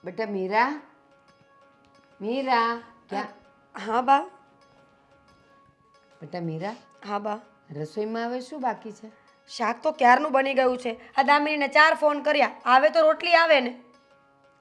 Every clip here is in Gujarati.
બેટા મીરા, મીરા ક્યાં? હા બા. બેટા મીરા, હા બા. રસોઈમાં હવે શું બાકી છે? શાક તો ક્યારનું બની ગયું છે. આ દામિનીને 4 ફોન કર્યા, આવે તો રોટલી આવે ને.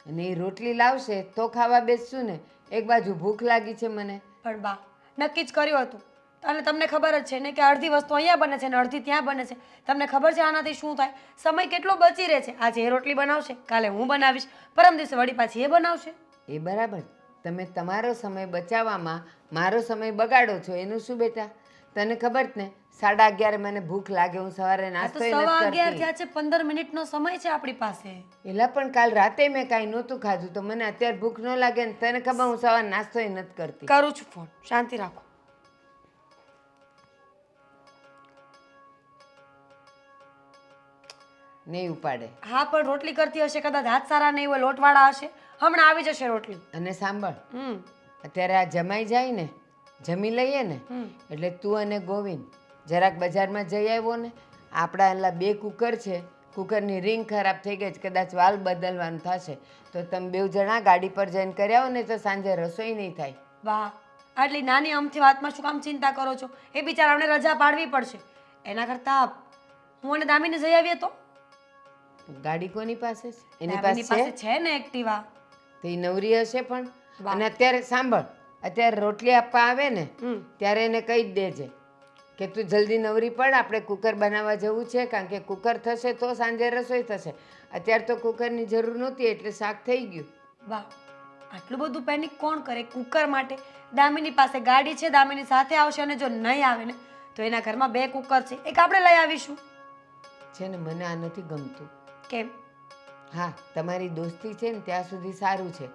અને એ રોટલી લાવશે તો ખાવા બેસશું ને. એક બાજુ ભૂખ લાગી છે મને. પણ બા, નક્કી જ કર્યું હતું. અને તમને ખબર જ છે ને કે અડધી વસ્તુ અહીંયા બને છે ને અડધી ત્યાં બને છે. તમને ખબર છે આનાથી શું થાય? સમય કેટલો બચી રહે છે. આજે એ રોટલી બનાવશે, કાલે હું બનાવીશ, પરમ દિવસે વળી પાછી એ બનાવશે. એ બરાબર. તમે તમારો સમય બચાવવામાં મારો સમય બગાડો છો. એનું શું બેટા? તને ખબર જ ને 11:30 મને ભૂખ લાગે, હું સવારે આ તો નાસ્તો 11:15 નથી થયા છે. 15 મિનિટનો સમય છે આપણી પાસે. એલા પણ કાલ રાતે મેં કાંઈ નહોતું ખાધું તો મને અત્યારે ભૂખ ન લાગે ને. તને ખબર હું સવારે નાસ્તો નથી કરતી. કરું છું ફોન, શાંતિ રાખો. નહીં ઉપાડે. હા પણ રોટલી કરતી હશે, કદાચ હાથ સારા નહીં હોય, લોટવાળા હશે. હમણાં આવી જશે રોટલી. અને સાંભળ, હમ અત્યારે આ જમાઈ જાય ને, જમી લઈએ ને, એટલે તું અને ગોવિંદ જરાક બજારમાં જઈ આવ્યો ને. આપણા એલા 2 કુકર છે, કુકરની રિંગ ખરાબ થઈ ગઈ છે, કદાચ વાલ બદલવાનું થશે તો તમે 2 જણા ગાડી પર જઈને કરી આવો ને તો સાંજે રસોઈ નહીં થાય. વાહ, આટલી નાની અમથી વાતમાં શું કામ ચિંતા કરો છો? એ બિચારાને રજા પાડવી પડશે. એના કરતાં હું અને દામિની જઈ આવીએ તો. ગાડી કોની પાસે છે? એની દામિની પાસે પાસે છે ને એક્ટિવા. તો એ નવરી હશે પણ. વાહ. અને અત્યારે સાંભળ, અત્યારે રોટલી આપવા આવે ને ત્યારે એને કહી જ દેજે કે તું જલ્દી નવરી પડ, આપણે કુકર બનાવવા જવું છે, કારણ કે કુકર થશે તો સાંજે રસોઈ થશે. અત્યારે તો કુકરની જરૂર નહોતી એટલે શાક થઈ ગયું. વાહ, આટલું બધું પેનિક કોણ કરે કુકર માટે? દામિની પાસે ગાડી છે, દામિની સાથે આવશે. અને જો નહીં આવે ને તો એના ઘરમાં 2 કુકર છે, એક આપણે લઈ આવીશું. છે ને મને આ નથી ગમતું. કેમ? હા, તમારી દોસ્તી છે ને ત્યાં સુધી સારું છે.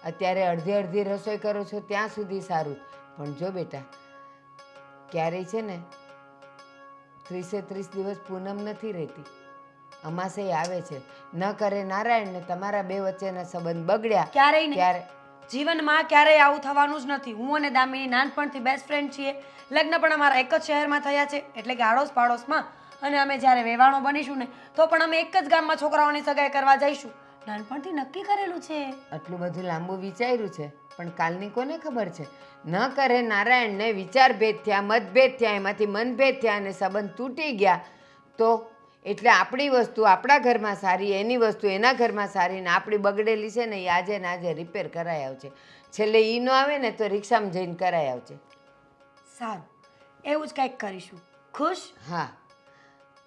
અત્યારે અડધી રસોઈ કરો છો ત્યાં સુધી સારું. પણ જો બેટા, ક્યારેય છે ને 30 દિવસ પૂનમ નથી રહેતી. અમાસે આવે છે. ન કરે નારાયણ ને તમારા 2 વચ્ચેના સંબંધ બગડ્યા ક્યારેય નહીં. ત્યારે જીવનમાં ક્યારેય આવું થવાનું જ નથી. હું અને દામિની નાનપણથી બેસ્ટ ફ્રેન્ડ છીએ. લગ્ન પણ અમારા એક જ શહેરમાં થયા છે, એટલે કે આડોશ પાડોશમાં. અને અમે જ્યારે વેવાણો બનીશું ને તો પણ અમે એક જ ગામમાં છોકરાઓની સગાઈ કરવા જઈશું. નાનપણથી નક્કી કરેલું છે. આટલું બધું લાંબુ વિચાર્યું છે, પણ કાલની કોને ખબર છે? ન કરે નારાયણને વિચાર ભેદ થયા, મતભેદ થયા, એમાંથી મનભેદ થયા અને સંબંધ તૂટી ગયા તો એટલે આપણી વસ્તુ આપણા ઘરમાં સારી, એની વસ્તુ એના ઘરમાં સારી, ને આપણી બગડેલી છે ને એ આજે ને આજે રિપેર કરાઈ આવશે. છેલ્લે એ ન આવે ને તો રિક્ષામાં જઈને કરાઈ આવશે. સારું, એવું જ કંઈક કરીશું. ખુશ? હા,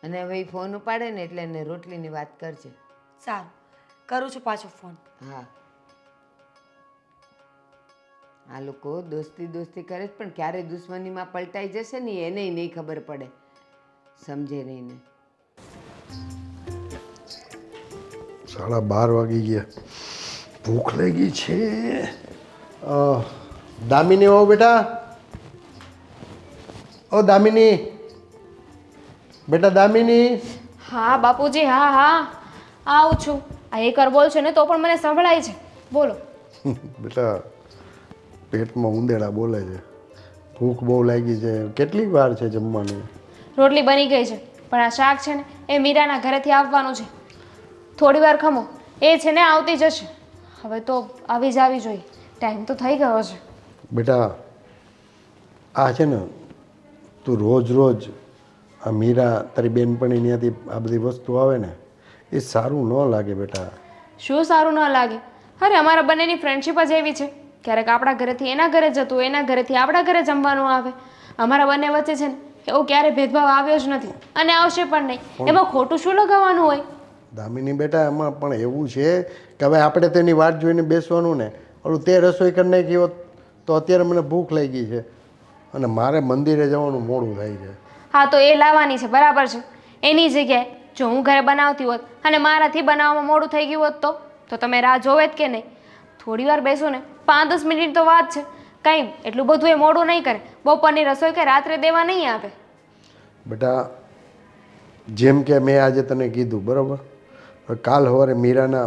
અને હવે એ ફોન ઉપાડે ને એટલે એને રોટલીની વાત કરજે. સારું, કરું છું પાછો ફોન. હા, આ લોકો દોસ્તી કરે છે પણ ક્યારે દુશ્મનીમાં પલટાઈ જશે ને એને નહીં ખબર પડે. સમજે નહીં ને. 12:30 વાગી ગયા, ભૂખ લાગી છે. દામિની આવો બેટા. ઓ દામિની, બેટા દામિની. હા બાપુજી, હા હા આવું છું. આ એકર બોલ છે ને તો પણ મને સંભળાય છે. બોલો. બેટા પેટમાં ઉંદેડા બોલે છે, ભૂખ બહુ લાગી છે. કેટલી વાર છે જમવાની? રોટલી બની ગઈ છે, પણ આ શાક છે ને એ મીરાના ઘરેથી આવવાનું છે. થોડી વાર ખમો, એ છે ને આવતી જશે. હવે તો આવી જ આવી જોઈએ, ટાઈમ તો થઈ ગયો છે. બેટા આ છે ને તું રોજ આ મીરા તારી બેનપણી ત્યાંથી આ બધી વસ્તુ આવે ને એ સારું ન લાગે બેટા. શું સારું ન લાગે? અરે અમારા બંનેની ફ્રેન્ડશિપ જ એવી છે. ક્યારેક આપણા ઘરેથી એના ઘરે જતું, એના ઘરેથી આપણા ઘરે જમવાનું આવે. અમારા બંને વચ્ચે છે ને એવો ક્યારેય ભેદભાવ આવ્યો જ નથી અને આવશે પણ નહીં. એમાં ખોટું શું લગાવવાનું હોય? દામિની બેટા એમાં પણ એવું છે કે હવે આપણે તેની વાટ જોઈને બેસવાનું ને. ઓલું તે રસોઈ કરી નાખી હોત તો અત્યારે મને ભૂખ લાગી છે અને મારે મંદિરે જવાનું મોડું થાય છે. હા તો એ લાવવાની છે, બરાબર છે. એની જગ્યાએ જો હું ઘરે બનાવતી હોત અને મારાથી બનાવવામાં મોડું થઈ ગયું હોત તો તમે રાહ જોવે જ કે નહીં? થોડી વાર બેસો ને, 5-10 મિનિટ તો વાત છે. કંઈ એટલું બધું એ મોડું નહીં કરે. બપોરની રસોઈ કે રાત્રે દેવા નહીં આવે. બેટા જેમ કે મેં આજે તને કીધું બરાબર, કાલ સવારે મીરાના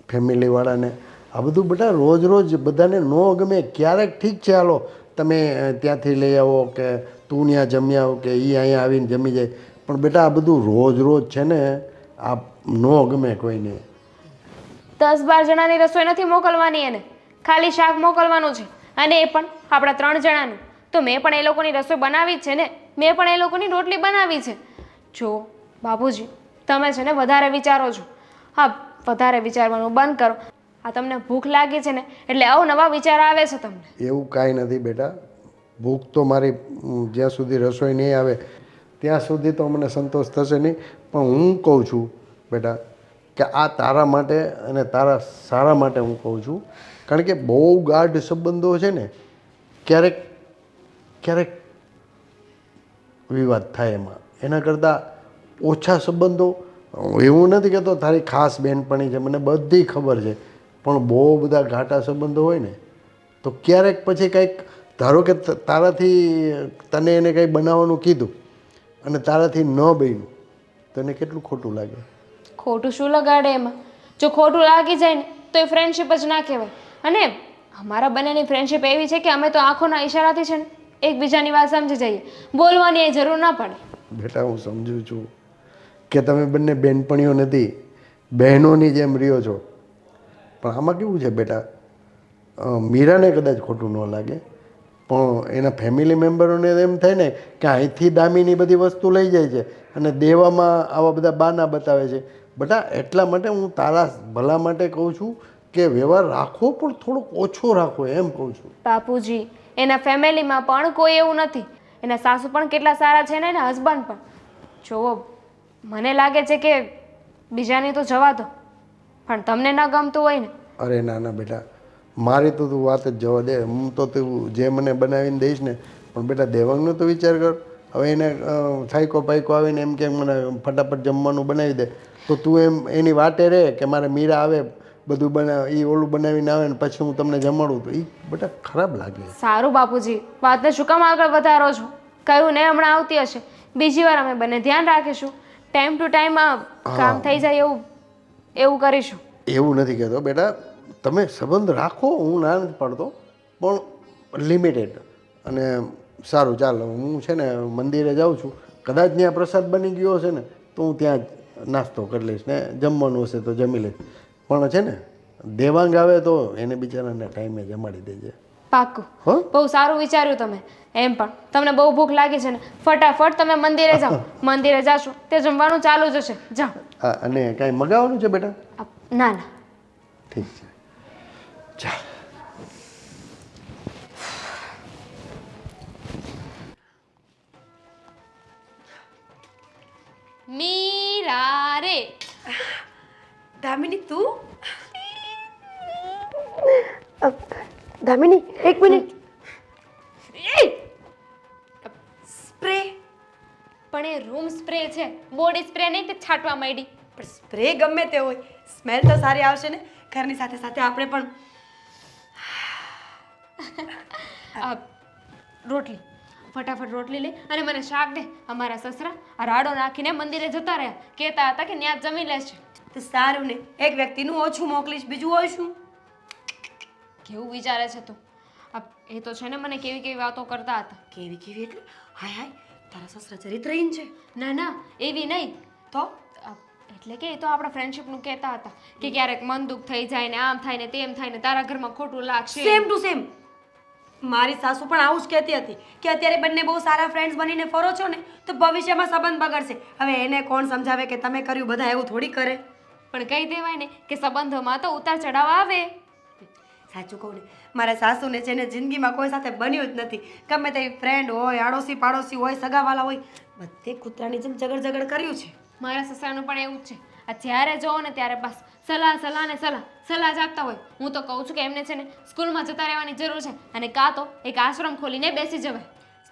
ફેમિલીવાળાને આ બધું બેટા રોજ બધાને ન ગમે. ક્યારેક ઠીક છે, હાલો તમે ત્યાંથી લઈ આવો કે તું ત્યાં જમી આવો કે એ અહીંયા આવીને જમી જાય, પણ બેટા આ બધું રોજ છે ને આ ન ગમે કોઈને. 10-12 જણાની રસોઈ નથી મોકલવાની એને, ખાલી શાક મોકલવાનું છે, અને એ પણ આપણા 3 જણાનું. તો મેં પણ એ લોકોની રસોઈ બનાવી જ છે ને, મેં પણ એ લોકોની રોટલી બનાવી છે. જો બાપુજી, તમે છે ને વધારે વિચારો છો. હા, વધારે વિચારવાનું બંધ કરો. આ તમને ભૂખ લાગી છે ને એટલે અવનવા વિચાર આવે છે તમને. એવું કાંઈ નથી બેટા. ભૂખ તો મારી જ્યાં સુધી રસોઈ નહીં આવે ત્યાં સુધી તો મને સંતોષ થશે નહીં. પણ હું કહું છું બેટા કે આ તારા માટે અને તારા સારા માટે હું કહું છું. કારણ કે બહુ ગાઢ સંબંધો છે ને ક્યારેક ક્યારેક વિવાદ થાય એમાં. એના કરતાં ઓછા સંબંધો, એવું નથી કહેતો તારી ખાસ બહેનપણી છે, મને બધી ખબર છે, પણ બહુ બધા ઘાટા સંબંધો હોય ને તો ક્યારેક પછી કંઈક, ધારો કે તારાથી તને એને કંઈ બનાવવાનું કીધું અને તારાથી ન બન્યું, તને કેટલું ખોટું લાગે. ખોટું શું લગાડે એમાં? જો ખોટું લાગી જાય ને તો એ ફ્રેન્ડશિપ જ ના કહેવાય. અને અમારા બંનેની ફ્રેન્ડશિપ એવી છે કે અમે તો આંખોના ઈશારાથી છે ને એકબીજાની વાત સમજી જઈએ, બોલવાની એ જરૂર ના પડે. બેટા હું સમજુ છું કે તમે બંને બહેનપણીઓ નથી, બહેનોની જેમ રહ્યો છો. પણ આમાં કેવું છે બેટા, મીરાને કદાચ ખોટું ન લાગે પણ એના ફેમિલી મેમ્બરોને એમ થાય ને કે અહીંથી દામીની બધી વસ્તુ લઈ જાય છે અને દેવામાં આવા બધા બહાના બતાવે છે. બેટા એટલા માટે હું તારા ભલા માટે કહું છું કે વ્યવહાર રાખો પણ થોડોક ઓછો રાખો, એમ કહું છું. બાપુજી, એના ફેમિલીમાં પણ કોઈ એવું નથી. એના સાસુ પણ કેટલા સારા છે ને એના હસબન્ડ પણ. જુઓ, મને લાગે છે કે બીજાની તો જવા દો, પણ તમને ન ગમતું હોય ને. અરે ના ના બેટા, મારી તો તું વાત જ જવા દે. હું તો તું જે મને બનાવીને દઈશ ને, પણ બેટા દેવાંગનો તો વિચાર કર. હવે એને થાયકો પાયકો આવીને એમ કે મને ફટાફટ જમવાનું બનાવી દે, તો તું એમ એની વાટે રહે કે મારે મીરા આવે બધું બનાવે, એ ઓલું બનાવીને આવે ને પછી હું તમને જમાડું, તો એ બેટા ખરાબ લાગે. સારું બાપુજી, વાતને શું કામ આગળ વધારો છો? કહ્યું ને હમણાં આવતી હશે, બીજી વાર અમે બંને ધ્યાન રાખીશું. ટાઈમ ટુ ટાઈમ કામ થઈ જાય એવું એવું કરીશું. એવું નથી કહેતો બેટા, તમે સંબંધ રાખો, હું ના નથી પાડતો, પણ લિમિટેડ. અને સારું ચાલ, હું છે ને મંદિરે જાઉં છું, કદાચ ત્યાં પ્રસાદ બની ગયો હશે ને તો હું ત્યાં જ નાસ્તો કરી લઈશ ને જમવાનું હશે તો જમી લઈશ. પણ છે ને દેવાંગ આવે તો એને બિચારાને ટાઈમે જમાડી દેજે. પાક્કું. હો, બહુ સારું વિચાર્યું તમે. એમ પણ તમને બહુ ભૂખ લાગી છે ને, ફટાફટ તમે મંદિરે જાઓ. મંદિરે જાશો તે જમવાનું ચાલુ જ હશે. જાઓ. હા, અને કાંઈ મગાવવાનું છે બેટા? ના ના, ઠીક છે, ચાલ. મીરા રે. દામિની તું? દામિની એક મિનિટ. સ્પ્રે? પણ એ રૂમ સ્પ્રે છે, બોડી સ્પ્રે નહીં તે છાંટવા માંડી. પણ સ્પ્રે ગમે તે હોય, સ્મેલ તો સારી આવશે ને. ઘરની સાથે સાથે આપણે પણ. રોટલી, ફટાફટ રોટલી લે અને મને શાક દે. અમારા સસરા આ રાડો નાખીને મંદિરે જતા રહ્યા, કહેતા હતા કે ત્યાં જમી લેશે. તો સારું ને, એક વ્યક્તિનું ઓછું મોકલીશ, બીજું હોય શું? કેવું વિચારે છે તું? એ તો છે ને મને કેવી કેવી વાતો કરતા હતા. કેવી કેવી એટલે? હાય હાય, તારા સસરા ચરિત્રહીન છે. ના ના, એવી નહીં. તો એટલે કે એ તો આપણા ફ્રેન્ડશિપનું કહેતા હતા કે ક્યારેક મન દુઃખ થઈ જાય ને આમ થાય ને તેમ થાય ને તારા ઘરમાં ખોટું લાગશે. Same to same. મારી સાસુ પણ આવું જ કહેતી હતી કે અત્યારે બંને બહુ સારા ફ્રેન્ડ્સ બનીને ફરો છો ને તો ભવિષ્યમાં સંબંધ બગડશે. હવે એને કોણ સમજાવે કે તમે કર્યું, બધા એવું થોડી કરે. પણ કહી દેવાય ને કે સંબંધોમાં તો ઉતાર ચઢાવ આવે. સાચું કહું ને, મારા સાસુને છે ને જિંદગીમાં કોઈ સાથે બન્યું જ નથી. ગમે તે ફ્રેન્ડ હોય, આડોશી પાડોશી હોય, સગાવાલા હોય, બધે કૂતરાની જેમ ઝગડ કર્યું છે. મારા સસરાનું પણ એવું જ છે. આ જ્યારે જોવો ને ત્યારે બસ સલાહ ને સલાહ જ આપતા હોય. હું તો કહું છું કે એમને છે ને સ્કૂલમાં જતા રહેવાની જરૂર છે અને કાં તો એક આશ્રમ ખોલીને બેસી જવાય.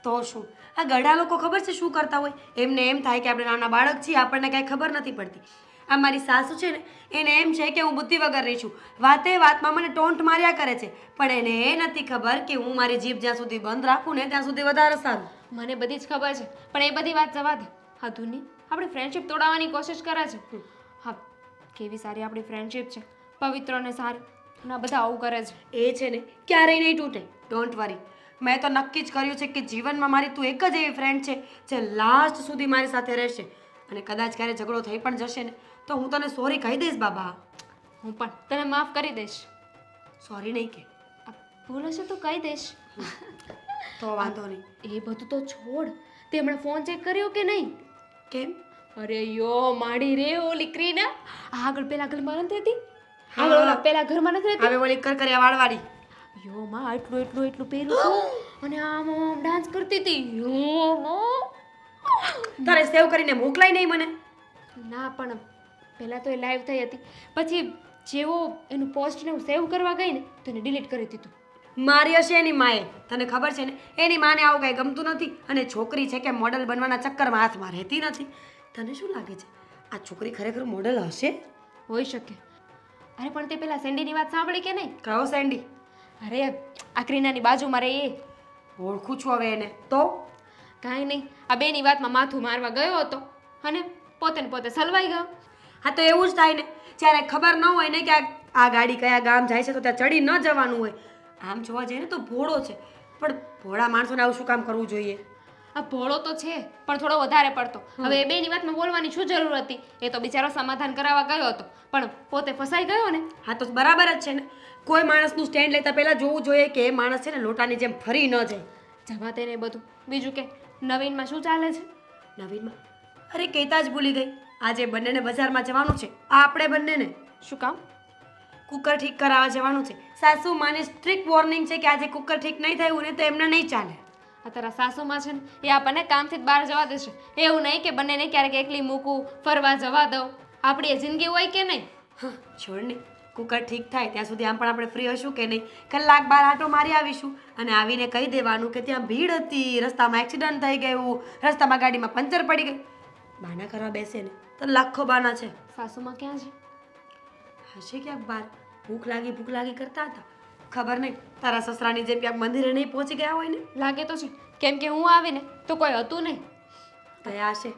તો શું, આ ગઢા લોકો ખબર છે શું કરતા હોય? એમને એમ થાય કે આપણે નાના બાળક છીએ, આપણને કાંઈ ખબર નથી પડતી. આ મારી સાસુ છે ને એને એમ છે કે હું બુદ્ધિ વગરની છું, વાતે વાતમાં મને ટોન્ટ માર્યા કરે છે. પણ એને એ નથી ખબર કે હું મારી જીભ જ્યાં સુધી બંધ રાખું ને ત્યાં સુધી વધારે સારું. મને બધી જ ખબર છે, પણ એ બધી વાત જવા દે. હા ધુની, આપણી ફ્રેન્ડશિપ તોડાવવાની કોશિશ કરે છે. હા, કેવી સારી આપણી ફ્રેન્ડશિપ છે, પવિત્ર અને સારી. ના બધા આવું કરે છે. એ છે ને ક્યારેય નહીં તૂટે, ડોન્ટ વરી. મેં તો નક્કી જ કર્યું છે કે જીવનમાં મારી તું એક જ એવી ફ્રેન્ડ છે જે લાસ્ટ સુધી મારી સાથે રહેશે. અને કદાચ ક્યારે ઝઘડો થઈ પણ જશે ને તો હું તને સોરી કહી દઈશ બાબા. હું પણ તને માફ કરી દઈશ. સોરી નહીં કે આ ભૂલ હશે તો કહી દઈશ. તો વાંધો નહીં. એ બધું તો છોડ. તે હમણાં ફોન ચેક કર્યો કે નહીં? કેમ? અરે યો માડી રે ઓલી ક્રીના આગળ પેલા ઘરમાં નથી હતી? આગળ ઓલા પેલા ઘરમાં નથી રહેતી? હવે ઓલી કરકરિયા વાળવાળી. યો માં એટલું પહેર્યું હતું અને આમ આમ ડાન્સ કરતી હતી. યો માં તારે સેવ કરીને મોકલાય નહીં મને. ના પણ પહેલાં તો એ લાઈવ થઈ હતી, પછી જેવો એનું પોસ્ટને હું સેવ કરવા ગઈ ને તો એને ડિલીટ કરી દીધું. મારી હશે એની માએ. તને ખબર છે ને એની માને આવું કાંઈ ગમતું નથી અને છોકરી છે કે મોડલ બનવાના ચક્કરમાં હાથમાં રહેતી નથી. તને શું લાગે છે આ છોકરી ખરેખર મોડલ હશે? હોઈ શકે. અરે પણ તે પેલા સેન્ડીની વાત સાંભળી કે નહીં? કયો સેન્ડી? અરે આ ક્રીનાની બાજુમાં રહે એ. ઓળખું છું હવે એને. તો કાંઈ નહીં, આ બેની વાતમાં માથું મારવા ગયો હતો અને પોતે ને પોતે સલવાઈ ગયો. હા તો એવું જ થાય ને જ્યારે ખબર ન હોય ને કે આ ગાડી કયા ગામ જાય છે તો ત્યાં ચડી ન જવાનું હોય. આમ જોવા જઈએ ને તો ભોળો છે, પણ ભોળા માણસોને આવું શું કામ કરવું જોઈએ? આ ભોળો તો છે પણ થોડો વધારે પડતો. હવે એ બેની વાતમાં બોલવાની શું જરૂર હતી? એ તો બિચારો સમાધાન કરાવવા ગયો હતો પણ પોતે ફસાઈ ગયો ને. હા તો બરાબર જ છે ને. કોઈ માણસનું સ્ટેન્ડ લેતા પહેલાં જોવું જોઈએ કે એ માણસ છે ને લોટાની જેમ ફરી ન જાય. જવા દે ને બધું. બીજું કે નવીનમાં શું ચાલે છે? નવીનમાં અરે કહેતા જ ભૂલી ગઈ. આજે બંનેને બજારમાં જવાનું છે. આપણે બંનેને શું કામ? કુકર ઠીક કરાવવા જવાનું છે. સાસુ માને સ્ટ્રિક્ટ વોર્નિંગ છે કે આજે કુકર ઠીક નહીં થયું ને તો એમને નહીં ચાલે. આ તારા સાસુમાં છે ને એ આપણને કામથી જ બહાર જવા દેશે. એવું નહીં કે બંનેને ક્યારેક એકલી મૂકું, ફરવા જવા દઉં. આપણી એ જિંદગી હોય કે નહીં? હા છોડ ને. કુકર ઠીક થાય ત્યાં સુધી આમ પણ આપણે ફ્રી હશું કે નહીં? કલાક બાર આટો મારી આવીશું અને આવીને કહી દેવાનું કે ત્યાં ભીડ હતી, રસ્તામાં એક્સિડન્ટ થઈ ગયું, રસ્તામાં ગાડીમાં પંચર પડી ગઈ. બાના કરવા બેસે ને તો લાખો બાના છે. સાસુમાં ક્યાં છે? હશે ક્યાંક બાર ભૂખ લાગી કરતા હતા. ખબર નહીં તારા સસરાની જેમ ક્યાંક મંદિરે નહીં પહોંચી ગયા હોય ને. લાગે તો છે કેમ કે હું આવીને તો કોઈ હતું નહીં. થયા હશે.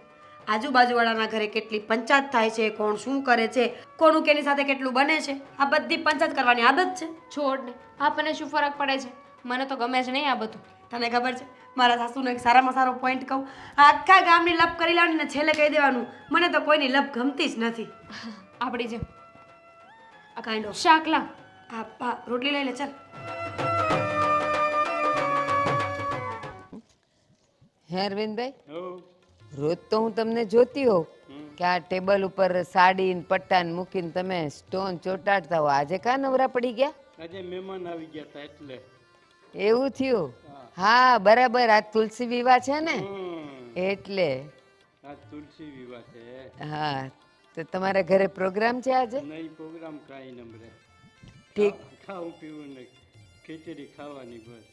આજુબાજુવાળાના ઘરે કેટલી પંચાયત થાય છે, કોણ શું કરે છે, કોનું કેની સાથે કેટલું બને છે, આ બધી પંચાયત કરવાની આદત છે. છોડ ને, આપણને શું ફરક પડે છે? મને તો ગમે જ નહીં આ બધું. તને ખબર છે મારા સાસુનો એક સારામાં સારો પોઈન્ટ કહું? આખા ગામની લપ કરી લેવાની ને છેલ્લે કહી દેવાનું મને તો કોઈની લપ ગમતી જ નથી. આપણી જેમ આ કાઇન્ડ ઓફ શાકલા. હા રોટલી લઈ લે ચાલ. હે અરવિંદભાઈ, રોજ તો હું તમને જોતી હોઉં કે આ ટેબલ ઉપર સાડી ને પટ્ટાને મૂકીને તમે સ્ટોન ચોટાડતા હો. આજે કા નવરા પડી ગયા? આજે મહેમાન આવી ગયા હતા એટલે એવું થયું? હા બરાબર. આ તુલસી વિવાહ છે ને એટલે. આ તુલસી વિવાહ છે. હા તો તમારા ઘરે પ્રોગ્રામ છે આજે? નહીં પ્રોગ્રામ કાંઈ નંબરે. ઠીક. ખાવું પીવું ને ખીચડી ખાવાની બસ.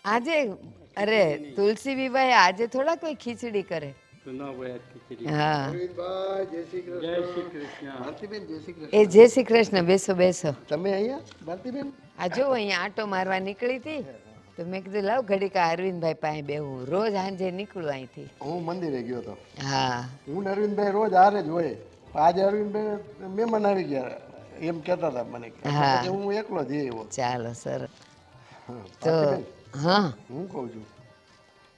આજે? અરે તુલસી વિવાહ આજે થોડા કોઈ ખીચડી કરે. તો ન હોય આજ ખીચડી. હા જય શ્રી કૃષ્ણ. ભારતીબેન જય શ્રી કૃષ્ણ. એ જય શ્રી કૃષ્ણ. બેસો બેસો. તમે અહીંયા ભારતીબેન? આ જો અહીંયા આટો મારવા નીકળી હતી તો મેં કીધું લાવ ઘડીક આ અરવિંદભાઈ પાસે બેહું. રોજ સાંજે નીકળું અહીંથી. હું મંદિરે ગયો હતો. હા હું ને અરવિંદભાઈ રોજ હારે જ હોય. આજે અરવિંદભાઈ મહેમાન આવી ગયા એમ કહેતા હતા મને. હા. પછી હું એકલો જ આવ્યો. ચાલો સરસ. હા, તો ભારતીબેન, હા હું કહું છું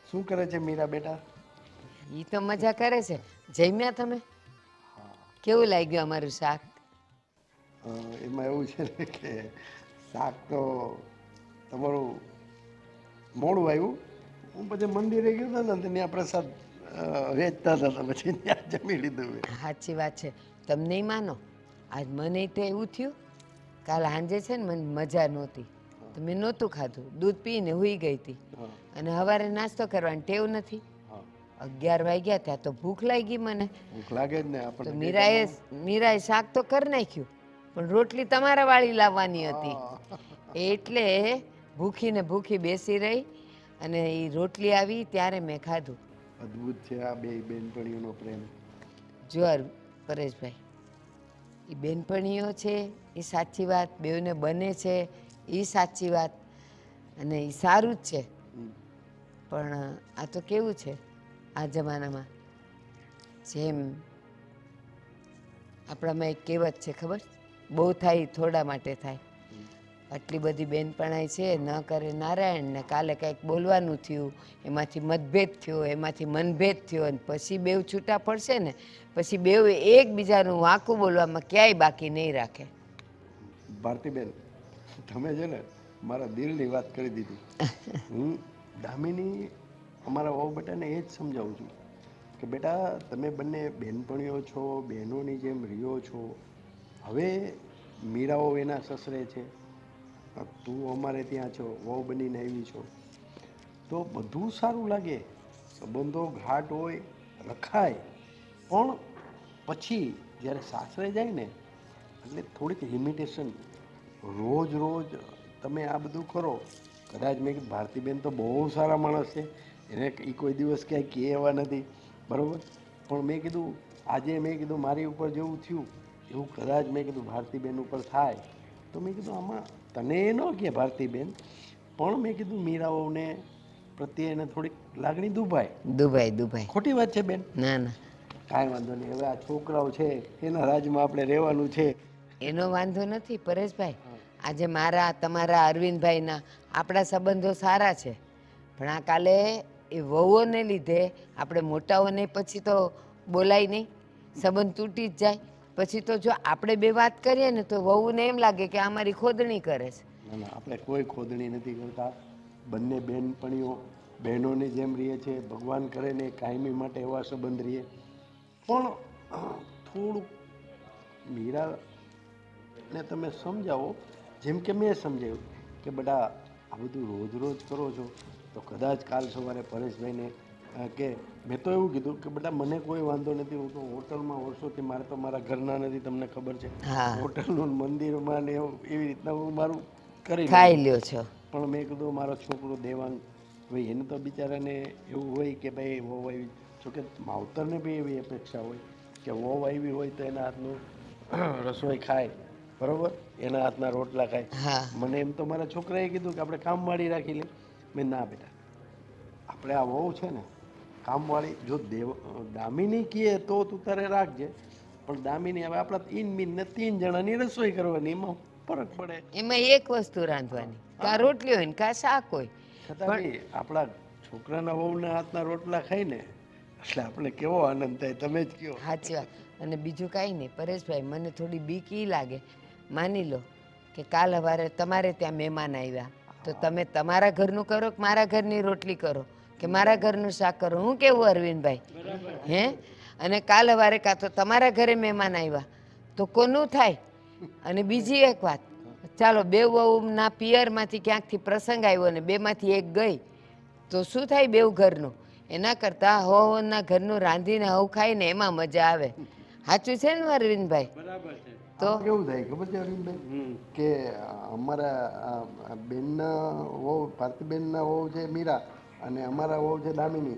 શું કરે છે મીરા બેટા? એ તો મજા કરે છે. જમ્યા તમે? કેવું લાગ્યું અમારું શાક? એમાં એવું છે ને કે શાક તો તમારું મોડું આવ્યું. હું પછી મંદિરે ગયો હતો ને ત્યાં પ્રસાદ વેચતા હતા તો પછી ત્યાં જમી લીધું. સાચી વાત છે. તમે નહીં માનો, આજ મને તો એવું થયું કાલ સાંજે છે ને મને મજા નહોતી તો મેં નહોતું ખાધું. દૂધ પીને હુઈ ગઈ હતી અને સવારે નાસ્તો કરવાની ટેવ નથી. 11 વાગ્યા ત્યાં તો ભૂખ લાગી મને. ભૂખ લાગે જ ને તો આપણને. મીરાએ શાક તો કરી નાખ્યું પણ રોટલી તમારા વાળી લાવવાની હતી એટલે ભૂખી બેસી રહી અને એ રોટલી આવી ત્યારે મેં ખાધું. અદ્ભુત છે આ બે બેનપણીઓનો પ્રેમ. જો પરેશભાઈ, એ બેનપણીઓ છે એ સાચી વાત, બેઉને બને છે એ સાચી વાત અને એ સારું જ છે. પણ આ તો કેવું છે આ જમાનામાં, જેમ આપણામાં એક કહેવત છે ખબર, બહુ થાય થોડા માટે થાય. આટલી બધી બેનપણાઈ છે, ન કરે નારાયણ ને કાલે કંઈક બોલવાનું થયું, એમાંથી મતભેદ થયો, એમાંથી મનભેદ થયો અને પછી બેવ છૂટા પડશે ને પછી બેવ એકબીજાનું વાંકું બોલવામાં ક્યાંય બાકી નહીં રાખે. ભારતીબેન, તમે છે ને મારા દિલની વાત કરી દીધી. હું દામિની અમારા વહુ બેટાને એ જ સમજાવું છું કે બેટા તમે બંને બહેનપણીઓ છો, બહેનોની જેમ રહ્યો છો. હવે મીરાઓ એના સસરે છે, તું અમારે ત્યાં છો, વહુ બનીને આવી છો, તો બધું સારું લાગે, સંબંધો ઘાટ હોય, રખાય. પણ પછી જ્યારે સાસરે જાય ને એટલે થોડીક લિમિટેશન. રોજ રોજ તમે આ બધું કરો. કદાચ મેં કીધું ભારતીબેન તો બહુ સારા માણસ છે, એને એ કોઈ દિવસ ક્યાંય કહે એવા નથી, બરાબર. પણ મેં કીધું આજે મેં કીધું મારી ઉપર જેવું થયું એવું કદાચ મેં કીધું ભારતીબેન ઉપર થાય તો મેં કીધું આમાં તને એ ન કહે ભારતીબેન, પણ મેં કીધું મીરાઓને પ્રત્યે એને થોડીક લાગણી દુભાય. દુભાઈ ખોટી વાત છે બેન? ના ના, કાંઈ વાંધો નહીં. હવે આ છોકરાઓ છે એના રાજમાં આપણે રહેવાનું છે. એનો વાંધો નથી પરેશભાઈ. આજે મારા તમારા અરવિંદભાઈના આપણા સંબંધો સારા છે, પણ આ કાલે એ વહુઓને લીધે આપણે મોટાઓને પછી તો બોલાય નહીં, સંબંધ તૂટી જ જાય. પછી તો જો આપણે બે વાત કરીએ ને તો વહુને એમ લાગે કે આ મારી ખોદણી કરે છે. ના ના, આપણે કોઈ ખોદણી નથી કરતા. બંને બહેનપણીઓ બહેનોની જેમ રહીએ છે. ભગવાન કરે ને કાયમી માટે એવા સંબંધ રહીએ. પણ થોડુંક મીરાને તમે સમજાવો, જેમ કે મેં સમજાવ્યું કે બેટા આ બધું રોજ રોજ કરો છો તો કદાચ કાલ સવારે પરેશભાઈને કે મેં તો એવું કીધું કે બેટા મને કોઈ વાંધો નથી, હું તો હોટલમાં વર્ષોથી, મારે તો મારા ઘરના નથી, તમને ખબર છે. હા. હોટલનું મંદિરમાં ને એવું એવી રીતના હું મારું કરી ખાઈ લઉં. લ્યો છો. પણ મેં કીધું મારો છોકરો દેવાંગ, ભાઈ એને તો બિચારાને એવું હોય કે ભાઈ વહુ આવી, જોકે માવતરને બી એવી અપેક્ષા હોય કે વહુ આવી હોય તો એના હાથનું રસોઈ ખાય, બરાબર, એના હાથના રોટલા ખાય. હા. મને એમ તો મારા છોકરાએ કીધું કે આપણે કામવાળી રાખી લઈએ. મેં ના બેટા, આપણે આ વહુ છે ને કામવાળી, જો દામિની કહે તો તું તારે રાખજે, પણ દામિની હવે આપણા ઈન 3 જણાની રસોઈ કરવાની, એમાં ફરક પડે. એમાં એક વસ્તુ રાંધવાની, કાં રોટલી હોય ને કાં શાક હોય. છતાં બી આપણા છોકરાના વહુના હાથના રોટલા ખાઈને એટલે આપણે કેવો આનંદ થાય, તમે જ કહો. સાચી વાત. અને બીજું કાંઈ નહીં પરેશભાઈ, મને થોડી બીક ઈ લાગે. માની લો કે કાલ સવારે તમારે ત્યાં મહેમાન આવ્યા તો તમે તમારા ઘરનું કરો કે મારા ઘરની રોટલી કરો કે મારા ઘરનું શાક કરો, હું કેવું અરવિંદભાઈ? હે? અને કાલ સવારે કાં તો તમારા ઘરે મહેમાન આવ્યા તો કોનું થાય? અને બીજી એક વાત, ચાલો બે વહુના પિયરમાંથી ક્યાંકથી પ્રસંગ આવ્યો ને બેમાંથી એક ગઈ તો શું થાય બેવ ઘરનું? એના કરતાં હોના ઘરનું રાંધીને હવ ખાઈને એમાં મજા આવે. સાચું છે ને અરવિંદભાઈ? બરાબર છે. તો આમાં કેવું થાય ખબર છે અરવિંદભાઈ, કે અમારા બેનના વહુ ભારતીબેનના વહુ છે મીરા અને અમારા વહુ છે દામિની,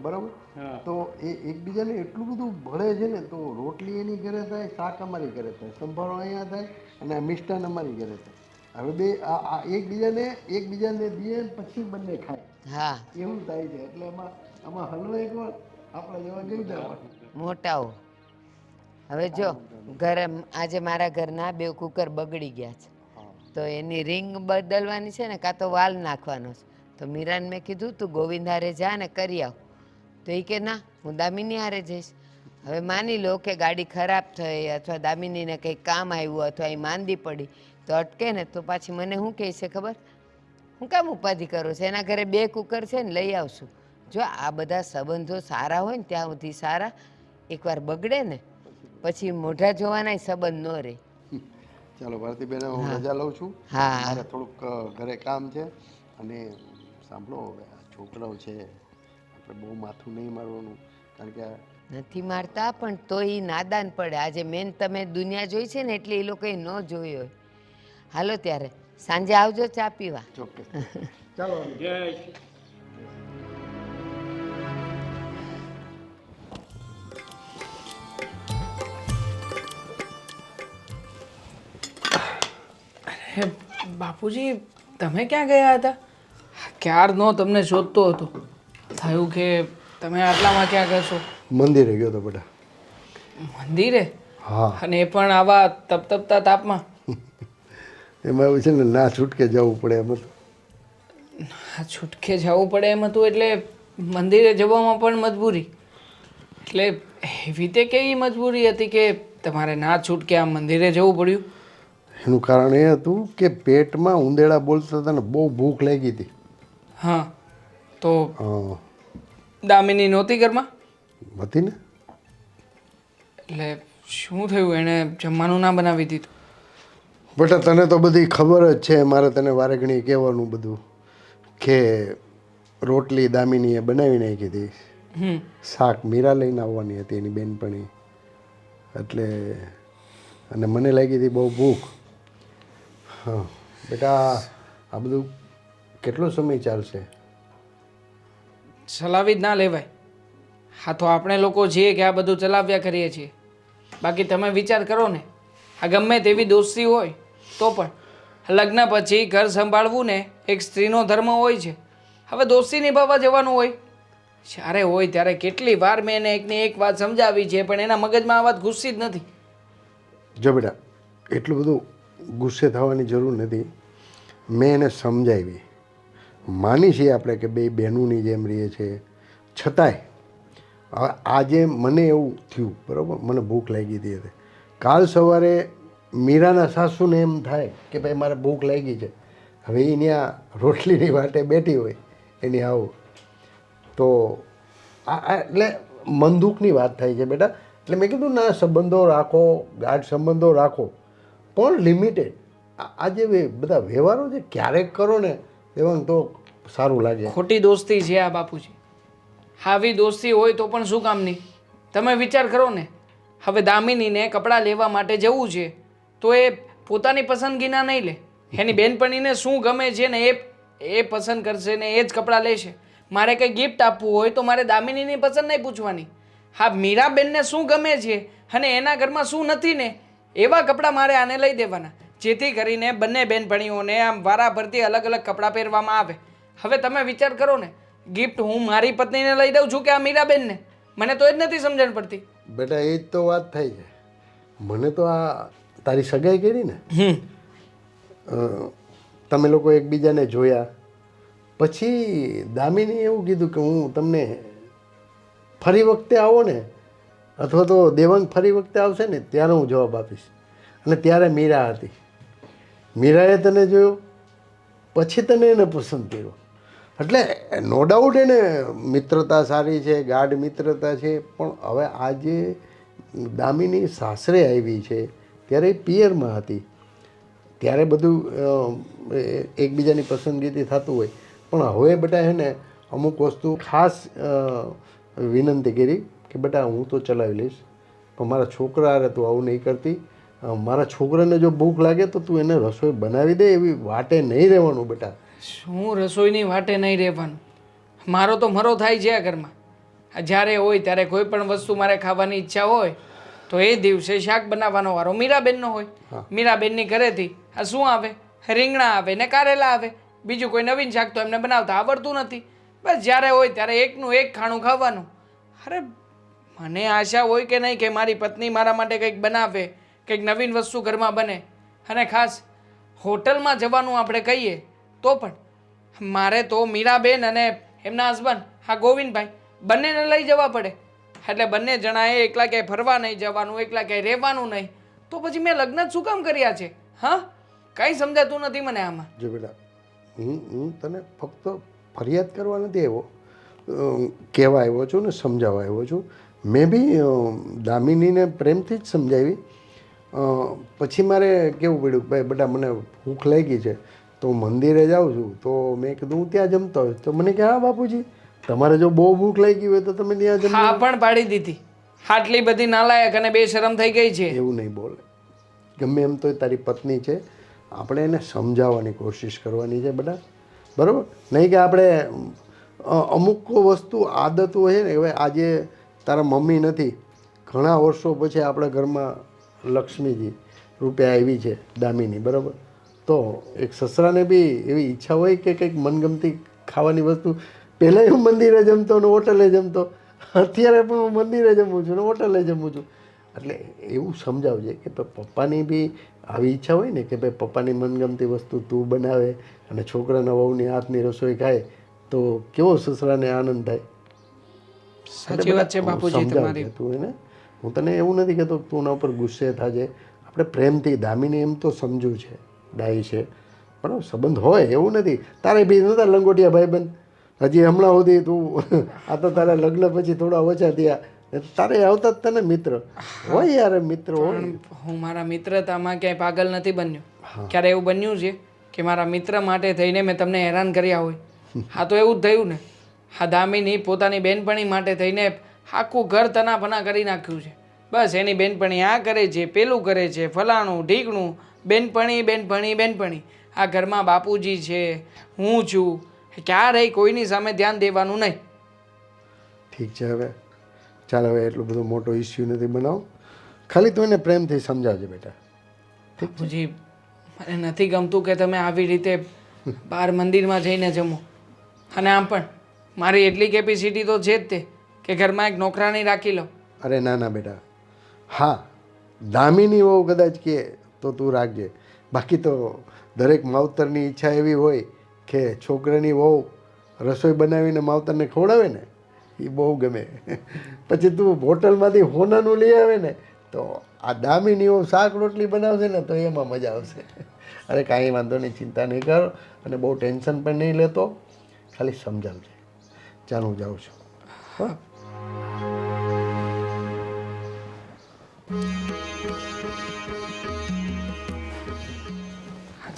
બરાબર. હા. તો એ એકબીજાને એટલું બધું ભળે છે ને, તો રોટલી એની ઘરે થાય, શાક અમારી ઘરે થાય, સંભારો અહીંયા થાય અને આ મિષ્ટાન અમારી ઘરે થાય. હવે બે આ એકબીજાને દે પછી બંને ખાય, હા, એવું થાય છે. એટલે આમાં હલવાઈ કોણ? આપણા જેવા ગઈ જવા. મોટાઓ. હવે જો ઘરે આજે મારા ઘરના બે કુકર બગડી ગયા છે તો એની રિંગ બદલવાની છે ને કાં તો વાલ નાખવાનો છે. તો મીરાને મેં કીધું તું ગોવિંદ હારે જા ને કરી આવ. તો એ કે ના, હું દામિની હારે જઈશ. હવે માની લો કે ગાડી ખરાબ થઈ અથવા દામિનીને કંઈક કામ આવ્યું અથવા એ માંદી પડી તો અટકે ને તો પાછી મને શું કહે છે ખબર? હું કામ ઉપાધિ કરું છું? એના ઘરે 2 કુકર છે ને લઈ આવશું. જો આ બધા સંબંધો સારા હોય ને ત્યાં સુધી સારા, એકવાર બગડે ને પછી મોઢા જોવાના સંબંધ ન રહે. ચાલો ભારતીબેન, હું રજા લઉં છું. હા. મારે થોડુંક ઘરે કામ છે. અને સાંભળો, હવે આ છોકરાઓ છે, આપણે બહુ માથું નહીં મારવાનું, કારણ કે નથી મારતા પણ તો એ નાદાન પડે. આજે મેન તમે દુનિયા જોઈ છે ને એટલે એ લોકોએ ન જોઈ હોય. હાલો ત્યારે સાંજે આવજો ચા પીવા. ચોક્કસ. ચાલો. જય શ્રી હે બાપુજી, તમે ક્યાં ગયા હતા? ક્યારનો તમને શોધતો હતો. થયું કે તમે આટલામાં ક્યાં કરશો? મંદિરે ગયો તો બેટા. મંદિરે? હા. અને એ પણ આવા તપતપતા તાપમાં? એમાં એવું છે ને, ના છૂટકે જવું પડે એમ હતું. આ છૂટકે જવું પડે એમ હતું એટલે મંદિરે જવામાં પણ મજબૂરી? એટલે એવી તે કેવી મજબૂરી હતી કે તમારે ના છૂટકે આ મંદિરે જવું પડ્યું? એનું કારણ એ હતું કે પેટમાં ઉંદેડા બોલતા હતા ને બહુ ભૂખ લાગી હતી. હા તો હા, દામિની નહોતી ઘરમાં? હતી ને. એટલે શું થયું, એણે જમવાનું ના બનાવી દીધું? બેટા તને તો બધી ખબર જ છે, મારે તને વારે ઘણી કહેવાનું બધું કે રોટલી દામિનીએ બનાવી નાખી હતી, શાક મીરા લઈને આવવાની હતી એની બેનપણી, એટલે અને મને લાગી હતી બહુ ભૂખ. હા બેટા, આ બધું કેટલો સમય ચાલશે? ચલાવી જ ના લેવાય. હા તો આપણે લોકો છીએ કે આ બધું ચલાવ્યા કરીએ છીએ. બાકી તમે વિચાર કરો ને, આ ગમે તેવી દોસ્તી હોય તો પણ લગ્ન પછી ઘર સંભાળવું ને એક સ્ત્રીનો ધર્મ હોય છે. હવે દોસ્તી નિભાવવા જવાનું હોય, જ્યારે હોય ત્યારે કેટલી વાર મેં એને એકની એક વાત સમજાવી છે, પણ એના મગજમાં આ વાત ઘૂસતી જ નથી. જો બેટા, એટલું બધું ગુસ્સે થવાની જરૂર નથી. મેં એને સમજાવી, માની છીએ આપણે કે બે બહેનોની જેમ રહીએ છીએ, છતાંય હવે આજે મને એવું થયું, બરાબર, મને ભૂખ લાગી હતી એટલે કાલ સવારે મીરાના સાસુને એમ થાય કે ભાઈ મારે ભૂખ લાગી છે, હવે એ ત્યાં રોટલીની વાટે બેઠી હોય એની આવું, તો આ એટલે મન દુઃખની વાત થાય છે બેટા. એટલે મેં કીધું ના, સંબંધો રાખો, ગાઢ સંબંધો રાખો, પણ લિમિટેડ. આ જે બધા વ્યવહારો છે ક્યારેક કરો ને એવા તો સારું લાગે. ખોટી દોસ્તી છે આ બાપુજી. આવી દોસ્તી હોય તો પણ શું કામની? તમે વિચાર કરો ને, હવે દામિનીને કપડાં લેવા માટે જવું છે તો એ પોતાની પસંદગીના નહીં લે, એની બેનપણીને શું ગમે છે ને એ પસંદ કરશે ને એ જ કપડાં લેશે. મારે કંઈ ગિફ્ટ આપવું હોય તો મારે દામિનીની પસંદ નહીં પૂછવાની. હા, મીરાબેનને શું ગમે છે અને એના ઘરમાં શું નથી ને એવા કપડાં મારે આને લઈ દેવાના, જેથી કરીને બંને બેનપણીઓને આમ વારાફરતી અલગ અલગ કપડાં પહેરવામાં આવે. હવે તમે વિચાર કરો ને, ગિફ્ટ હું મારી પત્નીને લઈ દઉં છું કે આ મીરાબેનને? મને તો એ જ નથી સમજણ પડતી. બેટા એ જ તો વાત થાય છે. મને તો આ તારી સગાઈ કરી ને, તમે લોકો એકબીજાને જોયા પછી દામિની એવું કીધું કે હું તમને ફરી વખતે આવો ને, અથવા તો દેવાંગ ફરી વખતે આવશે ને ત્યારે હું જવાબ આપીશ. અને ત્યારે મીરા હતી. મીરાએ તને જોયો, પછી તને એને પસંદ કર્યો. એટલે નો ડાઉટ એને મિત્રતા સારી છે, ગાઢ મિત્રતા છે, પણ હવે આજે દામિની સાસરે આવી છે ત્યારે એ પિયરમાં હતી, ત્યારે બધું એકબીજાની પસંદગીથી થતું હોય. પણ હવે બેટા છે ને અમુક વસ્તુ ખાસ વિનંતી કરી કે બેટા હું તો ચલાવી લઈશ, પણ મારા છોકરા હારે તું આવું નહીં કરતી. મારા છોકરાને જો ભૂખ લાગે તો તું એને રસોઈ બનાવી દે, એવી વાટે નહીં રહેવાનું બેટા. શું રસોઈની વાટે નહીં રહેવાનું? મારો તો મરો થાય છે આ ઘરમાં. જ્યારે હોય ત્યારે કોઈ પણ વસ્તુ મારે ખાવાની ઈચ્છા હોય તો એ દિવસે શાક બનાવવાનો વારો મીરાબેનનો હોય. મીરાબેનની ઘરેથી આ શું આવે? રીંગણા આવે ને કારેલા આવે, બીજું કોઈ નવીન શાક તો એમને બનાવતા આવડતું નથી. બસ જ્યારે હોય ત્યારે એકનું એક ખાણું ખાવાનું. અરે મને આશા હોય કે નહીં કે મારી પત્ની મારા માટે કંઈક બનાવે, કંઈક નવીન વસ્તુ ઘરમાં બને. અને ખાસ હોટલમાં જવાનું આપણે કહીએ તો પણ મારે તો મીરાબેન અને એમના હસબન્ડ હા ગોવિંદભાઈ બંનેને લઈ જવા પડે. એટલે બંને જણાએ એકલા ક્યાંય ફરવા નહીં જવાનું, એકલા ક્યાંય રહેવાનું નહીં. તો પછી મેં લગ્ન જ શું કામ કર્યા છે? હા, કંઈ સમજાતું નથી મને આમાં. જો બેટા, હું તને ફક્ત ફરિયાદ કરવા નથી આવ્યો, કહેવા આવ્યો છું ને સમજાવવા આવ્યો છું. મેં બી દામિનીને પ્રેમથી જ સમજાવી. પછી મારે કેવું પડ્યું ભાઈ બેટા મને ભૂખ લાગી છે તો હું મંદિરે જાઉં છું, તો મેં કીધું હું ત્યાં જમતો હોય. તો મને કે હા બાપુજી, તમારે જો બહુ ભૂખ લાગી હોય તો તમે ત્યાં જમો. હા પણ પાડી દીધી. આટલી બધી નાલાયક અને બેશરમ થઈ ગઈ છે. એવું નહીં બોલે. ગમે એમ તો તારી પત્ની છે, આપણે એને સમજાવવાની કોશિશ કરવાની છે બેટા, બરાબર? નહીં કે આપણે અમુક વસ્તુ આદતો છે ને. હવે આજે તારા મમ્મી નથી, ઘણા વર્ષો પછી આપણા ઘરમાં લક્ષ્મીજી રૂપે આવી છે દામિની, બરાબર? તો એક સસરાને બી એવી ઈચ્છા હોય કે કંઈક મનગમતી ખાવાની વસ્તુ. પહેલાં હું મંદિરે જમતો ને હોટલે જમતો, અત્યારે પણ હું મંદિરે જમું છું ને હોટલે જમું છું. એટલે એવું સમજાવજે કે પપ્પાની બી આવી ઈચ્છા હોય ને કે ભાઈ પપ્પાની મનગમતી વસ્તુ તું બનાવે અને છોકરાના વહુની હાથની રસોઈ ખાય તો કેવો સસરાને આનંદ થાય. સાચી વાત છે બાપુજી તમારી. તું એને, હું તને એવું નથી કહેતો તું એના ઉપર ગુસ્સે થાજે. આપણે પ્રેમથી દામિની એમ તો સમજવું છે, ડાઈ છે, બરાબર સંબંધ હોય એવું નથી. તારે બી નહોતા લંગોટિયા ભાઈબંધ હજી હમણાં સુધી તું આ તો તારા લગ્ન પછી થોડા ઓછા થયા, તારે આવતા જ તને મિત્ર હોય યાર, મિત્ર હોય. હું મારા મિત્રતામાં ક્યાંય પાગલ નથી બન્યો. ક્યારે એવું બન્યું છે કે મારા મિત્ર માટે થઈને મેં તમને હેરાન કર્યા હોય? હા તો એવું જ થયું ને. હા દામિની પોતાની બેનપણી માટે થઈને આખું ઘર તનાફના કરી નાખ્યું છે. બસ એની બેનપણી આ કરે છે, પેલું કરે છે, ફલાણું ઢીકણું, બેનપણી બેનપણી બેનપણી. આ ઘરમાં બાપુજી છે, હું છું, ક્યારેય કોઈની સામે ધ્યાન દેવાનું નહીં. ઠીક છે, હવે ચાલ, હવે એટલો બધો મોટો ઇસ્યુ નથી બનાવો. ખાલી તું એને પ્રેમથી સમજાવજે બેટા. બાપુજી મને નથી ગમતું કે તમે આવી રીતે બહાર મંદિરમાં જઈને જમો. અને આમ પણ મારી એટલી કેપેસિટી તો છે જ તે કે ઘરમાં એક નોકરાણી રાખી લો. અરે ના ના બેટા, હા દામિની વહુ કદાચ કહે તો તું રાખજે, બાકી તો દરેક માવતરની ઈચ્છા એવી હોય કે છોકરાની વહુ રસોઈ બનાવીને માવતરને ખવડાવે ને એ બહુ ગમે. પછી તું હોટલમાંથી હોનાનું લઈ આવે ને તો આ દામિની વહુ શાક રોટલી બનાવશે ને તો એમાં મજા આવશે. અરે કાંઈ વાંધો નહીં, ચિંતા નહીં કર અને બહુ ટેન્શન પણ નહીં લેતો, ખાલી સમજાવજે. ચાલ હું જાઉં છું. હા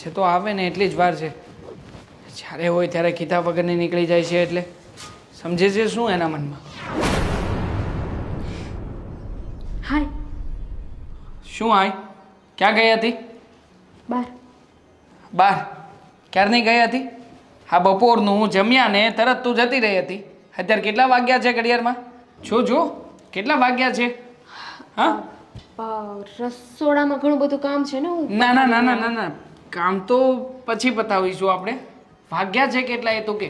છે તો આવે ને એટલી જ વાર છે. જ્યારે હોય ત્યારે કીધા વગરની નીકળી જાય છે. એટલે સમજે છે શું એના મનમાં? હાય. શું આય? ક્યાં ગઈ હતી? બાર. બહાર ક્યારની ગઈ હતી? હા બપોરનું હું જમ્યા ને તરત તું જતી રહી હતી. અત્યારે કેટલા વાગ્યા છે ઘડિયાળમાં? જો કેટલા વાગ્યા છે? હા રસોડામાં ઘણું બધું કામ છે ને. હું ના ના ના ના ના ના, કામ તો પછી પતાવીશું આપણે. વાગ્યા છે કેટલા એ તો કે?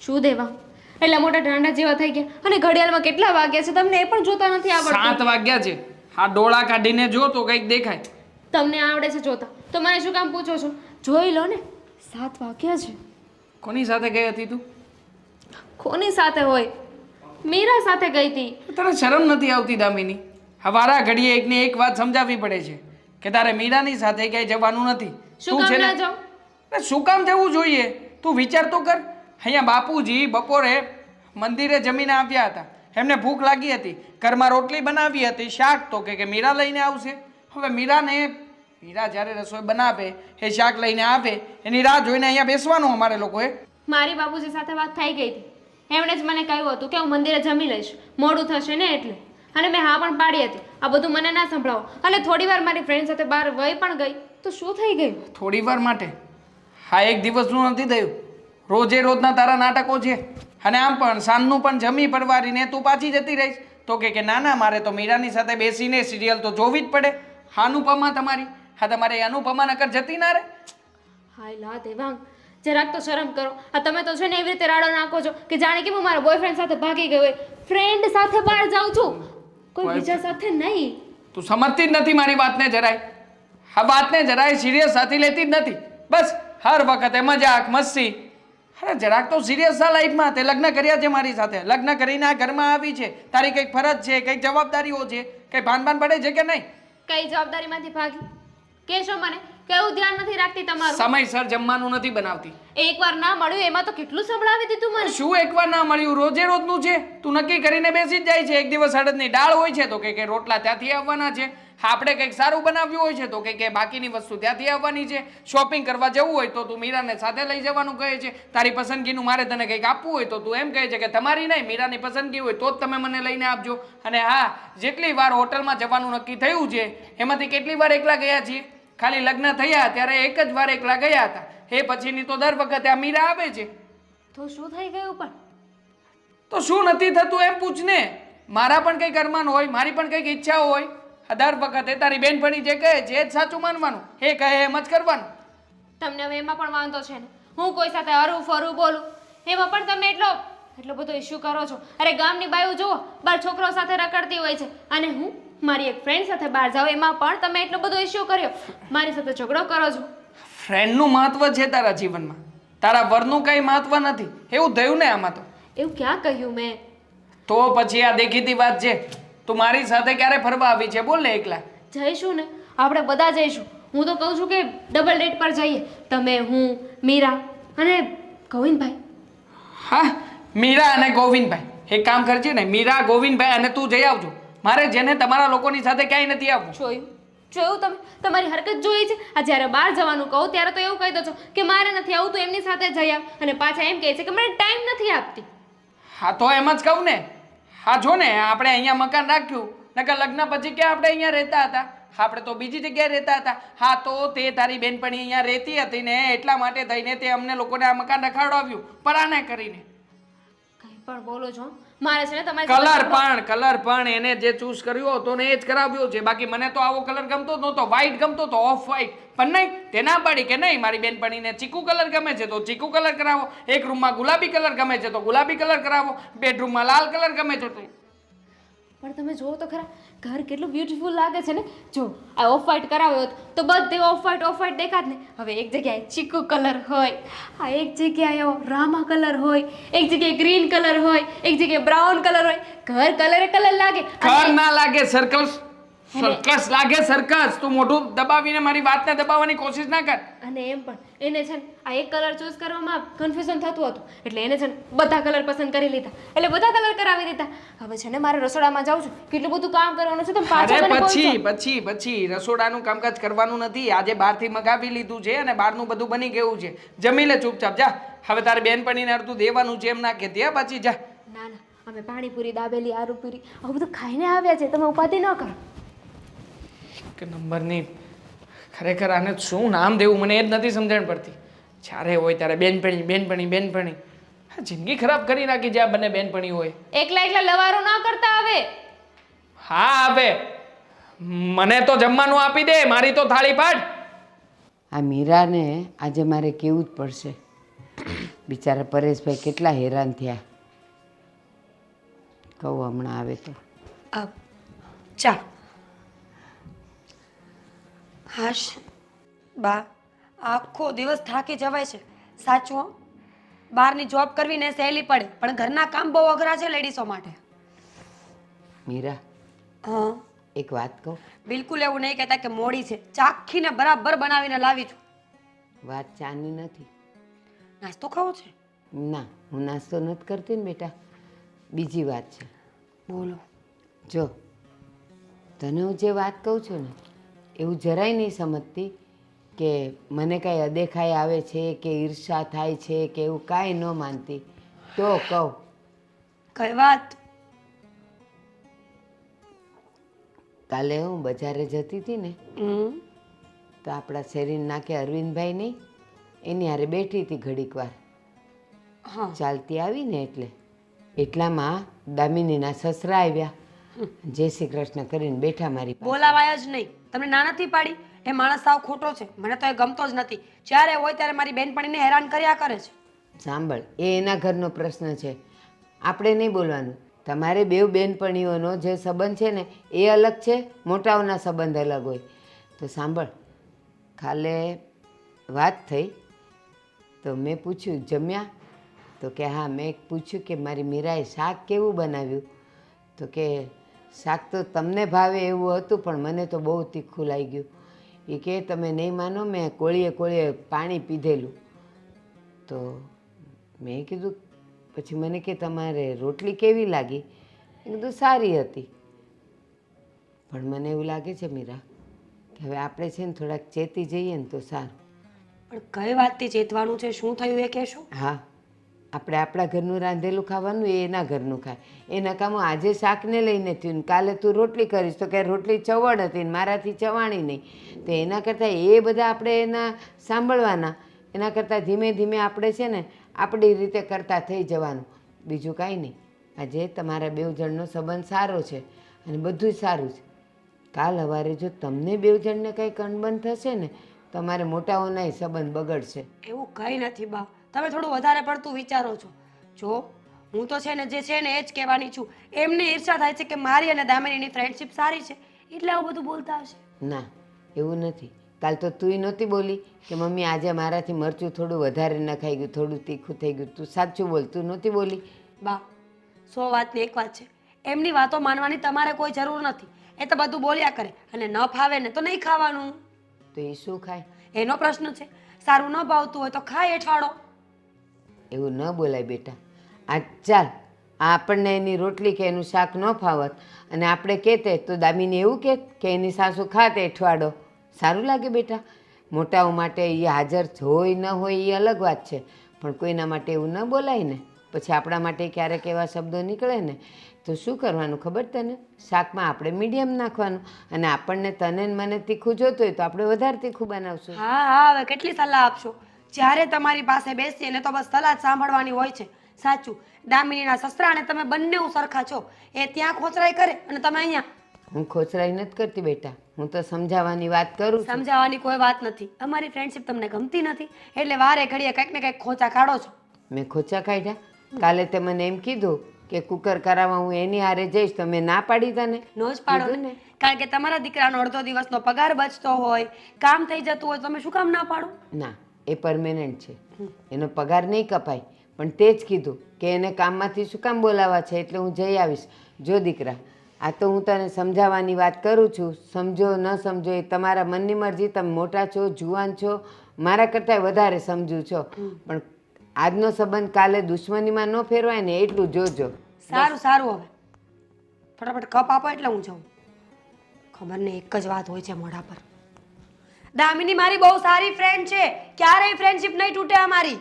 શું દેવા, એટલા મોટા ઢાંડા જેવા થઈ ગયા અને ઘડિયાળમાં કેટલા વાગ્યા છે તમને એ પણ જોતા નથી આવડતું. 7 વાગ્યા છે. હા ડોળા કાઢીને જો તો કંઈક દેખાય. તમને આવડે છે જોતા, તો મને શું કામ પૂછો છો? જોઈ લો ને, 7 વાગ્યા છે. કોની સાથે ગઈ હતી તું? કોની સાથે હોય? મીરા સાથે ગઈ હતી. તને શરમ નથી આવતી દામિની? હવારા ઘડીએ એકને એક વાત સમજાવવી પડે છે કે તારે મીરાની સાથે ક્યાંય જવાનું નથી. શું કામ ના જાઉં? શું કામ જવું જોઈએ? તું વિચાર તો કર. અહીંયા બાપુજી બપોરે મંદિરે જમીને આવ્યા હતા, એમને ભૂખ લાગી હતી, ઘરમાં રોટલી બનાવી હતી, શાક તો કે મીરા લઈને આવશે. હવે મીરા જ્યારે રસોઈ બનાવે, એ શાક લઈને આવે, એની રાહ જોઈને અહીંયા બેસવાનું અમારે લોકોએ. મારી બાબુજી સાથે વાત થઈ ગઈ હતી. એમણે જ મને કહ્યું હતું કે હું મંદિરે જમી લઈશ, મોડું થશે ને એટલે. અને મેં હા પણ પાડી હતી. આ બધું મને ના સંભળાવો. અને થોડી વાર મારી ફ્રેન્ડ સાથે બહાર વહી પણ ગઈ તો શું થઈ ગયું? થોડી વાર માટે? હા એક દિવસનું નથી થયું. રોજે રોજના તારા નાટકો છે. અને આમ પણ સાંજનું પણ જમી પરવારીને તું પાછી જતી રહીશ તો કે ના ના મારે તો મીરાની સાથે બેસીને સિરિયલ તો જોવી જ પડે. અનુપમા તમારી, હા તમારે અનુપમા નકર જતી ના રે. હાય લા દેવાંગ, જરાક તો શરમ કરો. આ તમે તો છે ને એવી રીતે રાડો નાખો છો કે જાણે કે હું મારા બોયફ્રેન્ડ સાથે ભાગી ગઈ હોય. ફ્રેન્ડ સાથે બહાર જાઉં છું, કોઈ બીજા સાથે નહીં. તું સમજતી જ નથી મારી વાતને જરાય. આ વાતને જરાય સિરિયસ સાથે લેતી જ નથી. બસ હર વખતે મજાક મસ્તી. અરે જરાક તો સિરિયસ થા લાઈફમાં. તે લગ્ન કર્યા છે મારી સાથે, લગ્ન કરીને આ ઘરમાં આવી છે. તારી કંઈક ફરજ છે, કંઈક જવાબદારીઓ છે, કંઈ ભાન પડે છે કે નહીં? કઈ જવાબદારીમાંથી ભાગી કહેશો મને? કેવું ધ્યાન નથી રાખતી તમારું? સમયસર જમવાનું નથી બનાવતી. એકવાર ના મળ્યું એમાં તો કેટલું સંભળાવી દીધું મને. શું એકવાર ના મળ્યું? રોજે રોજનું છે. તું નક્કી કરીને બેસી જ જાય છે. એક દિવસ અડદની દાળ હોય છે તો કે રોટલા ત્યાંથી આવવાના છે. આપણે કંઈક સારું બનાવ્યું હોય છે તો કે બાકીની વસ્તુ ત્યાંથી આવવાની છે. શોપિંગ કરવા જવું હોય તો તું મીરાને સાથે લઈ જવાનું કહે છે. તારી પસંદગીનું મારે તને કંઈક આપવું હોય તો તું એમ કહે છે કે તમારી નહીં, મીરાની પસંદગી હોય તો જ તમે મને લઈને આપજો. અને હા, જેટલી વાર હોટલમાં જવાનું નક્કી થયું છે એમાંથી કેટલી વાર એકલા ગયા છીએ? ખાલી લગ્ન થયા ત્યારે એક જ વાર એકલા ગયા હતા. એ પછીની તો દર વખતે આ મીરા આવે છે. તો શું થઈ ગયું? પણ તો શું નથી થતું એમ પૂછને. મારા પણ કંઈક અરમાન હોય, મારી પણ કંઈક ઈચ્છા હોય. દર વખતે તારી બેનપણી જે કહે છે એ જ સાચું માનવાનું, એ કહે એમ જ કરવાનું. તમને હવે એમાં પણ વાંધો છે ને? હું કોઈ સાથે હરું ફરું બોલું એમાં પણ તમે એટલો બધો ઇશ્યુ કરો છો. અરે ગામની બાયું જુઓ, બાર છોકરો સાથે રખડતી હોય છે અને હું મારી એક ફ્રેન્ડ સાથે બહાર જાઉં એમાં પણ તમે એટલો બધો ઇશ્યુ કર્યો. મારી સાથે ઝઘડો કરો છો. ફ્રેન્ડનું મહત્વ છે તારા જીવનમાં, તારા વરનું કંઈ મહત્વ નથી. એવું થયું ને આમાં તો? એવું ક્યાં કહ્યું મેં? તો પછી આ દેખીતી વાત છે. તું મારી સાથે ક્યારે ફરવા આવી છે? બોલ ને એકલા. જઈશું ને આપણે બધા જઈશું. હું તો કહું છું કે ડબલ ડેટ પર જઈએ, તમે, હું, મીરા અને ગોવિંદભાઈ. હા, મીરા અને ગોવિંદભાઈ એક કામ કરજે ને, મીરા, ગોવિંદભાઈ અને તું જઈ આવજો. મારે જેને તમારા લોકોની સાથે ક્યાંય નથી આવવું. જોયું તમે તમારી હરકત જોઈ છે. આ જ્યારે બહાર જવાનું કહું ત્યારે તો એવું કહી દો છો કે મારે નથી આવું, તો એમની સાથે જઈ આવ, અને પાછા એમ કહે છે કે મને ટાઈમ નથી આપતી. હા તો એમ જ કહું ને. હા જો ને, આપણે અહીંયા મકાન રાખ્યું, નકર લગ્ન પછી ક્યાં આપણે અહીંયા રહેતા હતા? આપણે તો બીજી જગ્યાએ રહેતા હતા. હા તો તે તારી બેનપણી અહીંયા રહેતી હતી ને, એટલા માટે થઈને તે અમને લોકોને આ મકાન રખાડાવ્યું પરાણે કરીને. કંઈ પણ બોલો છો, મારે છે ને તમારી કલર પણ એને જે ચૂઝ કર્યો હતો ને એ જ કરાવ્યો છે. બાકી મને તો આવો કલર ગમતો જ નહોતો, વ્હાઈટ ગમતો તો, ઓફ વ્હાઈટ. પણ નહીં, તે ના પાડી કે નહીં, મારી બેનપણીને ચીકુ કલર ગમે છે તો ચીકુ કલર કરાવો, એક રૂમમાં ગુલાબી કલર ગમે છે તો ગુલાબી કલર કરાવો, બેડરૂમમાં લાલ કલર ગમે છે તો. પણ તમે જુઓ તો ખરા, ઘર કેટલું બ્યુટીફુલ લાગે છે ને. જો આ ઓફ વ્હાઈટ કરાવ્યો હોત તો બધે ઓફ વ્હાઈટ દેખાત ને. હવે એક જગ્યાએ ચીકુ કલર હોય, આ એક જગ્યાએ એવો રામા કલર હોય, એક જગ્યાએ ગ્રીન કલર હોય, એક જગ્યાએ બ્રાઉન કલર હોય. ઘર કલર લાગે. ઘર ના લાગે, સર્કસ લાગે, સર્કસ. તું મોઢું દબાવીને મારી વાતને દબાવવાની કોશિશ ના કર. અને એમ પણ એને છે ને આ એક કલર ચૂઝ કરવામાં કન્ફ્યુઝન થતું હતું, એટલે એને છે ને બધા કલર પસંદ કરી લીધા, એટલે બધા કલર કરાવી દીધા. હવે છે ને મારે રસોડામાં જાઉં છું, કેટલું બધું કામ કરવાનું છે. તમે પાછા મને બોલશો. પછી રસોડાનું કામકાજ કરવાનું નથી. આજે બહારથી મગાવી લીધું છે અને બહારનું બધું બની ગયું છે. જમી લે ચૂપચાપ, જા. હવે તારે બેનપણીને અડધું દેવાનું છે એમ ના કહેતી, હા? પછી જા. ના, અમે પાણીપુરી, દાબેલી, આરુપુરી આવું બધું ખાઈને આવ્યા છે, તમે ઉપાધિ ન કરો. કે નંબરની ખરેખર આને શું નામ દેવું મને એ જ નથી સમજણ પડતી. જ્યારે હોય ત્યારે બેનપણી. હા, જિંદગી ખરાબ કરી નાખી જ્યાં બંને બેનપણી હોય. એકલા લવારો ના કરતા હવે. હા, હવે મને તો જમવાનું આપી દે, મારી તો થાળી પાડ. આ મીરાને આજે મારે કેવું જ પડશે. બિચારા પરેશભાઈ કેટલા હેરાન થયા. કહું હમણાં આવે તો. ચા. હાશ બા, આખો દિવસ થાકી જવાય છે. સાચું હો, બહારની જોબ કરવી ને સહેલી પડે, પણ ઘરના કામ બહુ અઘરા છે લેડીઝો માટે. મીરા, હા, એક વાત કહું? બિલકુલ એવું નહીં કહેતા કે મોડી છે. ચાખીને બરાબર બનાવીને લાવી છું. વાત ચાની નથી. નાસ્તો ખાવો છે? ના, હું નાસ્તો નથી કરતી ને બેટા, બીજી વાત છે. બોલો. જો તને હું જે વાત કહું છું ને, એવું જરાય નહીં સમજતી કે મને કાંઈ અદેખાઈ આવે છે કે ઈર્ષા થાય છે કે એવું કાંઈ ન માનતી. તો કહું. કઈ વાત? કાલે હું બજારે જતી હતી ને, તો આપણા શેરીન નાકે અરવિંદભાઈ નહીં, એની હારે બેઠી હતી ઘડીક વાર. ચાલતી આવી ને એટલામાં દામિનીના સસરા આવ્યા, જય શ્રી કૃષ્ણ કરીને બેઠા મારી પાસે. બોલાવાય જ નહીં. તમને ના નથી પાડી? એ માણસ સાવ ખોટો છે, મને તો એ ગમતો જ નથી. જ્યારે હોય ત્યારે મારી બેનપણીને હેરાન કર્યા કરે છે. સાંભળ, એ એના ઘરનો પ્રશ્ન છે, આપણે નહીં બોલવાનું. તમારે બેવ બેનપણીઓનો જે સંબંધ છે ને એ અલગ છે, મોટાઓના સંબંધ અલગ હોય. તો સાંભળ, કાલે વાત થઈ તો મેં પૂછ્યું જમ્યા? તો કે હા. મેં પૂછ્યું કે મારી મીરાએ શાક કેવું બનાવ્યું? તો કે શાક તો તમને ભાવે એવું હતું, પણ મને તો બહુ તીખું લાગી ગયું. એ કે તમે નહીં માનો, મેં કોળીએ પાણી પીધેલું. તો મેં કીધું, પછી મને કે તમારે રોટલી કેવી લાગી? મેં કીધું સારી હતી. પણ મને એવું લાગે છે મીરા કે હવે આપણે છે ને થોડાક ચેતી જઈએ ને તો સારું. પણ કઈ વાતથી ચેતવાનું છે? શું થયું એ કહેશો? હા, આપણે આપણા ઘરનું રાંધેલું ખાવાનું, એ એના ઘરનું ખાય. એ નકામું આજે શાકને લઈને થયું ને કાલે તું રોટલી કરીશ તો કે રોટલી ચવડ હતી ને મારાથી ચવાણી નહીં. તો એના કરતાં એ બધા આપણે એના સાંભળવાના, એના કરતાં ધીમે ધીમે આપણે છે ને આપણી રીતે કરતા થઈ જવાનું, બીજું કાંઈ નહીં. આજે તમારા બેવ જણનો સંબંધ સારો છે અને બધું જ સારું છે. કાલ સવારે જો તમને બેવ જણને કંઈક અણબન થશે ને, તમારે મોટાઓનાય સંબંધ બગડશે. એવું કંઈ નથી બા, તમે થોડું વધારે પડતું વિચારો છો. જો હું તો છે ને જે છે ને એ જ કહેવાની છું. એમને ઈર્ષા થાય છે કે મારી અને દામિનીની ફ્રેન્ડશિપ સારી છે, એટલે આવું બધું બોલતા હશે. ના, એવું નથી. કાલ તો તુંય નહોતી બોલી કે મમ્મી આજે મારાથી મરચું થોડું વધારે નખાઈ ગયું, થોડું તીખું થઈ ગયું. તું સાચું બોલ, તું નહોતી બોલી. બા, 100 વાતની એક વાત છે, એમની વાતો માનવાની તમારે કોઈ જરૂર નથી. એ તો બધું બોલ્યા કરે અને ન ફાવે ને તો નહીં ખાવાનું. તો એ શું ખાય? એનો પ્રશ્ન છે. સારું ન ભાવતું હોય તો ખાય એઠવાડો. એવું ન બોલાય બેટા. આ ચાલ આપણને એની રોટલી કે એનું શાક ન ફાવત અને આપણે કહેતે તો દામીને એવું કહેત કે એની સાસુ ખાતે અઠવાડો. સારું લાગે બેટા? મોટાઓ માટે એ હાજર હોય ન હોય એ અલગ વાત છે, પણ કોઈના માટે એવું ન બોલાય ને. પછી આપણા માટે ક્યારેક એવા શબ્દો નીકળે ને તો શું કરવાનું ખબર તને? શાકમાં આપણે મીડિયમ નાખવાનું અને આપણને તને ને મને તીખું જોતું હોય તો આપણે વધારે તીખું બનાવશું. હા હા, હવે કેટલી સલાહ આપશો? જ્યારે તમારી પાસે બેસીએ ને તો બસ સલાહ જ સાંભળવાની હોય છે. સાચું, દામિનીના સસરાને તમે બંને સરખા છો. એ ત્યાં ખોચરાઈ કરે અને તમે અહીંયા. હું ખોચરાઈ નથી કરતી બેટા, હું તો સમજાવવાની વાત કરું છું. સમજાવવાની કોઈ વાત નથી. અમારી ફ્રેન્ડશિપ તમને ગમતી નથી એટલે વારે ઘડીએ કંઈક ને કંઈક ખોચા કાઢો છો. મેં ખોચા કાઢ્યા? કાલે તે મને એમ કીધું કે કુકર કરાવવા હું એની હારે જઈશ તો મેં ના પાડી તને. નો જ પાડો ને, કારણ કે તમારા દીકરાનો અડધો દિવસનો પગાર બચતો હોય, કામ થઈ જતું હોય, તમે શું કામ ના પાડો? ના, એ પરમેનન્ટ છે, એનો પગાર નહીં કપાય. પણ તે જ કીધું કે એને કામમાંથી શું કામ બોલાવવા છે એટલે હું જઈ આવીશ. જો દીકરા, આ તો હું તને સમજાવવાની વાત કરું છું. સમજો ન સમજો એ તમારા મનની મરજી. તમે મોટા છો, જુવાન છો, મારા કરતાં વધારે સમજુ છો, પણ આજનો સંબંધ કાલે દુશ્મનીમાં ન ફેરવાય ને એટલું જોજો. સારું સારું, હવે ફટાફટ કપ આપો એટલે હું જાઉં. ખબર ને એક જ વાત હોય છે મોઢા પર. દામિની મારી બહુ સારી ફ્રેન્ડ છે, ક્યારેય ફ્રેન્ડશિપ નહીં તૂટે અમારી.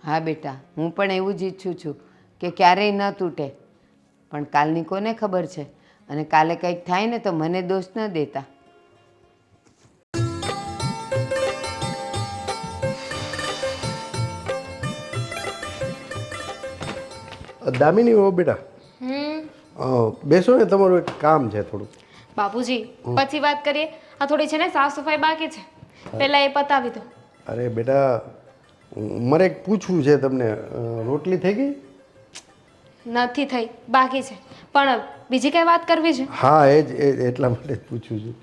હા બેટા, હું પણ એવું જ ઈચ્છું છું કે ક્યારેય ન તૂટે, પણ કાલની કોને ખબર છે? અને કાલે કંઈક થાય ને તો મને દોષ ન દેતા. દામિની હો બેટા, બેસો ને, તમારું એક કામ છે થોડું. બાપુજી પછી વાત કરીએ. આ થોડી છે ને સાફ સફાઈ બાકી છે, પહેલા એ પતાવી દો. અરે બેટા, મારે એક પૂછવું છે તમને. રોટલી થઈ ગઈ? નથી થઈ, બાકી છે. પણ બીજી કઈ વાત કરવી છે? હા, એ જ એટલા માટે જ પૂછું છું.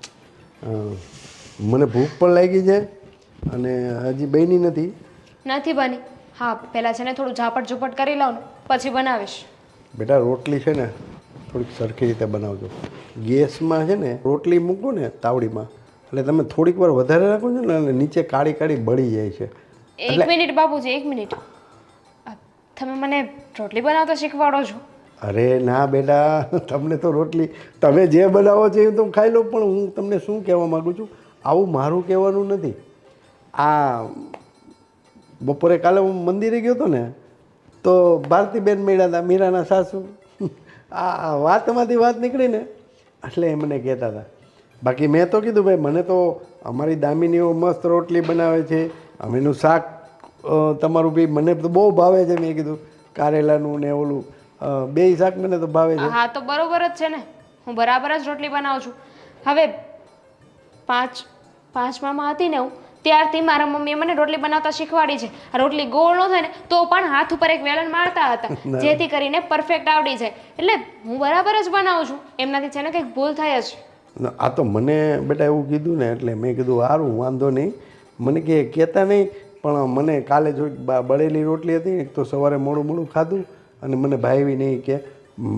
મને ભૂખ પણ લાગી છે અને હજી બની નથી. નથી બની? હા, પહેલા છે ને થોડું ઝાપટ ઝૂપટ કરી લઉં ને પછી બનાવીશ. બેટા, રોટલી છે ને થોડીક સરખી રીતે બનાવજો. ગેસમાં છે ને રોટલી મૂકો ને તાવડીમાં, એટલે તમે થોડીક વાર વધારે રાખો છો ને અને નીચે કાળી કાળી બળી જાય છે. એક મિનિટ બાપુજી, એક મિનિટ. તમે મને રોટલી બનાવતા શીખવાડો છો? અરે ના બેટા, તમને તો રોટલી તમે જે બનાવો છો એ તો ખાઈ લો, પણ હું તમને શું કહેવા માગું છું, આવું મારું કહેવાનું નથી. આ બપોરે કાલે હું મંદિરે ગયો હતો ને તો ભારતીબેન મળ્યા હતા, મીરાના સાસુ. આ વાતમાંથી વાત નીકળી ને એટલે એ મને કહેતા હતા. બાકી મેં તો કીધું ભાઈ, મને તો અમારી દામિનીઓ મસ્ત રોટલી બનાવે છે, અમેનું શાક તમારું બી મને તો બહુ ભાવે છે. મેં કીધું કારેલાનું ને ઓલું બેય શાક મને તો ભાવે છે. હા, તો બરોબર જ છે ને, હું બરાબર જ રોટલી બનાવું છું. હવે પાંચમામાં હતી ને હું, ત્યારથી મારા મમ્મીએ મને રોટલી બનાવતા શીખવાડી છે. આ રોટલી ગોળ ન થાય ને તો પણ હાથ ઉપર એક વેલણ મારતા હતા, જેથી કરીને પરફેક્ટ આવડી જાય. એટલે હું બરાબર જ બનાવું છું, એમનાથી છે ને કંઈક ભૂલ થાય જ. આ તો મને બેટા એવું કીધું ને એટલે મેં કીધું સારું, વાંધો નહીં. મને કહેતા નહીં, પણ મને કાલે જો બળેલી રોટલી હતી એક તો સવારે મોડું મોડું ખાધું અને મને ભાવી નહીં કે.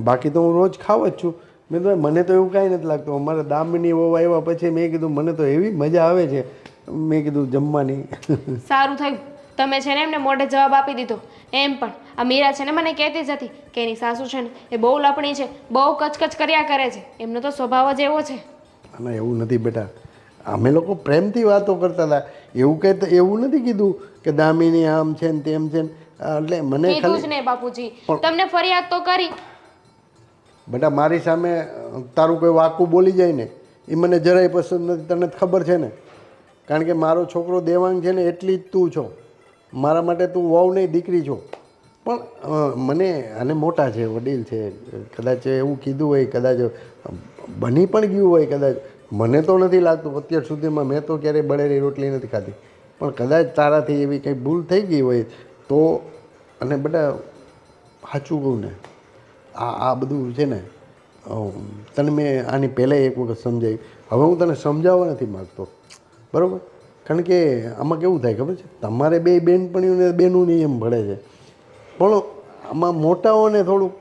બાકી તો હું રોજ ખાવ જ છું. મેં તો મને તો એવું કાંઈ નથી લાગતું. અમારા દામિની વહુ આવ્યા પછી મેં કીધું મને તો એવી મજા આવે છે, મેં કીધું જમવાની. સારું થયું તમે છે ને એમને મોઢે જવાબ આપી દીધો. એમ પણ આ મીરા છે ને મને કહેતી જ હતી કે એની સાસુ છે ને એ બહુ લપણી છે, બહુ કચકચ કર્યા કરે છે, એમનો તો સ્વભાવ જ એવો છે. અને એવું નથી બેટા, અમે લોકો પ્રેમથી વાતો કરતા હતા. એવું કંઈ એવું નથી કીધું કે દામિની આમ છે ને તેમ છે ને. એટલે મને કીધું જ નહીં બાપુજી, તમને ફરિયાદ તો કરી. બેટા, મારી સામે તારું કોઈ વાકું બોલી જાય ને એ મને જરાય પસંદ નથી, તને ખબર છે ને. કારણ કે મારો છોકરો દેવાંગ છે ને એટલી જ તું છો. મારા માટે તું વહુ નહીં દીકરી છો. પણ મને આને મોટા છે, વડીલ છે, કદાચ એવું કીધું હોય, કદાચ બની પણ ગયું હોય, કદાચ મને તો નથી લાગતું. અત્યાર સુધીમાં મેં તો ક્યારેય બળેલી રોટલી નથી ખાધી, પણ કદાચ તારાથી એવી કંઈ ભૂલ થઈ ગઈ હોય તો. અને બેટા સાચું કહું ને, આ બધું છે ને તને મેં આની પહેલાં એક વખત સમજાવી, હવે હું તને સમજાવવા નથી માગતો, બરાબર? કારણ કે આમાં કેવું થાય ખબર છે, તમારે બે બેનપણીઓને બેનું એમ ભળે છે, પણ આમાં મોટાઓને થોડુંક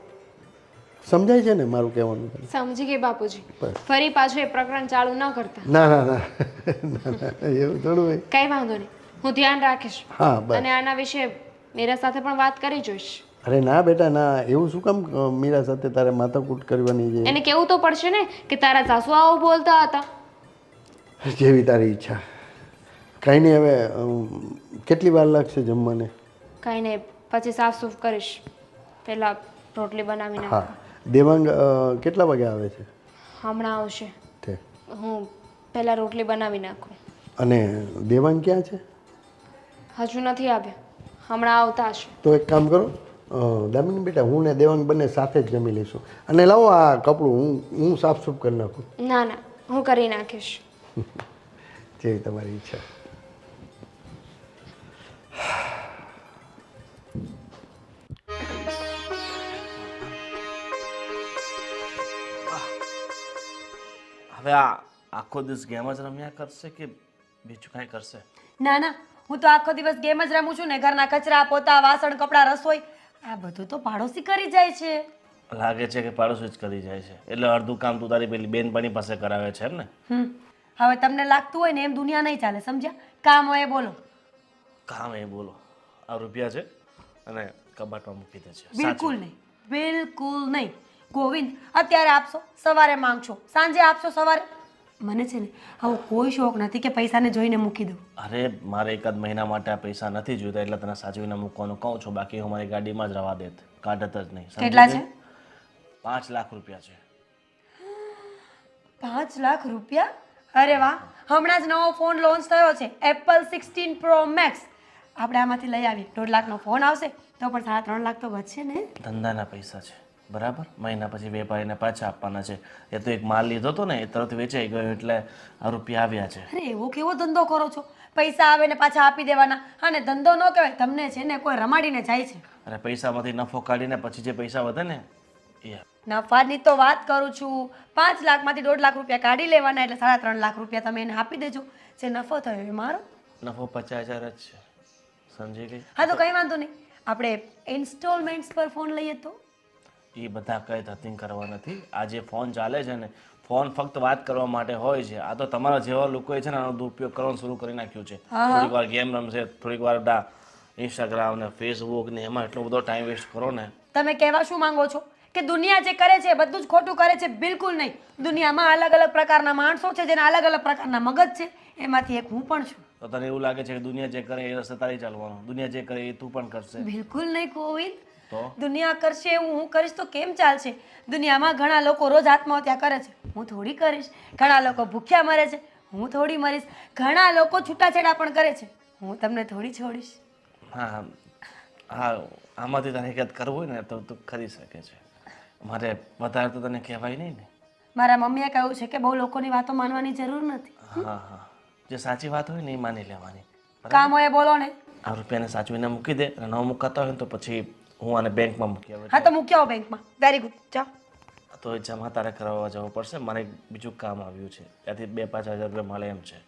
સમજાય છે ને મારું કહેવાનું તને? સમજી ગઈ બાપુજી. બસ. ફરી પાછું એ પ્રકરણ ચાલુ ન કરતા. ના ના ના એવું થોડું હોય. કઈ વાંધો નહીં, હું ધ્યાન રાખીશ હા બસ. અને આના વિશે મીરા સાથે પણ વાત કરી જોઈશ. અરે ના બેટા ના, એવું શું કામ મીરા સાથે તારે માથાકૂટ કરવાની છે? એને કેવું તો પડશે ને કે તારા સાસુ આવું બોલતા હતા. જેવી તારી ઈચ્છા. કાંઈ નહીં, હવે કેટલી વાર લાગશે જમવાને? કઈ નહીં, પછી સાફ સૂફ કરીશ. પહેલા રોટલી બનાવી નાખ. હા. દેવાંગ કેટલા વાગે આવે છે? હમણાં આવશે. તે હું પહેલા રોટલી બનાવી નાખું. અને દેવાંગ ક્યાં છે? હજુ નથી આવ્યો, હમણાં આવતા હશે. તો એક કામ કરો, દામિની બેટા, હું ને દેવાંગ બંને સાથે જ જમી લઈશું. અને લાવો આ કપડું હું સાફસૂફ કરી નાખું. ના ના, હું કરી નાખીશ. જેવી તમારી ઈચ્છા. હવે આ આખો દિવસ ગેમ જ રમ્યા કરશે કે બીજું કાંઈ કરશે? ના ના, હું તો આખો દિવસ ગેમ જ રમું છું ને. ઘરના કચરા, પોતા, વાસણ, કપડાં, રસોઈ આ બધું તો પાડોશી કરી જાય છે. લાગે છે કે પાડોશી જ કરી જાય છે, એટલે અડધું કામ તું તારી પેલી બેનપણી પાસે કરાવે છે એમ ને? હવે તમને લાગતું હોય ને એમ દુનિયા નહીં ચાલે, સમજ્યા? કામ હોય એ બોલો. કામ એ બોલો. આ રૂપિયા છે અને કબાટમાં મૂકી દે છે. બિલકુલ નહીં, બિલકુલ નહીં. ગોવિંદ, અત્યારે આપશો, સવારે માંગશો, સાંજે આપશો, સવારે. મને છે ને આવો કોઈ શોખ નથી કે પૈસાને જોઈને મૂકી દઉં. અરે મારે એકાદ મહિના માટે આ પૈસા નથી જોઈતા એટલે તને સાચવીને મૂકવાનું કહું છું, બાકી હું મારી ગાડીમાં જ રવા દેત, કાઢત જ નહીં. સમજી કેટલા ગઈ? છે? 5 લાખ રૂપિયા છે. 5 લાખ રૂપિયા? અરે વાહ, હમણાં જ નવો ફોન લોન્ચ થયો છે, એપલ 16 પ્રો મેક્સ. આપણે આમાંથી લઈ આવીએ. 1.5 લાખનો ફોન આવશે તો પણ 3.5 લાખ તો વધશે ને. ધંધાના પૈસા છે, બરાબર? મહિના પછી વેપારીને પાછા આપવાના છે. એ તો એક માલ લીધો હતો ને, એ તરત વેચાઈ ગયો એટલે આ રૂપિયા આવ્યા છે. અરે એવો કેવો ધંધો કરો છો? પૈસા આવે ને પાછા આપી દેવાના. અને ધંધો ન કહેવાય, તમને છે ને કોઈ રમાડીને જાય છે. અને પૈસામાંથી નફો કાઢીને પછી જે પૈસા વધે ને એ નફાની તો વાત કરું છું. 5 લાખમાંથી 1.5 લાખ રૂપિયા કાઢી લેવાના એટલે 3.5 લાખ રૂપિયા તમે એને આપી દેજો. જે નફો થયો એ મારો. નફો 50,000 જ છે, સમજી ગઈ? હા તો કંઈ વાંધો નહીં, આપણે ઇન્સ્ટોલમેન્ટ્સ પર ફોન લઈએ તો. એ બધા કંઈ ધતિંગ કરવા નથી. આ જે ફોન ચાલે છે ને, ફોન ફક્ત વાત કરવા માટે હોય છે. આ તો તમારા જેવા લોકોએ છે ને આનો દુરુપયોગ કરવાનું શરૂ કરી નાખ્યું છે. થોડીક વાર ગેમ રમશે, થોડીક વાર ઇન્સ્ટાગ્રામ ને ફેસબુક ને એમાં એટલો બધો ટાઈમ વેસ્ટ કરો ને. તમે કહેવા શું માંગો છો કે દુનિયા જે કરે છે બધું જ ખોટું કરે છે? બિલકુલ નહીં. દુનિયામાં અલગ અલગ પ્રકારના માણસો છે જેના અલગ અલગ પ્રકારના મગજ છે, એમાંથી એક હું પણ છું. તો તને એવું લાગે છે કે દુનિયા જે કરે એ રસ્તે તારી ચાલવાનું, દુનિયા જે કરે એ તું પણ કરશે? બિલકુલ નહીં ગોવિંદ. તો દુનિયા કરશે એવું હું કરીશ તો કેમ ચાલશે? દુનિયામાં ઘણા લોકો રોજ આત્મહત્યા કરે છે, હું થોડી કરીશ. ઘણા લોકો ભૂખ્યા મરે છે, હું થોડી મરીશ. ઘણા લોકો છૂટાછેડા પણ કરે છે, હું તમને થોડી છોડીશ. હા હા, આમાંથી તને કંઈક કરવું હોય ને તો તું કરી શકે છે. મારે વધારે તો તને કહેવાય નહીં ને. મારા મમ્મીએ કહ્યું છે કે બહુ લોકોની વાતો માનવાની જરૂર નથી. હા હા, જે સાચી વાત હોય ને એ માની લેવાની. કામ હોય એ બોલો ને. આ રૂપિયાને સાચવીને મૂકી દે, અને ન મુકાતા હોય ને તો પછી હું આને બેંકમાં મૂકી આવું. હા તો મૂકી આવો બેંકમાં. વેરી ગુડ, જાઓ. તો એ જમા તારે કરાવવા જવું પડશે. મને એક બીજું કામ આવ્યું છે, ત્યાંથી 2-5 હજાર રૂપિયા મળે એમ છે.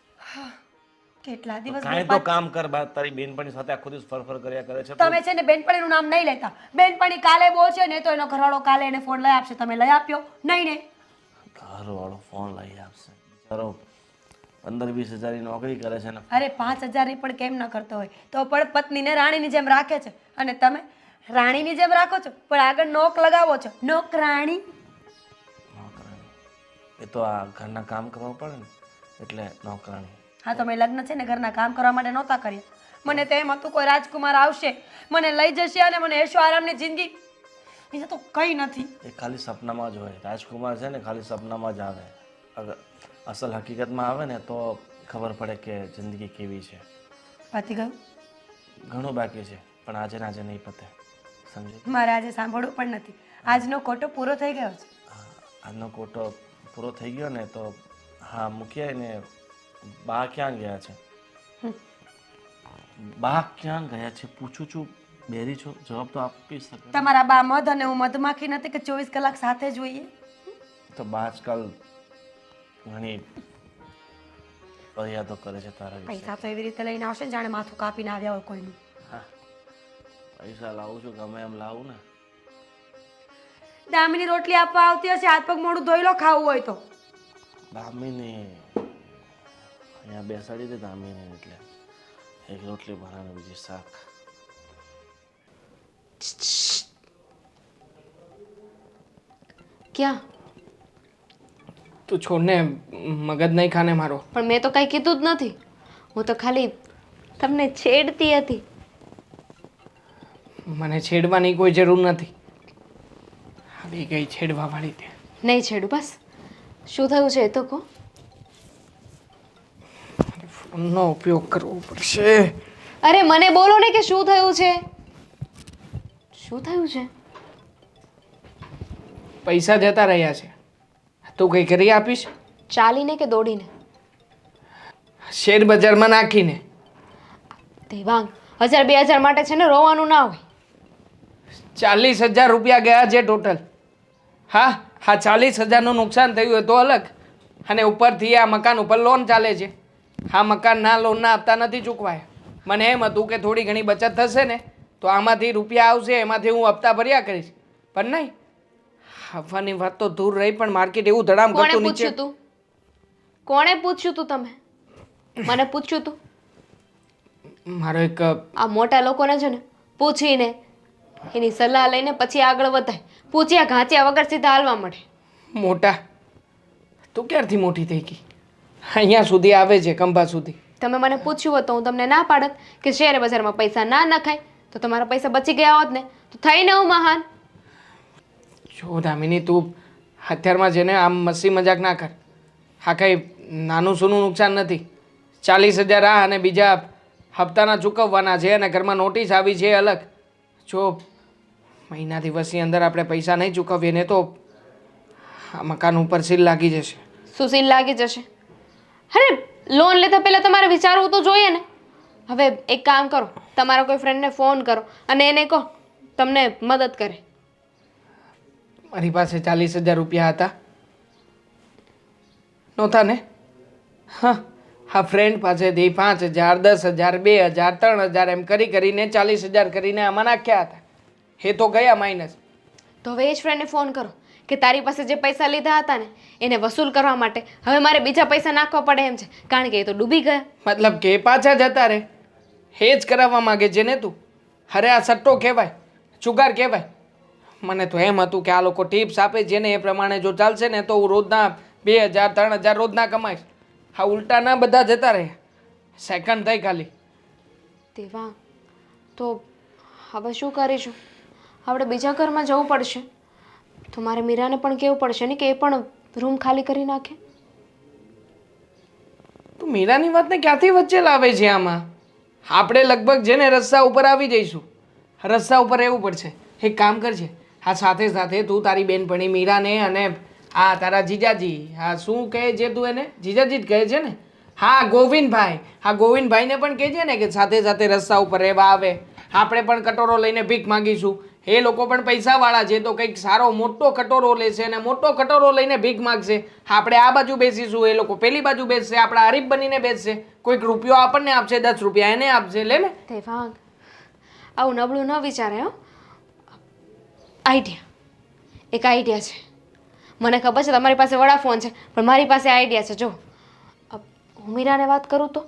કેટલા દિવસ કાંઈ તો કામ કર. બા તારી બેનપણી સાથે આખો દિવસ ફરફર કર્યા કરે છે. તમે છે ને બેનપણીનું નામ નહીં લેતા. બેનપણી કાલે બોલશે ને તો એનો ઘરવાળો કાલે એને ફોન લઈ આપશે. તમે લઈ આપ્યો નહીં ને? ઘરવાળો ફોન લઈ આપશે? બિચારો 15-20 હજારની નોકરી કરે છે ને. અરે 5,000 ની પણ કેમ ન કરતો હોય તો પણ પત્નીને રાણીની જેમ રાખે છે. અને તમે રાણીની જેમ રાખો છો પણ આગળ નોક લગાવો છો. નોકરાણી. નોકરાણી એ તો આ ઘરના કામ કરવા પડે ને એટલે નોકરાણી. હા તો મેં લગ્ન છે ને ઘરના કામ કરવા માટે નહોતા કર્યા. મને તો એમ હતું કોઈ રાજકુમાર આવશે, મને લઈ જશે અને મને એશો આરામની જિંદગી. બીજું તો કંઈ નથી. એ ખાલી સપનામાં જ હોય. રાજકુમાર છે ને ખાલી સપનામાં જ આવે. અગર અસલ હકીકતમાં આવે ને તો ખબર પડે કે જિંદગી કેવી છે. પતી ગયું? ઘણું બાકી છે પણ આજે ને આજે નહીં પતે, સમજી? મારે આજે સાંભળવું પણ નથી. આજનો કોટો પૂરો થઈ ગયો છે. આજનો કોટો પૂરો થઈ ગયો ને તો હા મૂક્યા ને. બા ક્યાં ગયા છે? બા ક્યાં ગયા છે પૂછું છું. બેરી છો, જવાબ તો આપી શકે. તમારા બા મધ અને હું મધમાખી નથી કે 24 કલાક સાથે જોઈએ. તો બા આજકાલ ઘણી ફરિયાદો કરે છે તારા વિશે. પૈસા તો એવી રીતે લઈને આવશે ને જાણે માથું કાપીને આવ્યા હોય કોઈનું. હા, પૈસા લાવું છું ગમે એમ લાવું ને. દામિની રોટલી આપવા આવતી હશે, હાથ પગ મોઢું ધોઈ લો ખાવું હોય તો. દામિની અહીંયા બેસાડી દે દામિની, એટલે એક રોટલી બનાવે બીજી શાક. ક્યાં? તું છોડને, મગજ નહીં ખાને મારો. પણ મેં તો કાંઈ કીધું જ નથી. હું તો ખાલી તમને છેડતી હતી. મને છેડવાની કોઈ જરૂર નથી. આવી ગઈ છેડવા વાળી તે. નહીં છેડું બસ. શું થયું છે એ તો કહો. ફોનનો ઉપયોગ કરવો પડશે. અરે મને બોલો ને કે શું થયું છે. શું થયું છે? પૈસા જતા રહ્યા છે. તું કંઈ કરી આપીશ? ચાલીને કે દોડીને? શેર બજારમાં નાખીને. દેવાંગ, 1000-2000 માટે છે ને રોવાનું ના હોય. 40,000 રૂપિયા ગયા છે ટોટલ. હા, 40,000નું નુકસાન થયું હોય તો અલગ, અને ઉપરથી આ મકાન ઉપર લોન ચાલે છે. આ મકાનના લોનના હપ્તા નથી ચૂકવાયા. મને એમ હતું કે થોડી ઘણી બચત થશે ને તો આમાંથી રૂપિયા આવશે, એમાંથી હું હપ્તા ભર્યા કરીશ. પણ નહીં, આવવાની વાત તો દૂર રહી, પણ માર્કેટ એવું ધડામ કોણે કરતું પૂછ્યું નીચે. તું? કોણે પૂછ્યું તું? તમે મને પૂછ્યું તું? મારો એક આ મોટા લોકોને છે ને પૂછીને એની સલાહ લઈને પછી આગળ વધાય. પૂછ્યા ઘાંચ્યા વગર સીધા હાલવા મળે. મોટા, તું ક્યારથી મોટી થઈ ગઈ? અહીંયા સુધી આવે છે, ખંભા સુધી. તમે મને પૂછ્યું હોત તો હું તમને ના પાડત કે શેર બજારમાં પૈસા ના નખાય, તો તમારા પૈસા બચી ગયા હોત ને તો થઈને હું મહાન. જો દામિની, તું અત્યારમાં જેને આમ મસ્તી મજાક ના કર. હા, કંઈ નાનું સૂનું નુકસાન નથી. 40,000 આ અને બીજા હપ્તાના ચૂકવવાના છે, અને ઘરમાં નોટિસ આવી છે અલગ. જો મહિના દિવસની અંદર આપણે પૈસા નહીં ચૂકવીએ ને તો આ મકાન ઉપર સીલ લાગી જશે. શું સીલ લાગી જશે? અરે લોન લેતા પહેલાં તમારે વિચારવું તો જોઈએ ને. હવે એક કામ કરો, તમારા કોઈ ફ્રેન્ડને ફોન કરો અને એને કહો તમને મદદ કરે. મારી પાસે 40,000 રૂપિયા હતા નહોતા ને? હા, હા, ફ્રેન્ડ પાસેથી 5,000, 10,000, 2,000, 3,000 એમ કરી કરીને 40,000 કરીને આમાં નાખ્યા હતા. એ તો ગયા માઇનસ. તો હવે એ જ ફ્રેન્ડને ફોન કરો કે તારી પાસે જે પૈસા લીધા હતા ને એને વસૂલ કરવા માટે હવે મારે બીજા પૈસા નાખવા પડે એમ છે, કારણ કે એ તો ડૂબી ગયા. મતલબ કે પાછા જતા રહે, એ જ કરાવવા માંગે છે ને તું? અરે આ સટ્ટો કહેવાય, જુગાર કહેવાય. મને તો એમ હતું કે આ લોકો ટિપ્સ આપે છે ને એ પ્રમાણે જો ચાલશે ને તો હું રોજના 2,000, 3,000 રોજના કમાઈશ. હા, ઉલટા ના બધા જતા રહ્યા. સેકન્ડ થઈ ખાલી. તેવા તો હવે શું કરીશું? આપણે બીજા ઘરમાં જવું પડશે. તો મારે મીરાને પણ કહેવું પડશે ને કે એ પણ રૂમ ખાલી કરી નાખે. તું મીરાની વાતને ક્યાંથી વચ્ચે લાવે છે આમાં? આપણે લગભગ જેને રસ્તા ઉપર આવી જઈશું. રસ્તા ઉપર રહેવું પડશે. એક કામ કરજે, આ સાથે સાથે તું તારી બેનપણી મીરાને અને આ તારા જીજાજી, હા શું કહે છે તું એને? જીજાજી જ કહે છે ને? હા, ગોવિંદભાઈ, હા ગોવિંદભાઈને પણ કહેજે ને કે સાથે સાથે રસ્તા ઉપર રહેવા આવે. આપણે પણ કટોરો લઈને ભીખ માગીશું. એ લોકો પણ પૈસાવાળા છે તો કંઈક સારો મોટો કટોરો લેશે અને મોટો કટોરો લઈને ભીખ માગશે. આપણે આ બાજુ બેસીશું, એ લોકો પેલી બાજુ બેસશે, આપણા હરીફ બનીને બેસશે. કોઈક રૂપિયો આપણને આપશે, 10 રૂપિયા એને આપશે. લે ને. તેવાંગ, આવું નબળું ન વિચારે હો. આઈડિયા, એક આઈડિયા છે. મને ખબર છે તમારી પાસે વડા ફોન છે, પણ મારી પાસે આઈડિયા છે. જો હું મીરાને વાત કરું તો?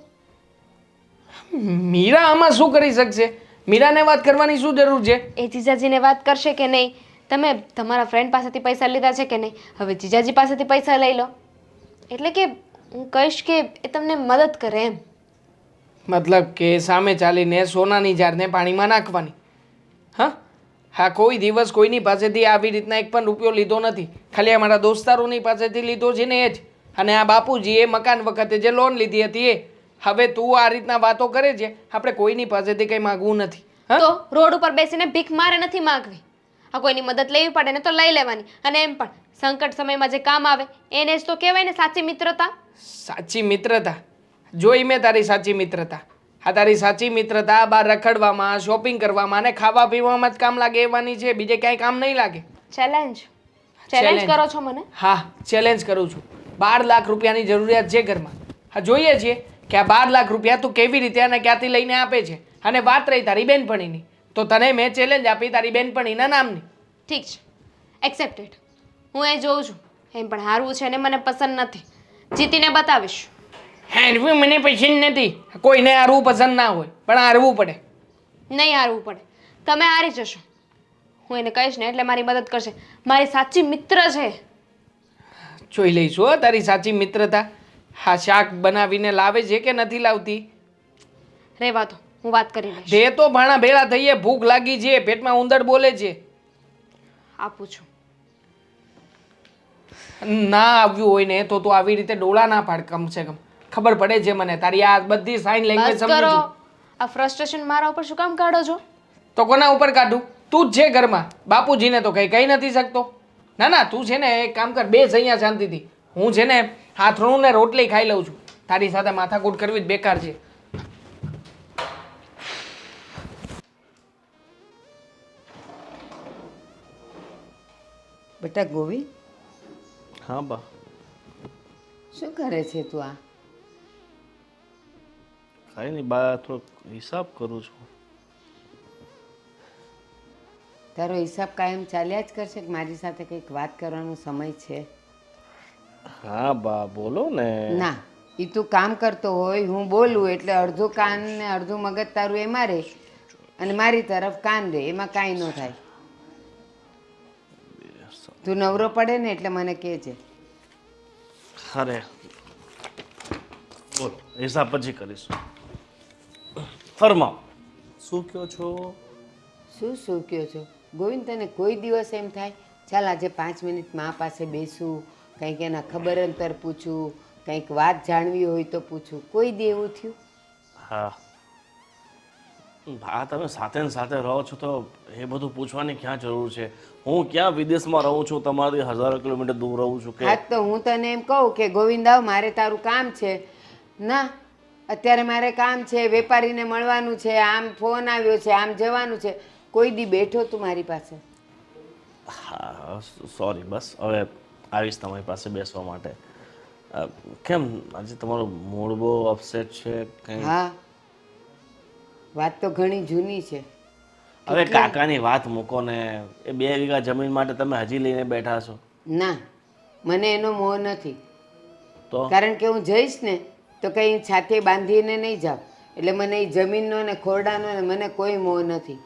મીરા આમાં શું કરી શકશે? મીરાને વાત કરવાની શું જરૂર છે? એ જીજાજીને વાત કરશે કે નહીં? તમે તમારા ફ્રેન્ડ પાસેથી પૈસા લીધા છે કે નહીં? હવે જીજાજી પાસેથી પૈસા લઈ લો. એટલે કે હું કહીશ કે એ તમને મદદ કરે એમ. મતલબ કે સામે ચાલીને સોનાની જારને પાણીમાં નાખવાની? હા, હા, કોઈ દિવસ કોઈની પાસેથી આવી રીતના એક પણ રૂપિયો લીધો નથી. ખાલી અમારા દોસ્તારોની પાસેથી લીધો છે ને એ જ. અને આ બાપુજીએ મકાન વખતે જે લોન લીધી હતી એ. હવે તું આ રીતના વાતો કરે છે. આપણે કોઈની પાસેથી કંઈ માગવું નથી. તો રોડ ઉપર બેસીને ભીખ મારે નથી માંગવી. આ કોઈની મદદ લેવી પડે ને તો લઈ લેવાની. અને એમ પણ સંકટ સમયમાં જે કામ આવે એને જ તો કહેવાય ને સાચી મિત્રતા. સાચી મિત્રતા? જોઈ મેં તારી સાચી મિત્રતા. આ તારી સાચી મિત્રતા બહાર રખડવામાં, શોપિંગ કરવામાં અને ખાવા પીવામાં જ કામ લાગે એવાની છે, બીજે ક્યાંય કામ નહીં લાગે. ચેલેન્જ ચેલેન્જ કરો છો મને? હા, ચેલેન્જ કરું છું. 12 લાખ રૂપિયાની જરૂરિયાત છે ઘરમાં. હા, જોઈએ છીએ કે આ 12 લાખ રૂપિયા તું કેવી રીતે અને ક્યાંથી લઈને આપે છે. અને વાત રહી તારી બેનપણીની, તો તને મેં ચેલેન્જ આપી તારી બેનપણીના નામની. ઠીક છે, એક્સેપ્ટેડ. હું એ જોઉં છું એમ પણ હારવું છે ને મને પસંદ નથી. જીતીને બતાવીશ. હારવું મને પસંદ નથી. કોઈને હારવું પસંદ ના હોય પણ હારવું પડે. નહીં હારવું પડે. તમે હારી જશો. હું એને કહીશ ને એટલે મારી મદદ કરશે. મારી સાચી મિત્ર છે. જોઈ લઈશું હો તારી સાચી મિત્રતા. હા, શાક બનાવીને લાવે છે કે નથી લાવતી? રહેવા દો, હું વાત કરી લઈશ. જે તો ભાણા ભેળા થઈએ, ભૂખ લાગી છે, પેટમાં ઉંદર બોલે છે. આપું છું. ના આવ્યું હોય ને તો તું આવી રીતે ડોળા ના પાડ. કમસે કમ ખબર પડે છે મને તારી આ બધી સાઇન લેંગ્વેજ બસ સમજુ કરો. છું. આ ફ્રસ્ટ્રેશન મારા ઉપર શું કામ કાઢો છો? તો કોના ઉપર કાઢું? તું જ છે ઘરમાં. બાપુજીને તો કઈ કહી નથી શકતો. ના ના, તું છે ને એક કામ કર, બેસ અહીંયા શાંતિથી. હું છે ને હાથણું ને રોટલી ખાઈ લઉં છું. તારી સાથે માથાકૂટ કરવી જ બેકાર છે. બેટા ગોવિંદ, હા બા. શું કરે છે તું આ? કાંઈ નહીં બા, થોડોક હિસાબ કરું છું. તારો હિસાબ કાયમ ચાલ્યા જ કરશે કે મારી સાથે કંઈક વાત કરવાનો સમય છે? હા બા, બોલો ને. ના, એ તું કામ કરતો હોય, હું બોલું એટલે અડધું કાન ને અડધું મગજ તારું એમાં રહે અને મારી તરફ કાન રહે, એમાં કાંઈ ન થાય. તું નવરો પડે ને એટલે મને કહેજે. અરે બોલો, હિસાબ પછી કરીશું. ફરમાવ, શું કહો છો? શું કહો છો ગોવિંદ? તને કોઈ દિવસ એમ થાય ચાલ આજે 5 મિનિટ મા પાસે બેસું, કંઈક એના ખબર અંતર પૂછું, કંઈક વાત જાણવી હોય તો પૂછું? કોઈ દી એવું થયું? હા હા, તમે સાથે ને સાથે રહો છો તો એ બધું પૂછવાની ક્યાં જરૂર છે? હું ક્યાં વિદેશમાં રહું છું, તમારાથી હજારો કિલોમીટર દૂર રહું છું કે? હા તો હું તને એમ કહું કે ગોવિંદ આવ, મારે તારું કામ છે. ના, અત્યારે મારે કામ છે, વેપારીને મળવાનું છે, આમ ફોન આવ્યો છે, આમ જવાનું છે. કોઈ દી બેઠો તું મારી પાસે? હા સોરી, બસ હવે આવીશ તમારી પાસે બેસવા માટે. કેમ આજે તમારું મૂડ બહુ અપસેટ છે કંઈ? હા, વાત તો ઘણી જૂની છે. હવે કાકાની વાત મૂકો ને. એ 2 વીઘા જમીન માટે તમે હજી લઈને બેઠા છો? ના, મને એનો મોહ નથી. તો કારણ કે હું જઈશ ને તો કંઈ છાતી બાંધીને નહીં જાઉં. એટલે મને એ જમીનનો ને ખોરડાનો ને મને કોઈ મોહ નથી.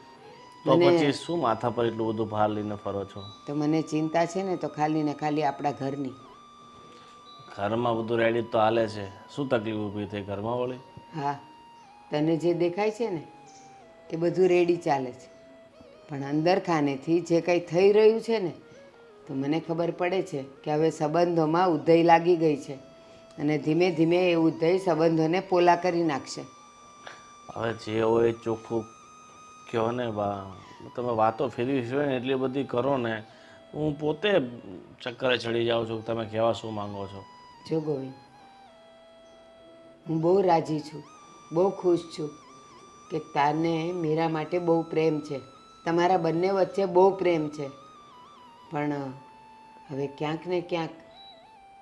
તો પછી શું માથા પર એટલું બધું ભાર લઈને ફરો છો? તો મને ચિંતા છે ને તો ખાલી ને ખાલી આપણા ઘરની. ઘરમાં બધું રેડી તો હાલે છે, શું તકલીફ ઊભી થઈ ઘરમાં વળી? હા, તને જે દેખાય છે ને એ બધું રેડી ચાલે છે, પણ અંદર ખાનેથી જે કંઈ થઈ રહ્યું છે ને તો મને ખબર પડે છે કે હવે સંબંધોમાં ઉધઈ લાગી ગઈ છે અને ધીમે ધીમે એ ઉધઈ સંબંધોને પોલા કરી નાખશે. હવે જે હોય એ ચોખ્ખું કહો ને બા. તમે વાતો ફેરવી છે ને એટલી બધી કરો ને, હું પોતે ચક્કરે ચડી જાઉં છું. તમે કહેવા શું માંગો છો? જો ગોવિંદ, હું બહુ રાજી છું, બહુ ખુશ છું કે તારને મીરા માટે બહુ પ્રેમ છે, તમારા બંને વચ્ચે બહુ પ્રેમ છે. પણ હવે ક્યાંક ને ક્યાંક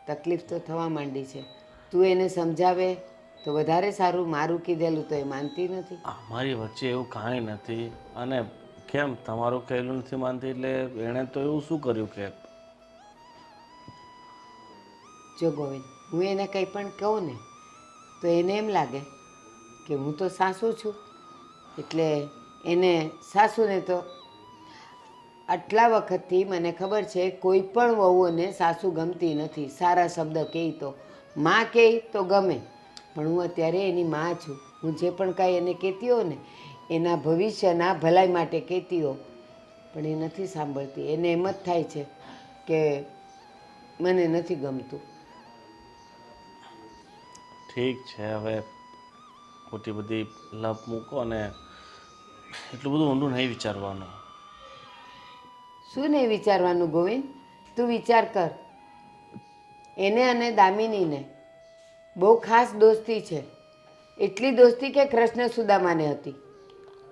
તકલીફ તો થવા માંડી છે. તું એને સમજાવે તો વધારે સારું. મારું કીધેલું તો એ માનતી નથી. અમારી વચ્ચે એવું કાંઈ નથી. અને કેમ તમારું કહેલું નથી માનતી? એટલે એણે તો એવું શું કર્યું કે? જો ગોવિંદ, હું એને કંઈ પણ કહું ને તો એને એમ લાગે કે હું તો સાસુ છું, એટલે એને સાસુને તો આટલા વખતથી મને ખબર છે કોઈ પણ વહુઓને સાસુ ગમતી નથી. સારા શબ્દ કહે તો માં કહે તો ગમે, પણ હું અત્યારે એની માં છું. હું જે પણ કાંઈ એને કહેતી હોઉં ને એના ભવિષ્યના ભલાઈ માટે કહેતી હોઉં, પણ એ નથી સાંભળતી. એને એમ જ થાય છે કે મને નથી ગમતું. ઠીક છે, હવે ખોટી બધી લપ મૂકો ને એટલું બધું ઊંડું નહીં વિચારવાનું. શું નહીં વિચારવાનું ગોવિંદ? તું વિચાર કર. એને અને દામિનીને બહુ ખાસ દોસ્તી છે. એટલી દોસ્તી કે કૃષ્ણ સુદામાને હતી,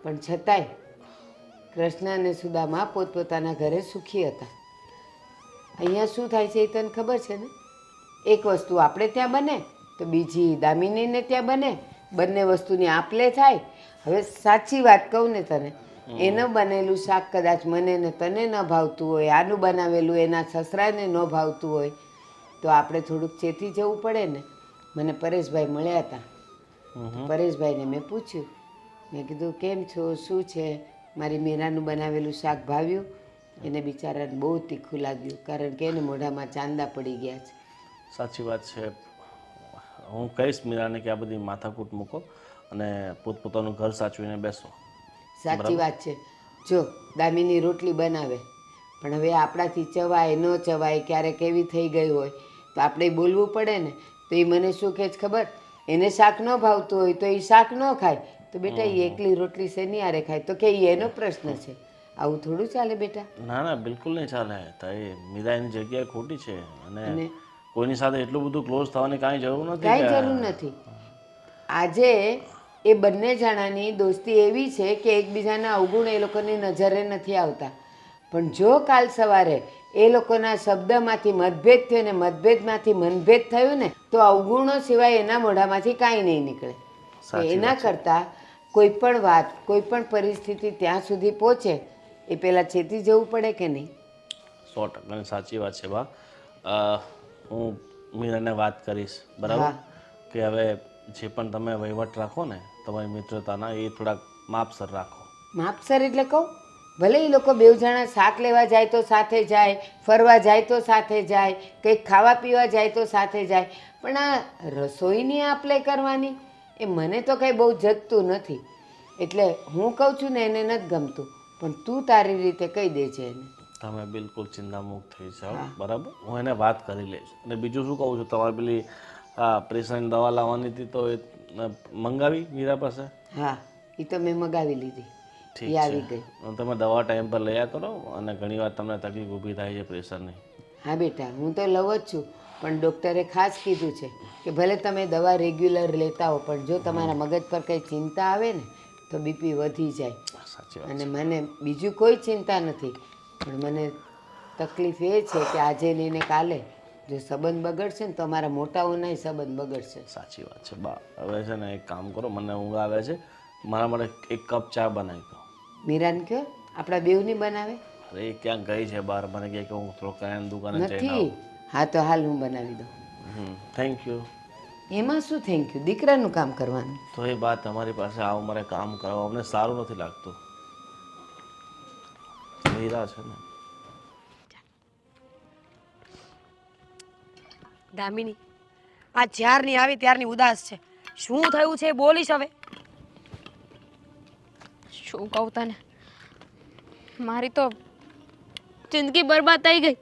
પણ છતાંય કૃષ્ણ અને સુદામા પોતપોતાના ઘરે સુખી હતા. અહીંયા શું થાય છે એ તને ખબર છે ને? એક વસ્તુ આપણે ત્યાં બને તો બીજી દામિનીને ત્યાં બને, બંને વસ્તુની આપ લે થાય. હવે સાચી વાત કહું ને તને એનું બનેલું શાક કદાચ મને ને તને ન ભાવતું હોય, આનું બનાવેલું એના સસરાને ન ભાવતું હોય, તો આપણે થોડુંક ચેતી જવું પડે ને. મને પરેશભાઈ મળ્યા હતા. પરેશભાઈને મેં પૂછ્યું, મેં કીધું કેમ છો, શું છે, મારી મીરાનું બનાવેલું શાક ભાવ્યું? એને બિચારાને બહુ તીખું લાગ્યું, કારણ કે એને મોઢામાં ચાંદા પડી ગયા છે. સાચી વાત છે. હું કહીશ મીરાને કે આ બધી માથાકૂટ મૂકો અને પોતપોતાનું ઘર સાચવીને બેસો. સાચી વાત છે. જો દામીની રોટલી બનાવે, પણ હવે આપણાથી ચવાય ન ચવાય, ક્યારેક એવી થઈ ગઈ હોય તો આપણે બોલવું પડે ને. તો એ મને શું કહે છે ખબર? એને શાક ન ભાવતું હોય તો એ શાક ન ખાય, તો બેટા એ એકલી રોટલી શેની હારે ખાય? તો કે ઈ એનો પ્રશ્ન છે. આવું થોડું ચાલે બેટા. ના ના, બિલકુલ નહીં ચાલે. તો એ મીરા એની જગ્યાએ ખોટી છે અને કોઈની સાથે એટલું બધું ક્લોઝ થવાની કાંઈ જરૂર નથી. કાંઈ જરૂર નથી. આજે એ બંને જણાની દોસ્તી એવી છે કે એકબીજાના અવગુણ એ લોકોની નજરે નથી આવતા, પણ જો કાલ સવારે એ લોકોના શબ્દમાંથી મતભેદ થયો ને મતભેદમાંથી મનભેદ થયું ને, તો અવગુણો સિવાય એના મોઢામાંથી કાંઈ નહીં નીકળે. તો એના કરતાં કોઈ પણ વાત, કોઈ પણ પરિસ્થિતિ ત્યાં સુધી પહોંચે એ પહેલાં ચેતી જવું પડે કે નહીં? 100% સાચી વાત છે. બા હું મીરાને વાત કરીશ, બરાબર, કે હવે જે પણ તમે વહીવટ રાખો ને તમારી મિત્રતાના, એ થોડાક માપસર રાખો. માપસર એટલે કહું, ભલે એ લોકો બેવ જણા શાક લેવા જાય તો સાથે જાય, ફરવા જાય તો સાથે જાય, કંઈક ખાવા પીવા જાય તો સાથે જાય, પણ આ રસોઈની આપ-લે કરવાની એ મને તો કંઈ બહુ જગતું નથી. એટલે હું કહું છું ને એને નથી ગમતું, પણ તું તારી રીતે કહી દેજે એને. તમે બિલકુલ ચિંતામુક્ત થઈ જાઓ, બરાબર. હું એને વાત કરી લઈશ. અને બીજું શું કહું છું, તમારે પેલી પ્રેશરની દવા લાવવાની હતી તો એ મંગાવી મીરા પાસે? હા, એ તો મેં મગાવી લીધી, ઠીક એ આવી ગઈ. છે. તમે દવા ટાઈમ પર લયા કરો, અને ઘણીવાર તમને તકલીફ ઊભી થાય છે પ્રેશરની. હા બેટા, હું તો લઉં જ છું, પણ ડૉક્ટરે ખાસ કીધું છે કે ભલે તમે દવા રેગ્યુલર લેતા હો, પણ જો તમારા મગજ પર કંઈ ચિંતા આવે ને તો બીપી વધી જાય. સાચી વાત. અને મને બીજું કોઈ ચિંતા નથી, પણ મને તકલીફ એ છે કે આજે લઈને કાલે જો સંબંધ બગડશે ને તો અમારા મોટાઓનાય સંબંધ બગડશે. સાચી વાત છે. બા હવે છે ને એક કામ કરો, મને ઊંઘ આવે છે, મારા માટે એક કપ ચા બનાવી દો. મીરાને કહો આપણા બેવની બનાવે. અરે એ ક્યાં ગઈ છે બહાર, મને કહે કે હું થોડો કરિયાણાની દુકાને જઈને નથી? આવું. હા તો હાલ હું બનાવી દઉં. Thank you. એમાં શું થેન્ક યુ, દીકરાનું કામ કરવાનું. તો એ બાત તમારી પાસે આવું મારે કામ કરવા અમને સારું નથી લાગતું. મીરા છે ને. દામિની આ જ્યારની આવી ત્યારની ઉદાસ છે. શું થયું છે એ બોલીશ હવે? શું કહું તને, મારી તો જિંદગી બરબાદ થઈ ગઈ.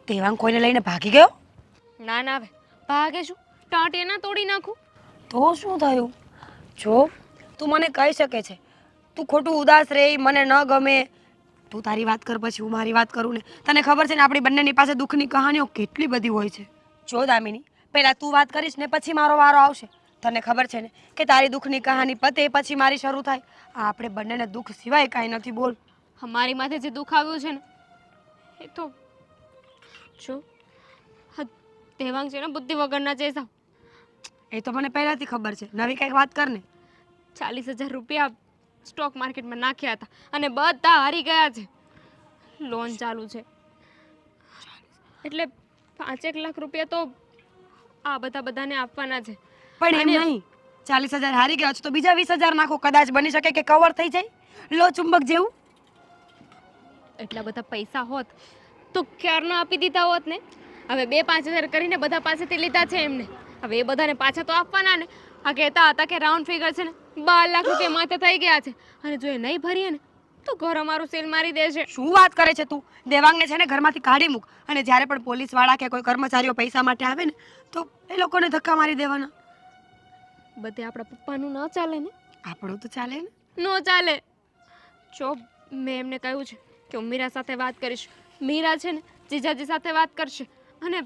દેવાંગ કોઈને લઈને ભાગી ગયો? ના ના, હવે ભાગે શું, ટાંટિયા ના તોડી નાખું. તો શું થયું? જો તું મને કહી શકે છે, તું ખોટું ઉદાસ રહે, મને ન ગમે. તું તારી વાત કર, પછી હું મારી વાત કરું ને. તને ખબર છે ને આપણી બંનેની પાસે દુઃખની કહાનીઓ કેટલી બધી હોય છે. જો દામિની, પહેલાં તું વાત કરીશ ને પછી મારો વારો આવશે. તને ખબર છે ને કે તારી દુઃખની કહાની પતે પછી મારી શરૂ થાય. આ આપણે બંનેને દુઃખ સિવાય કાંઈ નથી. બોલ. અમારી માથે જે દુઃખ આવ્યું છે ને એ તો જો દેવાંગ છે ને બુદ્ધિ વગરના છે સાવ. એ તો મને પહેલાંથી ખબર છે. નવી કંઈક વાત કર ને. 40,000 રૂપિયા સ્ટોક માર્કેટમાં નાખ્યા હતા અને બધા હારી ગયા છે. લોન ચાલુ છે એટલે 5-1 લાખ રૂપિયા તો આ બધાને આપવાના છે. પણ એમ નહીં, 40,000 હારી ગયા છો તો બીજા 20,000 નાખો, કદાચ બની શકે કે કવર થઈ જાય. લો ચુંબક જેવું. એટલા બધા પૈસા હોત તો ક્યારના આપી દીધા હોત ને. હવે 2-5 હજાર કરીને બધા પાસેથી લીધા છે એમને. હવે એ બધાને પાછા તો આપવાના ને. આ કહેતા હતા કે રાઉન્ડ ફિગર છે ને 12 લાખ રૂપિયા માથે થઈ ગયા છે, અને જો એ નહીં ભરીએ ને તો ઘર અમારું સેલ મારી દેશે. શું વાત કરે છે તું? દેવાંગને છે ને ઘરમાંથી કાઢી મૂક, અને જ્યારે પણ પોલીસવાળા કે કોઈ કર્મચારીઓ પૈસા માટે આવે ને તો એ લોકોને ધક્કા મારી દેવાના. બધે આપણા પપ્પાનું ન ચાલે ને. આપણું તો ચાલે ને. ન ચાલે. જો મેં એમને કહ્યું છે કે હું મીરા સાથે વાત કરીશ. મીરા છે ને જીજાજી સાથે વાત કરશે અને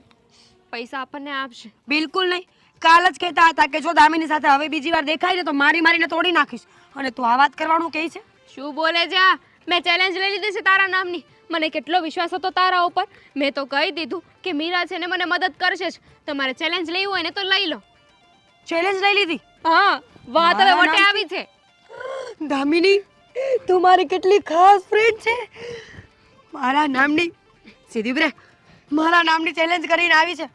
પૈસા આપણને આપશે. બિલકુલ નહીં. કાલ જ કહેતા હતા કે જો દામિની સાથે હવે બીજી વાર દેખાય ને તો મારીને તોડી નાખીશ. અને તું આ વાત કરવાનું કહે છે? શું બોલે છે આ? મેં ચેલેન્જ લઈ લીધી છે તારા નામની. મને કેટલો વિશ્વાસ હતો તારા ઉપર. મેં તો કહી દીધું કે મીરા છે ને મને મદદ કરશે જ. તમારે ચેલેન્જ લેવું હોય ને તો લઈ લો. ચેલેન્જ લઈ લીધી? હા, વાત હવે વટે આવી છે. દામિની, તું મારી કેટલી ખાસ ફ્રેન્ડ છે. મારા નામની સીધી બ્રે મારા નામની ચેલેન્જ કરીને આવી છે.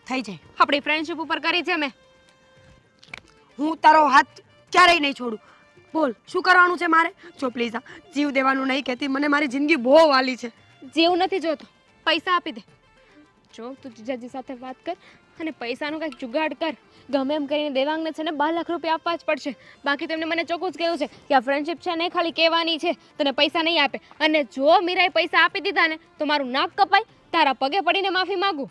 થઈ જાય. આપણી ફ્રેન્ડશિપ ઉપર કરી છે મેં. હું તારો હાથ ક્યારેય નહીં છોડું. બોલ શું કરવાનું છે મારે? જો પ્લીઝ જીવ દેવાનું નહીં કહેતી, મને મારી જિંદગી બહુ વાલી છે. જેવું નથી જોતો, પૈસા આપી દે. જો તું જીજાજી સાથે વાત કર અને પૈસાનું કંઈક જુગાડ કર. ગમે એમ કરીને દેવાંગને છે ને 2 લાખ રૂપિયા આપવા જ પડશે. બાકી તેમને મને ચોખ્ખું જ કહ્યું છે કે આ ફ્રેન્ડશિપ છે ને ખાલી કહેવાની છે, તને પૈસા નહીં આપે. અને જો મીરાએ પૈસા આપી દીધા ને તો મારું નાક કપાય, તારા પગે પડીને માફી માગું.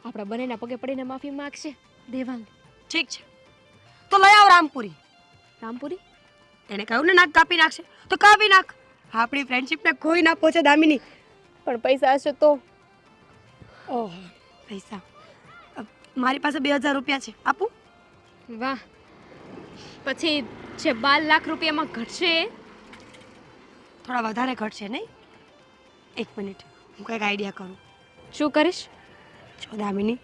આપણા બંનેના પગે પડીને માફી માગશે દેવાંગ. ઠીક છે તો લઈ આવ રામપુરી. રામપુરી એને કહ્યું ને નાક કાપી નાખશે તો કાપી નાખ. આપણી ફ્રેન્ડશિપને કોઈ ના પહોંચે દામિની. પણ પૈસા હશે તો? ઓહ પૈસા મારી પાસે 2000 રૂપિયા છે, આપું? વાહ, પછી જે 12 લાખ રૂપિયામાં ઘટશે એ? થોડા વધારે ઘટશે નહીં? 1 મિનિટ હું કંઈક આઈડિયા કરું. શું કરીશ? જો દામિની,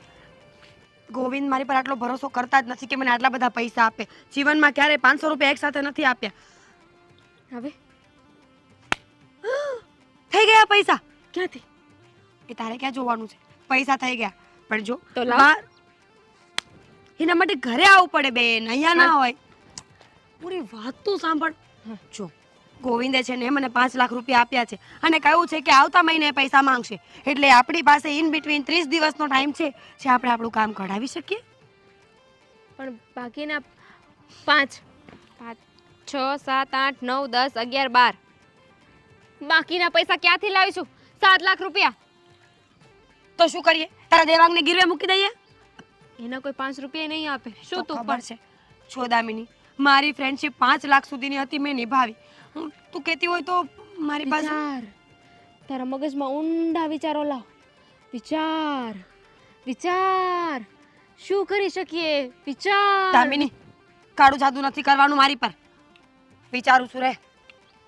ગોવિંદ મારી પર આટલો ભરોસો કરતા જ નથી કે મને આટલા બધા પૈસા આપે. જીવનમાં ક્યારે 500 રૂપિયા એકસાથે નથી આપ્યા. હવે થઈ ગયા પૈસા. ક્યાંથી? એ તારે ક્યાં જોવાનું છે? પૈસા થઈ ગયા. પણ જો તો લાવ. બહાર એના માટે ઘરે આવવું પડે બેન, અહીંયા ના હોય. પૂરી વાત તો સાંભળ. જો ગોવિંદે છે ને મને 5 લાખ રૂપિયા આપ્યા છે અને કહ્યું છે કે આવતા મહિને પૈસા માંગશે. એટલે આપણી પાસે ઇન બિટવીન 30 દિવસનો ટાઈમ છે જે આપણે આપણું કામ કઢાવી શકીએ. પણ બાકીના 5 6 7 8 9 10 11 12 બાકીના પૈસા ક્યાંથી લાવીશું? 7 લાખ રૂપિયા. તો શું કરીએ? તારા દેવાંગને ગીરવે મૂકી દઈએ? એના કોઈ 5 રૂપિયા નહીં આપે. શું તું ખબર છે? છો દામિની, મારી ફ્રેન્ડશિપ 5 લાખ સુધીની હતી, મેં નિભાવી. તું કહેતી હોય તો મારી પાસે વિચાર, તારા મગજમાં ઊંડા વિચારો લાવ. વિચાર વિચાર, શું કરી શકીએ? વિચાર. દામિની, કાળું જાદુ નથી કરવાનું મારી પર. વિચારું છું રે.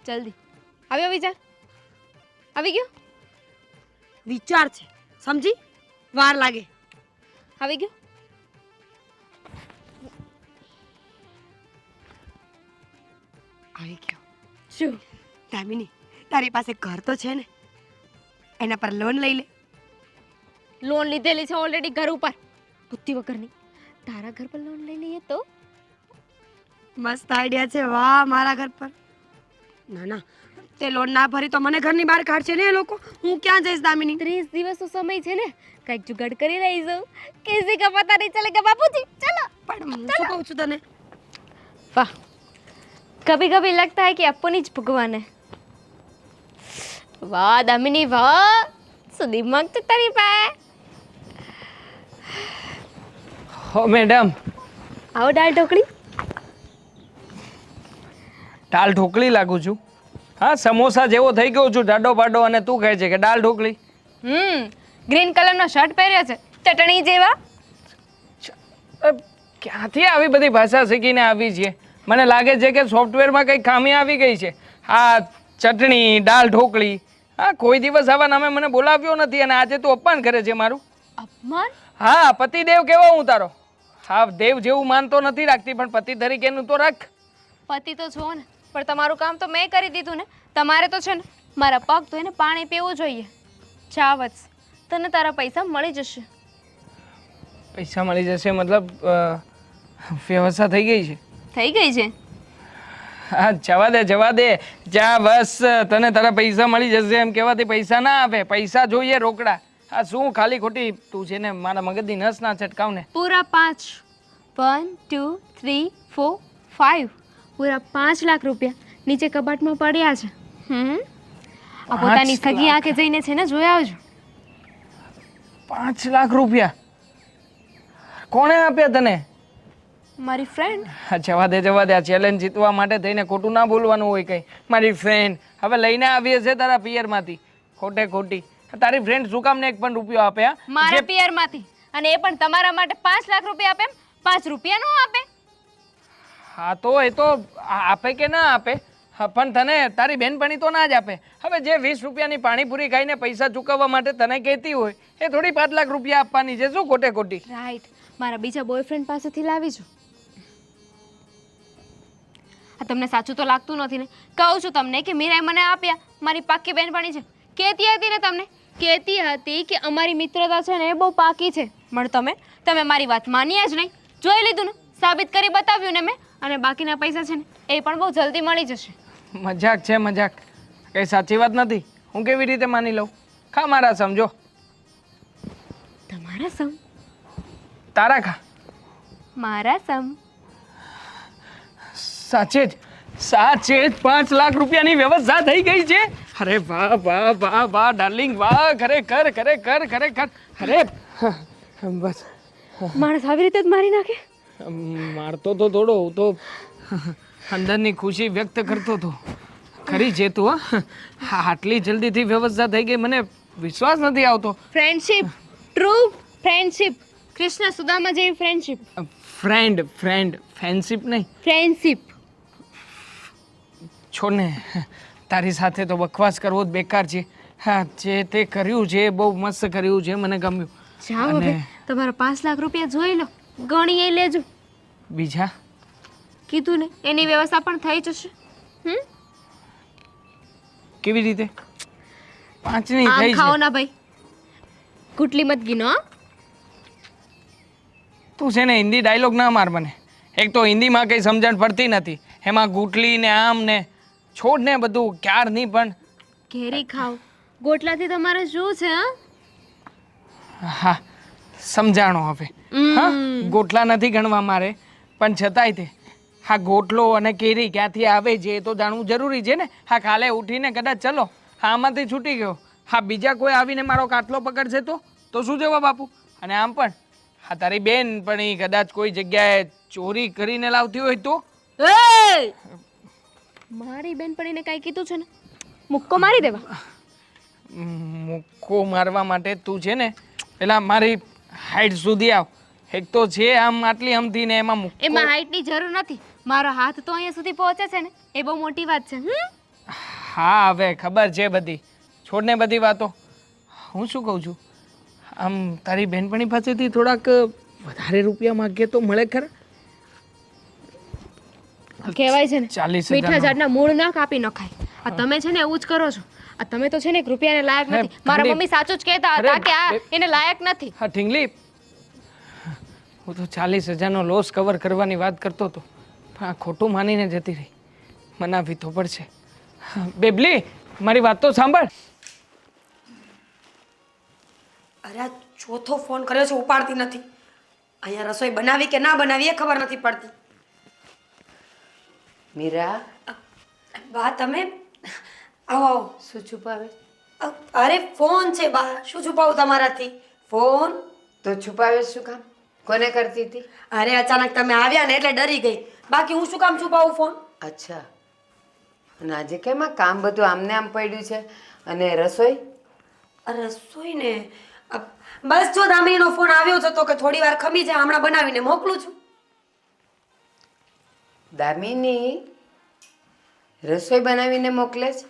જલ્દી આવ્યો વિચાર? આવી ગયો? વિચાર છે, સમજી? વાર લાગે. આવી ગયો? આવી ગયો. શું? દામિની, તારી પાસે ઘર તો છે ને? એના પર લોન લઈ લે. લોન લીધેલી છે ઓલરેડી ઘર ઉપર, બુદ્ધિ વગરની. તારા ઘર પર લોન લઈ લઈએ તો? મસ્ત આઈડિયા છે. વાહ, મારા ઘર પર. ના ના, તે લોન ના ભરી તો મને ઘરની બહાર કાઢશે ને એ લોકો. હું ક્યાં જઈશ દામિની? 30 દિવસનો સમય છે ને, કઈક જુગાડ કરી લઈશું. કિસી કા પતા નહીં ચલેગા બાપુજી. ચલો. પણ હું શું કહું છું તને? वाह, कभी कभी लगता है कि अपन ही भगवान है. वाह दामिनी वाह, सो दिमाग तो तारी પાસે. હો મેડમ, આવો દાળ ઢોકળી. દાલ ઢોકળી લાગુ છું? હા, સમોસા જેવો થઈ ગયો છું જાડો પાડો, અને તું કહે છે કે દાલ ઢોકળી. ગ્રીન કલરનો શર્ટ પહેર્યો છે, ચટણી જેવા. ક્યાંથી આવી બધી ભાષા શીખીને આવી છે? મને લાગે છે કે સોફ્ટવેરમાં કંઈક ખામી આવી ગઈ છે. હા, ચટણી, દાલ ઢોકળી. હા, કોઈ દિવસ આવા નામે મને બોલાવ્યો નથી અને આજે તું અપમાન કરે છે મારું. અપમાન? હા, પતિદેવ કેવો હું તારો? હા, દેવ જેવું માનતો નથી રાખતી, પણ પતિ તરીકેનું તો રાખ. પતિ તો છો ને, પણ તમારું કામ તો મેં કરી દીધું ને. તમારે તો છે ને મારા પગ ધોઈને પાણી પીવું જોઈએ. ચાવત તને તારા પૈસા મળી જશે. પૈસા મળી જશે મતલબ વ્યવસ્થા થઈ ગઈ છે? થઈ ગઈ છે. હા, જવા દે જા, બસ. તને તારા પૈસા મળી જશે એમ કહેવાથી પૈસા ના આપે, પૈસા જોઈએ રોકડા. હા, શું ખાલી ખોટી તું છે ને મારા મગજની નસ ના છટકાવ ને. પૂરા 5 1 2 3 4 5 પૂરા 5 લાખ રૂપિયા નીચે કબાટમાં પડ્યા છે. આ પોતાની સગી આંખે જઈને છે ને જોઈ આવજો. 5 લાખ રૂપિયા કોણે આપ્યા તને? મારી ફ્રેન્ડ. જવા દે આ ચેલેન્જ જીતવા માટે થઈને ખોટું ના બોલવાનું હોય કંઈ. મારી ફ્રેન્ડ હવે લઈને આવી હશે તારા પિયરમાંથી ખોટી. તારી ફ્રેન્ડ શું કામ ને 1 પણ રૂપિયો આપે? મારા પિયરમાંથી, અને એ પણ તમારા માટે 5 લાખ રૂપિયા આપે. 5 રૂપિયા નો આપે? હા, તો એ તો આપે કે ના આપે, પણ તને તારી બેનપણી તો ના જ આપે. હવે જે 20 રૂપિયાની પાણીપુરી ખાઈને પૈસા ચૂકવવા માટે તને કહેતી હોય એ થોડી 5 લાખ રૂપિયા આપવાની છે. શું ખોટી? રાઈટ, મારા બીજા બોયફ્રેન્ડ પાસેથી લાવી છું. આ તમને સાચું તો લાગતું નથી ને? કહું છું તમને કે મીરાએ મને આપ્યા, મારી પાક્કી બહેનપણી છે. કહેતી હતી ને તમને, કહેતી હતી કે અમારી મિત્રતા છે ને એ બહુ પાકી છે. પણ તમે મારી વાત માન્યા જ નહીં. જોઈ લીધું ને, સાબિત કરી બતાવ્યું ને મેં. અને બાકીના પૈસા છે ને એ પણ બહુ જલ્દી મળી જશે. મજાક છે મજાક, કઈ સાચી વાત નથી. હું કેવી રીતે માની લઉં? ખા મારા સમજો. તમારા સમ? તારા ખા. મારા સમ? સાચે જ 5 લાખ રૂપિયાની વ્યવસ્થા થઈ ગઈ છે. અરે વાહ વાહ વાહ વાહ ડાર્લિંગ, વાહ, ખરેખર ખરેખર ખરેખર. અરે બસ માણસ આવી રીતે જ મારી નાખે? મારતો તો થોડો, હું તો અંદરની ખુશી વ્યક્ત કરતો હતો. ખરી છે તું, હા. આટલી જલ્દીથી વ્યવસ્થા થઈ ગઈ, મને વિશ્વાસ નથી આવતો. Friendship, true friendship, Krishna Sudama જેવી ફ્રેન્ડશિપ. ફ્રેન્ડ ફ્રેન્ડ ફ્રેન્ડશિપ નહીં, ફ્રેન્ડશિપ. છોડ ને, તારી સાથે તો બકવાસ કરવો જ બેકાર છે. હા, જે તે કર્યું છે એ બહુ મસ્ત કર્યું છે, મને ગમ્યું. જાઓ હવે, તમારા 5 લાખ રૂપિયા જોઈ લો, ગણી એ લેજો. બીજા કીધું ને, એની વ્યવસ્થા પણ થઈ જશે. કેવી રીતે? 5ની આમ થઈ ખાઓ છે. ના ભાઈ, ગુટલી મત ગીનો. હા? તું છે ને હિન્દી ડાયલોગ ના માર મને. એક તો હિન્દીમાં કંઈ સમજણ પડતી નથી, એમાં ગુટલી ને આમ ને છોડ ને બધું ક્યાર નહીં. પણ ઘેરી ખાઓ, ગોટલાથી તમારે શું છે? હા, સમજાણો હવે. હા, ગોટલા નથી ગણવા મારે, પણ છતાંય તે હા ગોટલો અને કેરી ક્યાંથી આવે છે એ તો જાણવું જરૂરી છે ને. હા, કાલે ઉઠીને કદાચ ચલો હા આમાંથી છૂટી ગયો, હા બીજા કોઈ આવીને મારો કાટલો પકડશે તો શું જવાબ આપું? અને આમ પણ હા તારી બેન પણ ઈ કદાચ કોઈ જગ્યાએ ચોરી કરીને લાવતી હોય તો? મારી બેનપણીને કાંઈ કીધું છે ને, મુક્કો મારી દેવા. મુક્કો મારવા માટે તું છે ને પેલા મારી હાઈટ સુધી આવ. એક તો છે આમ આટલી અમથી ને એમાં મુક્કો. એમાં હાઈટની જરૂર નથી, મારો હાથ તો અહીંયા સુધી પહોંચે છે ને, એ બહુ મોટી વાત છે. હા, હવે ખબર છે બધી, છોડને બધી વાતો. હું શું કહું છું, આમ તારી બહેનપણી પાસેથી થોડાક વધારે રૂપિયા માગીએ તો મળે ખરા? કહેવાય છે ને, 40,000 મીઠા ઝાડના મૂળ ના કાપી નખાય. આ તમે છે ને એવું જ કરો છો. આ તમે તો છે ને એક રૂપિયાને લાયક નથી. મારા મમ્મી સાચું જ કહેતા હતા કે આ એને લાયક નથી. હા ઢીંગલી, હું તો 40,000નો લોસ કવર કરવાની વાત કરતો હતો, પણ આ ખોટું માનીને જતી રહી. મનાવી તો પડશે. બેબલી, મારી વાત તો સાંભળ. અરે આ ચોથો ફોન કર્યો છે, ઉપાડતી નથી. અહીંયા રસોઈ બનાવી કે ના બનાવી એ ખબર નથી પડતી. મીરા, બા તમે આવો આવો. શું છુપાવે? અરે ફોન છે બા, શું છુપાવું તમારાથી? ફોન તો છુપાવે શું કામ? કોને કરતી હતી? અરે અચાનક તમે આવ્યા ને એટલે ડરી ગઈ, બાકી હું શું કામ છુપાવું ફોન? અચ્છા, અને આજે કેમ આ કામ બધું આમને આમ પડ્યું છે? અને રસોઈ? રસોઈ ને બસ જો દામિનીનો ફોન આવ્યો છે તો કે થોડી વાર ખમી જાય, હમણાં બનાવીને મોકલું છું. દામિની રસોઈ બનાવીને મોકલે છે?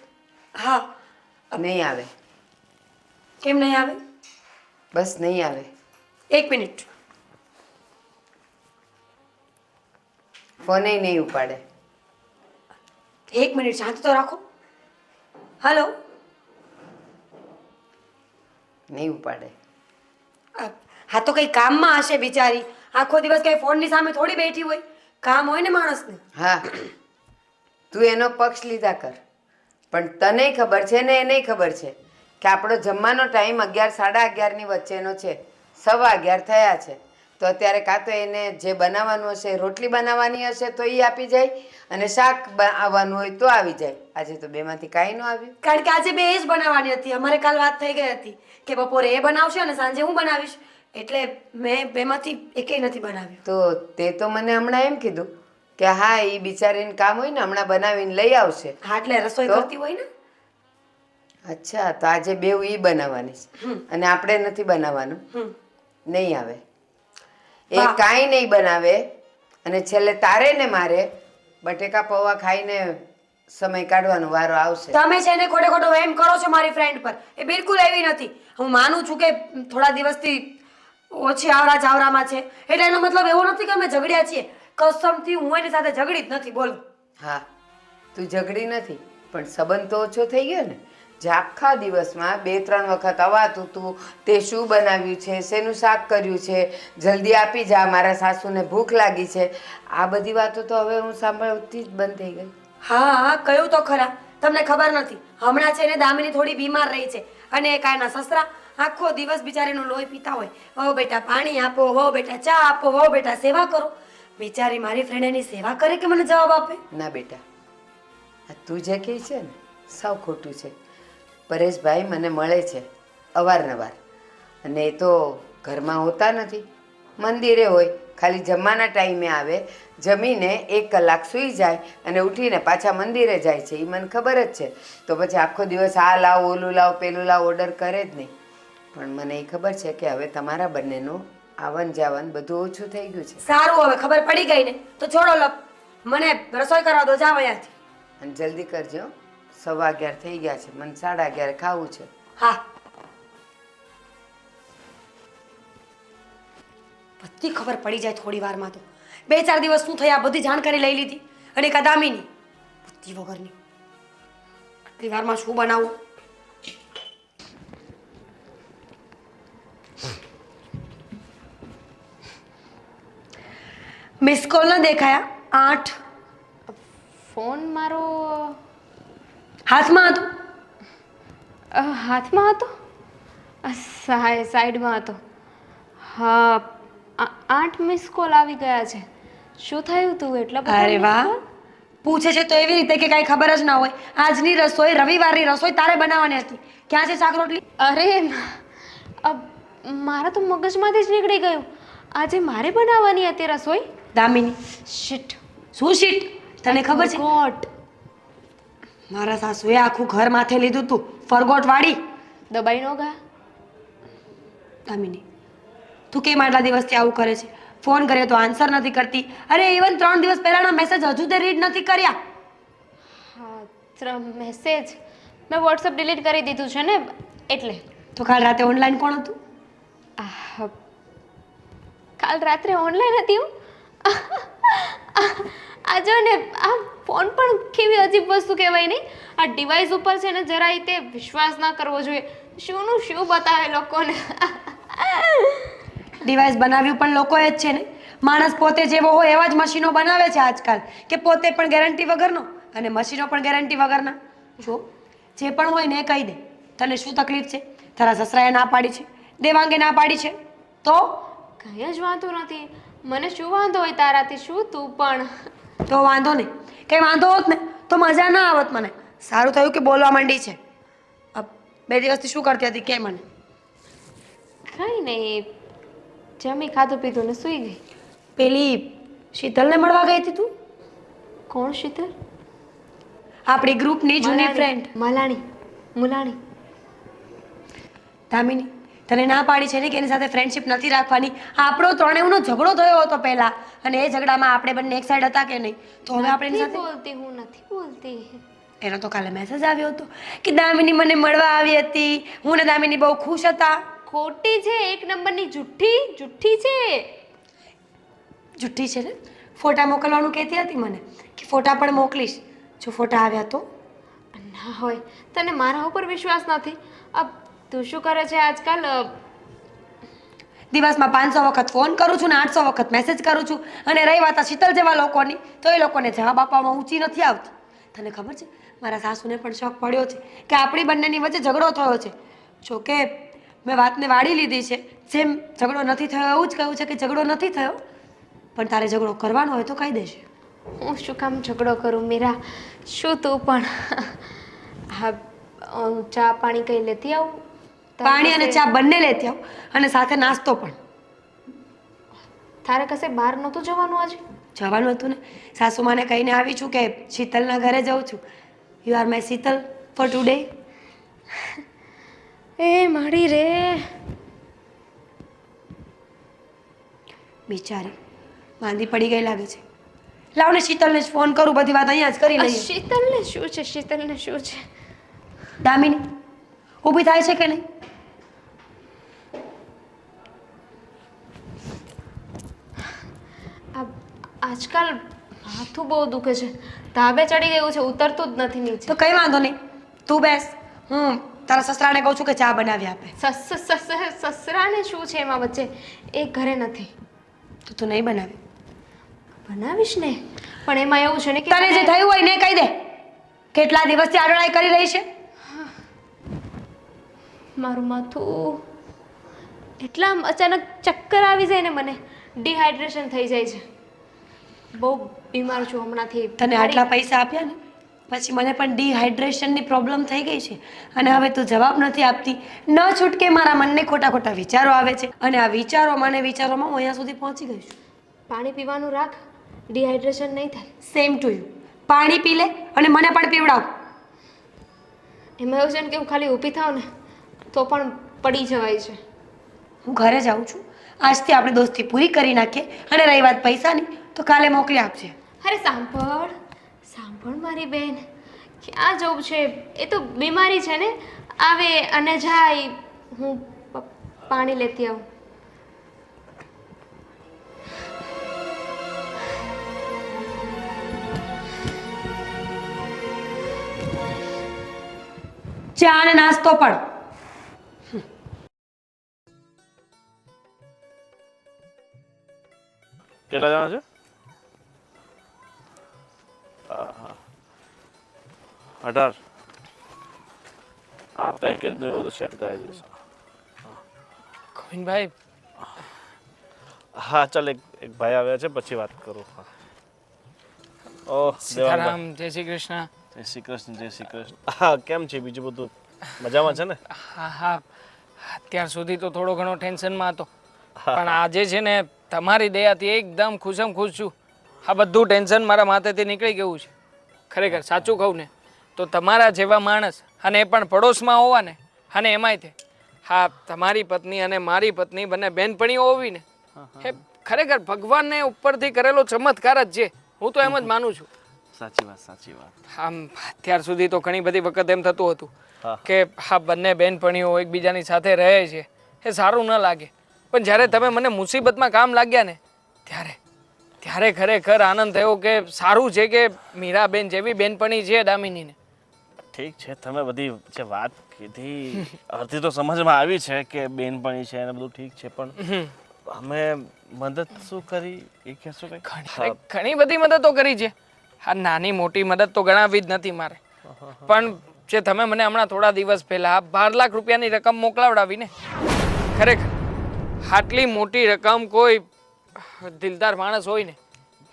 હા. નહીં આવે. કેમ નહીં આવે? બસ નહીં આવે. 1 મિનિટ. ફોને નહીં ઉપાડે. 1 મિનિટ શાંત તો રાખો. હલો. નહીં ઉપાડે. હા તો કઈ કામમાં હશે બિચારી, આખો દિવસ કઈ ફોનની સામે થોડી બેઠી હોય, કામ હોય ને માણસને. હા, તું એનો પક્ષ લીધા કર, પણ તને ખબર છે ને એને ખબર છે કે આપણો જમવાનો ટાઈમ 11, 11:30ની વચ્ચેનો છે. 11:15 થયા છે તો અત્યારે કાં તો એને જે બનાવવાનું હશે, રોટલી બનાવવાની હશે તો એ આપી જાય, અને શાક આવવાનું હોય તો આવી જાય. આજે તો બેમાંથી કાંઈ ન આવ્યું. કારણ કે આજે બે એ જ બનાવવાની હતી. અમારે કાલ વાત થઈ ગઈ હતી કે બપોરે એ બનાવશે અને સાંજે હું બનાવીશ, એટલે મેં બેમાંથી એકેય નથી બનાવ્યું. તો તે તો મને હમણાં એમ કીધું કે હા એ બિચારીને કામ હોય ને હમણાં બનાવીને લઈ આવશે. હા એટલે રસોઈ તો? કરતી હોય ને. અચ્છા, તો આજે બેવ ઈ બનાવવાની છે અને આપણે નથી બનાવવાનું. નહીં આવે એ, કાંઈ નહીં બનાવે, અને છેલ્લે તારે ને મારે બટેકા પૌવા ખાઈને સમય કાઢવાનો વારો આવશે. તમે છે ને ખોટે ખોટો વહેમ કરો છો મારી ફ્રેન્ડ પર, એ બિલકુલ એવી નથી. હું માનું છું કે થોડા દિવસથી ઓછી આવડા જાવરામાં છે, એટલે એનો મતલબ એવો નથી કે અમે ઝઘડ્યા છીએ. કસમથી હું એની સાથે ઝઘડી જ નથી. બોલો. હા તું ઝઘડી નથી પણ સંબંધ તો ઓછો થઈ ગયો ને. જે આખા દિવસમાં 2-3 વખત અવાતું તું તે શું બનાવ્યું છે, શેનું શાક કર્યું છે, જલ્દી આપી જા, મારા સાસુને ભૂખ લાગી છે, આ બધી વાતો તો હવે હું સાંભળતી જ બંધ થઈ ગઈ. હા હા કયું તો ખરા, તમને ખબર નથી હમણાં છે ને દામિની થોડી બીમાર રહી છે અને એ કાયના સસરા આખો દિવસ બિચારીનું લોહી પીતા હોય. વહુ બેટા પાણી આપો, વહુ બેટા ચા આપો, વહુ બેટા સેવા કરો. બિચારી મારી ફ્રેન્ડ એની સેવા કરે કે મને જવાબ આપે? ના બેટા, આ તું જે કહે છે ને સાવ ખોટું છે. પરેશભાઈ મને મળે છે અવારનવાર અને એ તો ઘરમાં હોતા નથી, મંદિરે હોય, ખાલી જમવાના ટાઈમે આવે, જમીને 1 કલાક સૂઈ જાય અને ઉઠીને પાછા મંદિરે જાય છે. એ મને ખબર જ છે. તો પછી આખો દિવસ આ લાવ, ઓલું લાવ, પેલું લાવ ઓર્ડર કરે જ નહીં. પણ મને એ ખબર છે કે હવે તમારા બંનેનું આવન જાવન બધું ઓછું થઈ ગયું છે. સારું હવે ખબર પડી ગઈ ને તો છોડો લપ, મને રસોઈ કરવા દો, જાવ અહીંયાથી. અને જલ્દી કરજો, 11:15 થઈ ગયા છે, મને 11:30 ખાવું છે. હા બધી ખબર પડી જાય થોડી વારમાં. તો 2-4 દિવસ શું થયા બધી જાણકારી લઈ લીધી. અને કદામિની બુદ્ધિ વગરની આટલી વારમાં શું બનાવું? મિસ કોલ ન દેખાયા 8 ફોન મારો હાથમાં હતો. હાથમાં હતો, સાઈડમાં હતો. હા 8 મિસ કોલ આવી ગયા છે. શું થયું તું એટલા બધા અરે વાહ, પૂછે છે તો એવી રીતે કે કાંઈ ખબર જ ના હોય. આજની રસોઈ, રવિવારની રસોઈ તારે બનાવવાની હતી. ક્યાં છે શાક રોટલી? અરે મારા તો મગજમાંથી જ નીકળી ગયું. આજે મારે બનાવવાની હતી રસોઈ. દામિની શિટ. શું શીટ? તને ખબર છે ગોટ મારા સાસુએ આખું ઘર માથે લીધું તું ફરગોટ વાળી. દબાઈ નો ગયા. દામિની તું કેમ આટલા દિવસથી આવું કરે છે? ફોન કરે તો આન્સર નથી કરતી. અરે ઇવન 3 દિવસ પહેલાના મેસેજ હજુ તે રીડ નથી કર્યા. હા મેસેજ મેં વોટ્સઅપ ડિલીટ કરી દીધું છે ને એટલે. તો કાલ રાતે ઓનલાઈન કોણ હતું? કાલ રાત્રે ઓનલાઈન હતી હું. આ જો ને આ ફોન પણ કેવી અજીબ વસ્તુ કહેવાય નહીં. આ ડિવાઇસ ઉપર છે ને જરાય તે વિશ્વાસ ના કરવો જોઈએ. શુંનું શું બતાવે લોકોને. ડિવાઇસ બનાવ્યું પણ લોકોએ જ છે ને. માણસ પોતે જેવો હોય એવા જ મશીનો બનાવે છે આજકાલ, કે પોતે પણ ગેરંટી વગરનો અને મશીનો પણ ગેરંટી વગરના. જો જે પણ હોય ને એ કહી દે. તને શું તકલીફ છે? તારા સસરાએ ના પાડી છે, દેવાંગે ના પાડી છે, તો કંઈ જ વાંધો નથી. મને શું વાંધો હોય તારાથી? શું તું પણ તો વાંધો નહીં. કંઈ વાંધો હોત ને તો મજા ના આવત મને. સારું થયું કે બોલવા માંડી છે. 2 દિવસથી શું કરતી હતી કે મને? કંઈ નહીં, જમી ખાધું પીધું ને સૂઈ ગઈ. પેલી શીતલને મળવા ગઈ હતી તું? કોણ શીતલ? આપણી ગ્રુપની જૂની ફ્રેન્ડ મુલાણી. દામિની તને ના પાડી છે ને કે એની સાથે ફ્રેન્ડશિપ નથી રાખવાની. આપણો ત્રણેયનો ઝઘડો થયો હતો પહેલા અને એ ઝઘડામાં આપણે બંને એક સાઈડ હતા કે નહીં? તો હવે આપણે એની સાથે બોલતી હું નથી બોલતી. એનો તો કાલે મેસેજ આવ્યો હતો કે દામિની મને મળવા આવી હતી. હું ને દામિની બહુ ખુશ હતા. ખોટી છે, 1 નંબરની જુઠ્ઠી છે. જુઠ્ઠી છે ને? ફોટા મોકલવાનું કહેતી હતી મને કે ફોટા પણ મોકલીશ જો ફોટા આવ્યા તો. ના હોય, તને મારા ઉપર વિશ્વાસ નથી. તું શું કરે છે આજકાલ? દિવસમાં 500 વખત ફોન કરું છું ને 800 વખત મેસેજ કરું છું. અને રહી વાત આ શીતલ જેવા લોકોની, તો એ લોકોને જવાબ આપવામાં ઊંચી નથી આવતી. તને ખબર છે મારા સાસુને પણ શોખ પડ્યો છે કે આપણી બંનેની વચ્ચે ઝઘડો થયો છે. જોકે મેં વાતને વાળી લીધી છે. જેમ ઝઘડો નથી થયો એવું જ કહ્યું છે કે ઝઘડો નથી થયો, પણ તારે ઝઘડો કરવાનો હોય તો કહી દેશે. હું શું કામ ઝઘડો કરું મીરા? શું તું પણ? હા ચા પાણી કંઈ લેતી આવું? પાણી અને ચા બંને લેતી આવ અને સાથે નાસ્તો પણ. તારે કશે બહાર નહોતું જવાનું આજે? જવાનું હતું ને. સાસુમાને કહીને આવી છું કે શીતલના ઘરે જાઉં છું. You are my Sheetal for today. એ માડી રે, બિચારી માંદી પડી ગઈ લાગે છે. લાવ ને શીતલને જ ફોન કરું, બધી વાત અહીંયા જ કરી લઈએ. શીતલને શું છે? શીતલને શું છે? દામિની ઊભી થાય છે કે નહીં? આજકાલ માથું બહુ દુખે છે. ધાબે ચડી ગયું છે, ઉતરતું જ નથી નીચે. તો કંઈ વાંધો નહીં, તું બેસ, હું તારા સસરાને કહું છું કે ચા બનાવી આપે. સસરાને શું છે એમાં વચ્ચે? એ ઘરે નથી. તો તું નહીં બનાવે? બનાવીશ ને, પણ એમાં એવું છે ને કે તને જે થયું હોય ને કહી દે. કેટલા દિવસથી આડોળાઈ કરી રહી છે? મારું માથું એટલા અચાનક ચક્કર આવી જાય ને, મને ડિહાઇડ્રેશન થઈ જાય છે. બહુ બીમાર છું હમણાંથી. તને આટલા પૈસા આપ્યા ને પછી મને પણ ડિહાઇડ્રેશનની પ્રોબ્લેમ થઈ ગઈ છે, અને હવે તું જવાબ નથી આપતી. ન છૂટકે મારા મનને ખોટા ખોટા વિચારો આવે છે, અને આ વિચારોમાં હું અહીંયા સુધી પહોંચી ગઈ છું. પાણી પીવાનું રાખ, ડિહાઇડ્રેશન નહીં થાય. Same to you. પાણી પી લે અને મને પણ પીવડાવ. એમાં એવું છે ને કે હું ખાલી ઊભી થાઉં ને તો પણ પડી જવાય છે. હું ઘરે જાઉં છું. આજથી આપણે દોસ્તી પૂરી કરી નાખીએ, અને રહી વાત પૈસાની તો કાલે મોકલી આપજે. અરે સાંભળ મારી બેન, ક્યાં જવું છે? એ તો બીમારી છે ને, આવે અને જાય. હું પાણી લેતી આવું. ચા અને નાસ્તો પણ. કેટલા જણા છે? 18. આ પેકેજ ને બધું સેટ કરાવી દઈશ. ગોવિંદભાઈ, હા ચાલ, એક ભાઈ આવ્યા છે, પછી વાત કરું. હા. ઓહ સીતારામ, જય શ્રી કૃષ્ણ. જય શ્રી કૃષ્ણ, જય શ્રી કૃષ્ણ. હા, કેમ છે બીજું બધું? મજામાં છે ને? હા, અત્યાર સુધી તો થોડો ઘણો ટેન્શનમાં હતો, પણ આજે છે ને તમારી દયાથી એકદમ ખુશમ ખુશ છું. આ બધું ટેન્શન મારા માથેથી નીકળી ગયું છે. ખરેખર સાચું કહું ને તો તમારા જેવા માણસ, અને એ પણ પડોશમાં હોવા ને, અને એમાંય તે હા તમારી પત્ની અને મારી પત્ની બંને બહેનપણીઓ હોવી ને, એ ખરેખર ભગવાનને ઉપરથી કરેલો ચમત્કાર જ છે. હું તો એમ જ માનું છું. સાચી વાત, સાચી વાત. આમ અત્યાર સુધી તો ઘણી બધી વખત એમ થતું હતું હા. કે હા બંને બહેનપણીઓ એકબીજાની સાથે રહે છે, એ સારું ન લાગે. પણ જ્યારે તમે મને મુસીબતમાં કામ લાગ્યા ને ત્યારે ખરેખર આનંદ થયો કે સારું છે કે મીરાબેન જેવી બેનપણી છે દામિનીને. ઠીક છે, તમે બધી જે વાત કીધી અડધી તો સમજમાં આવી છે કે બેનપણી છે અને બધું ઠીક છે, પણ અમે મદદ શું કરી એ કહેશો કંઈ? અરે, ઘણી બધી મદદો કરી છે. આ નાની મોટી મદદ તો ગણાવી જ નથી મારે, પણ જે તમે મને હમણાં થોડા દિવસ પહેલા 12 લાખ રૂપિયાની રકમ મોકલાવડાવી ને, ખરેખર આટલી મોટી રકમ કોઈ દિલદાર માણસ હોય ને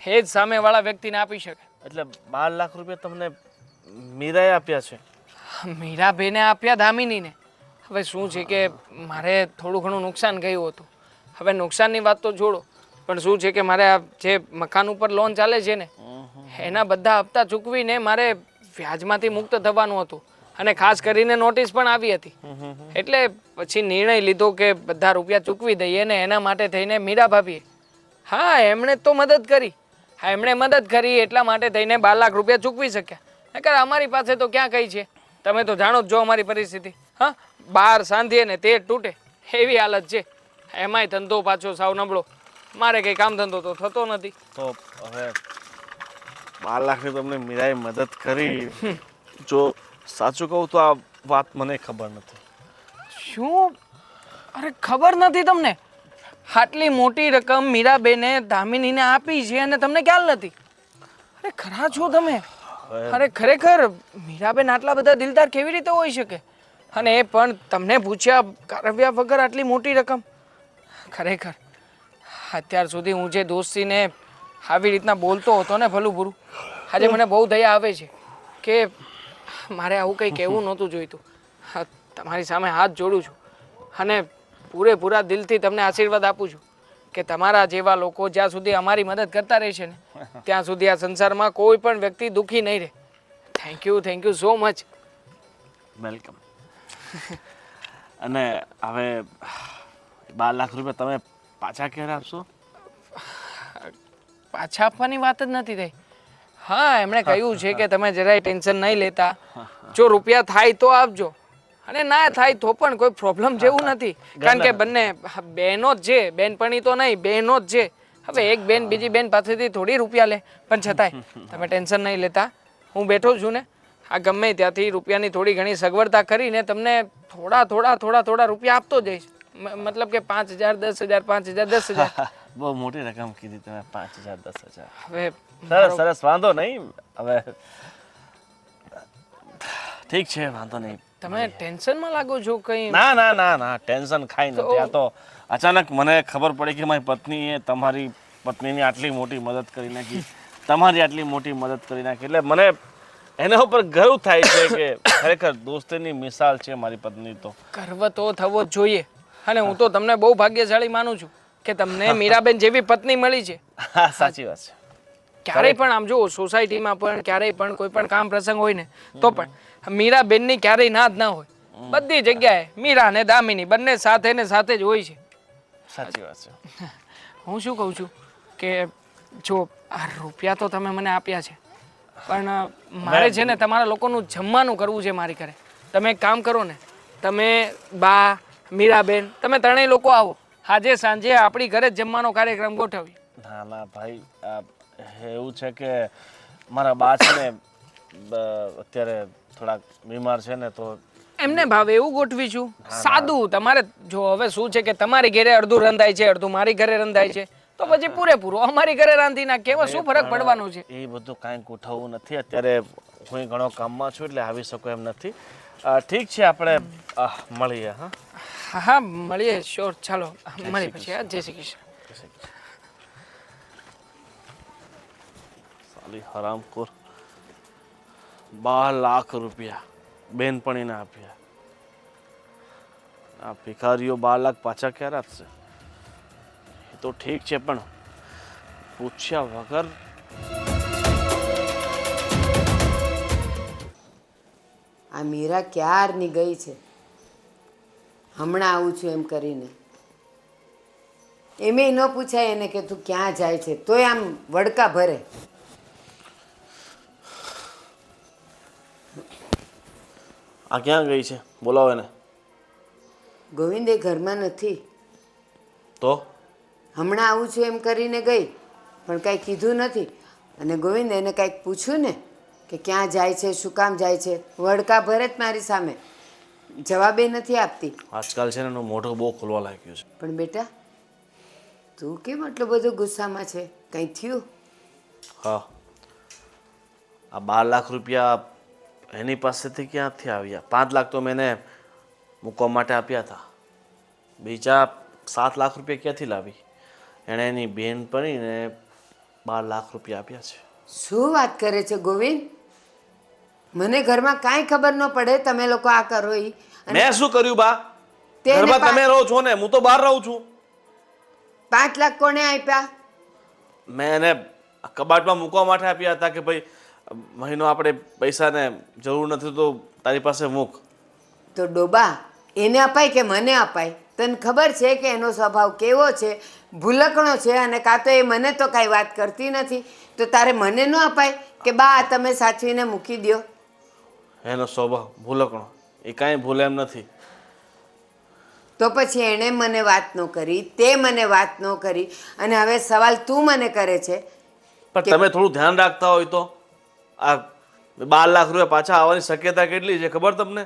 એ જ સામેવાળા વ્યક્તિને આપી શકે. એટલે 12 લાખ રૂપિયા તમને મીરાએ આપ્યા છે? મીરાબેને આપ્યા દામિનીને. હવે શું છે કે મારે થોડું ઘણું નુકસાન ગયું હતું. હવે નુકસાનની વાત તો છોડો, પણ શું છે કે મારે આ જે મકાન ઉપર લોન ચાલે છે ને એના બધા હપ્તા ચૂકવીને મારે વ્યાજમાંથી મુક્ત થવાનું હતું, અને ખાસ કરીને નોટિસ પણ આવી હતી. એટલે પછી નિર્ણય લીધો કે બધા રૂપિયા ચૂકવી દઈએ, ને એના માટે થઈને મીરા ભાભીએ હા એમણે તો મદદ કરી. હા, એમણે મદદ કરી એટલા માટે થઈને 12 લાખ રૂપિયા ચૂકવી શક્યા. નકર અમારી પાસે તો ક્યાં કઈ છે, તમે તો જાણો જ છો અમારી પરિસ્થિતિ. હા, બહાર સાંધીએ ને તે તૂટે એવી હાલત છે. એમાંય ધંધો પાછો સાવ નબળો. મારે કંઈ કામ ધંધો તો થતો નથી. તો હવે 12 લાખની તમને મીરાએ મદદ કરી. જો સાચું કહું તો આ વાત મને ખબર નથી. શું? અરે ખબર નથી તમને? આટલી મોટી રકમ મીરાબેને દામિનીને આપી છે અને તમને ખ્યાલ નથી? અરે ખરા છો તમે? અરે ખરેખર મીરાબેન આટલા બધા દિલદાર કેવી રીતે હોઈ શકે, અને એ પણ તમને પૂછ્યા કારવ્યા વગર આટલી મોટી રકમ? ખરેખર અત્યાર સુધી હું જે દોસ્તીને આવી રીતના બોલતો હતો ને ભલું બુરું, આજે મને બહુ દયા આવે છે કે મારે આવું કંઈ કહેવું નહોતું જોઈતું. હા, તમારી સામે હાથ જોડું છું અને પૂરેપૂરા દિલથી તમને આશીર્વાદ આપું છું કે તમારા જેવા લોકો જ્યાં સુધી અમારી મદદ કરતા રહેશે ને ત્યાં સુધી આ સંસારમાં કોઈ પણ વ્યક્તિ દુઃખી નહીં રહે. Thank you so much. Welcome. અને હવે 12 લાખ રૂપિયા તમે પાછા ક્યારે આપશો? પાછા આપવાની વાત જ નથી થઈ. હા, એમણે કહ્યું છે કે તમે જરાય ટેન્શન નહીં લેતા, જો રૂપિયા થાય તો આપજો, અને ના થાય તો પણ કોઈ પ્રોબ્લેમ જેવું નથી. કારણ કે બંને બહેનો જ છે, બેનપણી તો નહીં, બહેનો જ છે. હવે એક બેન બીજી બેન પાસેથી થોડી રૂપિયા લે, પણ છતાંય તમે ટેન્શન નહીં લેતા, હું બેઠો છું ને, આ ગમે ત્યાંથી રૂપિયાની થોડી ઘણી સગવડતા કરીને તમને થોડા રૂપિયા આપતો જઈશ. મતલબ કે 5,000 10,000 5,000 10,000. બહુ મોટી રકમ કીધી તમે, 5,000 10,000. હવે સરસ સરસ, વાંધો નહીં. હવે ઠીક છે, વાંધો નહીં. તમે ટેન્શનમાં લાગો છો કંઈ? ના ના ના ના, ટેન્શન ખાઈ નથી. આ તો અચાનક મને ખબર પડી કે મારી પત્નીએ તમારી પત્નીની આટલી મોટી મદદ કરી નાખી, તમારી આટલી મોટી મદદ કરી નાખી, એટલે મને એના ઉપર ગર્વ થાય છે કે ખરેખર દોસ્તીની મિસાલ છે મારી પત્ની. તો ગર્વ તો થવો જ જોઈએ, અને હું તો તમને બહુ ભાગ્યશાળી માનું છું કે તમને મીરાબેન જેવી પત્ની મળી છે. હા, સાચી વાત છે. ક્યારેય પણ આમ જો સોસાયટીમાં પણ ક્યારેય પણ કોઈ પણ કામ પ્રસંગ હોય ને તો પણ મીરાબેનની ક્યારેય ના જ ના હોય. બધી જગ્યાએ મીરા અને દામિની બંને સાથે ને સાથે જ હોય છે. સાચી વાત છે. હું શું કહું છું કે જો આ રૂપિયા તો તમે મને આપ્યા છે, પણ મારે છે ને તમારા લોકોનું જમવાનું કરવું છે મારી ઘરે. તમે એક કામ કરો ને, તમે બા મીરાબેન તમે ત્રણેય લોકો આવો, આજે સાંજે આપણી ઘરે જ જમવાનો કાર્યક્રમ ગોઠવીએ. ના ના ભાઈ, એવું છે કે મારા બા છે ને અત્યારે થોડાક બીમાર છે ને, તો એમને ભાવે એવું ગોઠવીશું. સાદું તમારે જો હવે શું છે કે તમારી ઘરે અડધું રંધાય છે, અડધું મારી ઘરે રંધાય છે, તો પછી પૂરેપૂરું અમારી ઘરે રાંધી નાખીએ. એમાં શું ફરક પડવાનો છે? એ બધું કાંઈ ગોઠવવું નથી અત્યારે. હું ઘણો કામમાં છું એટલે આવી શકું એમ નથી. ઠીક છે, આપણે મળીએ. હા હા હા, મળીએ. શ્યોર, ચાલો મળીએ પછી. જય શ્રી કૃષ્ણ. સાલી હરામખોર, 12 લાખ રૂપિયા બેનપણીને આપ્યા. આ ભિખારીઓ 12 લાખ પાછા ક્યારે આપશે? એ તો ઠીક છે, પણ પૂછ્યા વગર. આ મીરા ક્યારની ગઈ છે, હમણાં આવું છું એમ કરીને. એમેય ન પૂછાય એને કે તું ક્યાં જાય છે, તોય આમ વડકા ભરે. આ ક્યાં ગઈ છે? બોલાવો એને. ગોવિંદ એ ઘરમાં નથી. તો હમણાં આવું છું એમ કરીને ગઈ, પણ કાંઈ કીધું નથી. અને ગોવિંદ એને કાંઈક પૂછ્યું ને કે ક્યાં જાય છે, શું કામ જાય છે, વડકા ભરે જ મારી સામે, જવાબે નથી આપતી. આજકાલ છે ને એનું મોઢું બહુ ખુલવા લાગ્યું છે. પણ બેટા, તું કેમ આટલો બધો ગુસ્સામાં છે? કંઈ થયું? હા, આ 12 લાખ રૂપિયા એની પાસેથી ક્યાંથી આવ્યા? 5 લાખ તો મેં એને મૂકવા માટે આપ્યા હતા. બીજા 7 લાખ રૂપિયા ક્યાંથી લાવી? એણે એની બેનપણીને 12 લાખ રૂપિયા આપ્યા છે. શું વાત કરે છે ગોવિંદ? મને ઘરમાં કાંઈ ખબર ન પડે, તમે લોકો આ કરો ઈ. મેં શું કર્યું બા? તેને ઘરમાં તમે રહો છો ને, હું તો બહાર રહું છું. 5 લાખ કોણે આપ્યા? મેં એને કબાટમાં મૂકવા માટે આપ્યા હતા કે ભાઈ મહિનો આપણે પૈસાને જરૂર નથી તો તારી પાસે મૂક. તો ડોબા, એને અપાય કે મને અપાય? તને ખબર છે કે એનો સ્વભાવ કેવો છે? ભૂલકણો છે, અને કાં તો એ મને તો કાંઈ વાત કરતી નથી. તો તારે મને ન અપાય કે બા આ તમે સાચવીને મૂકી દો? એનો સ્વભાવ ભૂલકણો, એ કાંઈ ભૂલે એમ નથી. તો પછી એણે મને વાત ન કરી, તે મને વાત ન કરી, અને હવે સવાલ તું મને કરે છે. પણ તમે થોડું ધ્યાન રાખતા હોય તો. આ 12 લાખ રૂપિયા પાછા આવવાની શક્યતા કેટલી છે ખબર તમને?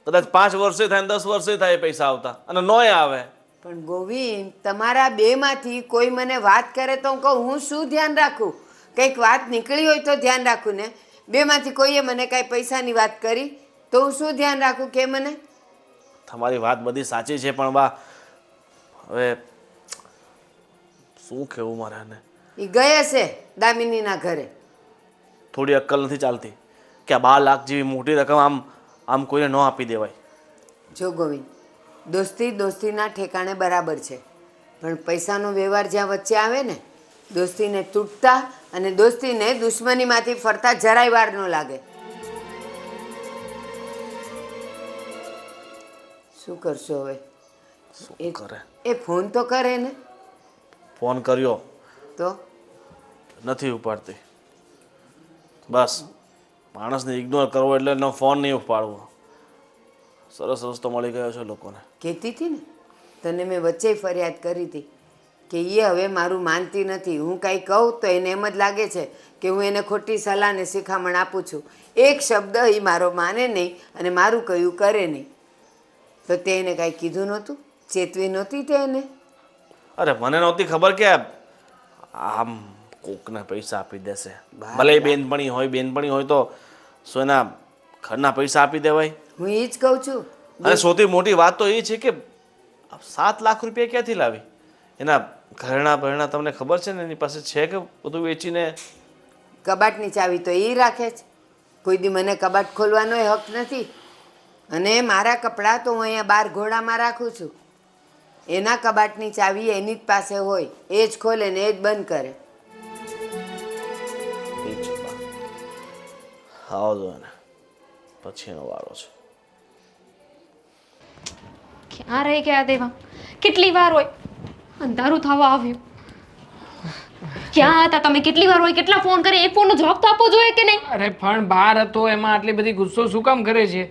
કદાચ 5 વર્ષે થાય, 10 વર્ષે થાય પૈસા આવતા, અને નોય આવે. પણ ગોવિંદ, તમારા બેમાંથી કોઈ મને વાત કરે તો હું કહું, હું શું ધ્યાન રાખું? કંઈક વાત નીકળી હોય તો ધ્યાન રાખું ને. બેમાંથી કોઈએ મને કાંઈ પૈસાની વાત કરી તો હું શું ધ્યાન રાખું કે મને? તમારી વાત બધી સાચી છે, પણ બા હવે શું કહેવું મારે એને? એ ગઈ હશે દામિનીના ઘરે. થોડી અક્કલ નથી ચાલતી કે આ 12 લાખ જેવી મોટી રકમ આમ કોઈને ન આપી દેવાય. જો ગોવિંદ, દોસ્તીના ઠેકાણે બરાબર છે, પણ પૈસાનો વ્યવહાર જ્યાં વચ્ચે આવે ને, દોસ્તીને તૂટતા અને દોસ્તીને દુશ્મનીમાંથી ફરતા જરાય વાર ન લાગે. શું કરશો હવે? શું કરે? એ ફોન તો કરે ને. ફોન કર્યો તો નથી ઉપાડતી. બસ માણસને ઇગ્નોર કરવો એટલે એનો ફોન નહીં ઉપાડવો. સરસ રસ્તો મળી ગયો છે લોકોને. કહેતી હતી ને તને, મેં વચ્ચે ફરિયાદ કરી હતી કે એ હવે મારું માનતી નથી. હું કાંઈ કહું તો એને એમ જ લાગે છે કે હું એને ખોટી સલાહ ને શિખામણ આપું છું. એક શબ્દ એ મારો માને નહીં અને મારું કહ્યું કરે નહીં. તો તે એને કાંઈ કીધું નહોતું? ચેતવી નહોતી તે એને? અરે મને નહોતી ખબર કે આમ કોકને પૈસા આપી દેશે. ભલે બેનપણી હોય તો શું એના ઘરના પૈસા આપી દેવાય? હું એ જ કહું છું. અને સૌથી મોટી વાત તો એ છે કે 7 લાખ રૂપિયા ક્યાંથી લાવી? એના ઘરેણા તમને ખબર છે ને એની પાસે છે કે બધું વેચીને? કબાટની ચાવી તો એ રાખે છે. કોઈ દી મને કબાટ ખોલવાનો હક નથી. અને મારા કપડાં તો હું અહીંયા બહાર ઘોડામાં રાખું છું. એના કબાટની ચાવી એની જ પાસે હોય. એ જ ખોલે ને એ જ બંધ કરે. આવજો એને, પછી એનો વારો છે. ક્યાં રહી ગયા દેવા? કેટલી વાર હોય અંધારું થવા આવ્યું. ક્યાં હતા તમે? કેટલી વાર હોય, કેટલા ફોન કરે, એક ફોનનો જવાબ તો આપવો જોઈએ કે નહીં? અરે પણ બહાર હતો એમાં આટલી બધી ગુસ્સો શું કામ કરે છે?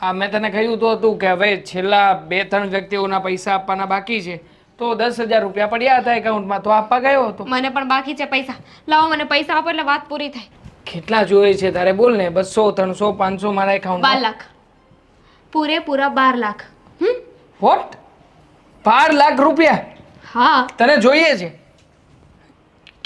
હા, મેં તને કહ્યું તો હતું કે હવે છેલ્લા 2-3 વ્યક્તિઓના પૈસા આપવાના બાકી છે, તો 10,000 રૂપિયા પડ્યા હતા એકાઉન્ટમાં, તો આપવા ગયો હતો. મને પણ બાકી છે પૈસા. લાવો મને પૈસા આપો એટલે વાત પૂરી થાય. કેટલા જોઈએ છે તારે? બોલ ને. 200, 300, 500 મારા 12 એકાઉન્ટમાં. લાખ. પૂરેપૂરા 12 લાખ. વોટ? 12 લાખ રૂપિયા હા. તને જોઈએ છે?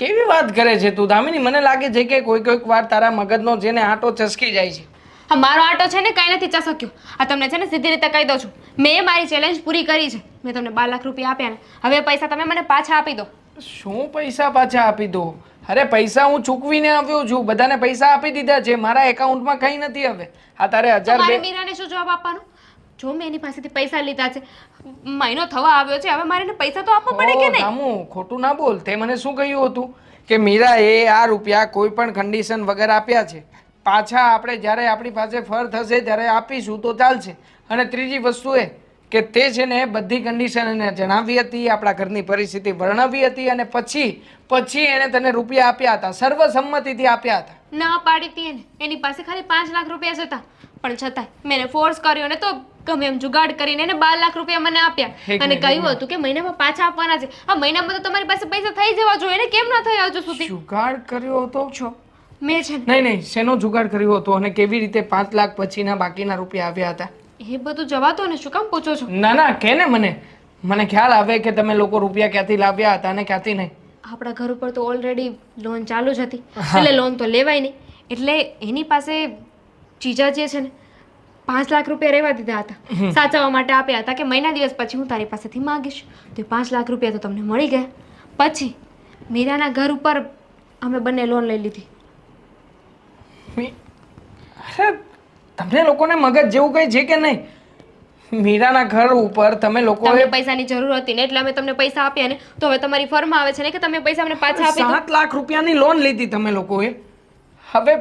કેવી વાત કરે છે તું દામિની? મને લાગે છે કે કોઈક વાર તારા મગજનો છે ને આંટો ચસકી જાય છે. હા, મારો આટો છે ને કાંઈ નથી ચસક્યો. આ તમને છે ને સીધી રીતે કહી દઉં છું. મેં મારી ચેલેન્જ પૂરી કરી છે. મેં તમને 12 લાખ રૂપિયા આપ્યા ને, હવે પૈસા તમે મને પાછા આપી દો. શું પૈસા પાછા આપી દો? અરે પૈસા હું ચૂકવીને આવ્યો છું, બધાને પૈસા આપી દીધા છે, મારા એકાઉન્ટમાં કંઈ નથી હવે. આ તારે તો 1000 મારે મીરાને શું જવાબ આપવાનો? જો મેં એની પાસેથી પૈસા લીધા છે, મહિનો થવા આવ્યો છે, હવે મારે એને પૈસા તો આપવા પડે કે નહીં? રામુ, ખોટું ના બોલ. તે મને શું કહ્યું હતું કે મીરાએ આ રૂપિયા કોઈ પણ કન્ડિશન વગર આપ્યા છે, પાછા આપણે જ્યારે આપણી પાસે ફર થશે ત્યારે આપીશું તો ચાલશે. અને ત્રીજી વસ્તુ એ કે તે છે ને બધી કન્ડિશન એને જણાવી હતી, આપણા ઘરની પરિસ્થિતિ વર્ણવી હતી, અને પછી એણે તને રૂપિયા આપ્યા હતા, સર્વસંમતિથી આપ્યા હતા. ના પાડી હતી એને. એની પાસે ખાલી 5 લાખ રૂપિયા જ હતા, પણ છતાંય મેં એને ફોર્સ કર્યો ને તો ગમે એમ જુગાડ કરીને એને 12 લાખ રૂપિયા મને આપ્યા અને કહ્યું હતું કે મહિનામાં પાછા આપવાના છે. આ મહિનામાં તો તમારી પાસે પૈસા થઈ જવા જોઈએ ને, કેમ ના થયા હજુ સુધી? જુગાડ કર્યો હતો? છો મેં છે ને નહીં, શેનો જુગાડ કર્યો હતો અને કેવી રીતે 5 લાખ પછીના બાકીના રૂપિયા આવ્યા હતા? એ બધું જવા દો ને, શું કામ પૂછો છો? ના કે ને મને ખ્યાલ આવે કે તમે લોકો રૂપિયા ક્યાંથી લાવ્યા હતા અને ક્યાંથી નહીં. આપણા ઘર ઉપર તો ઓલરેડી લોન ચાલુ જ હતી, એટલે લોન તો લેવાય નહીં. એટલે એની પાસે જીજા જે છે ને 5 લાખ રૂપિયા રહેવા દીધા હતા, સાચવવા માટે આપ્યા હતા કે મહિના દિવસ પછી હું તારી પાસેથી માંગીશ. તો 5 લાખ રૂપિયા તો તમને મળી ગયા. પછી મીરાના ઘર ઉપર અમે બંને લોન લઈ લીધી. અરે તમને લોકોને મગજ જેવું કંઈ છે કે નહીં? મીરાના ઘર ઉપર તમે લોકોએ તમને પૈસાની જરૂર હતી ને એટલે અમે તમને પૈસા આપ્યા ને, તો હવે તમારી ફર્મ આવે છે ને કે તમે પૈસા અમને પાછા આપી દો. 7 લાખ રૂપિયાની લોન લીધી તમે લોકોએ. હવે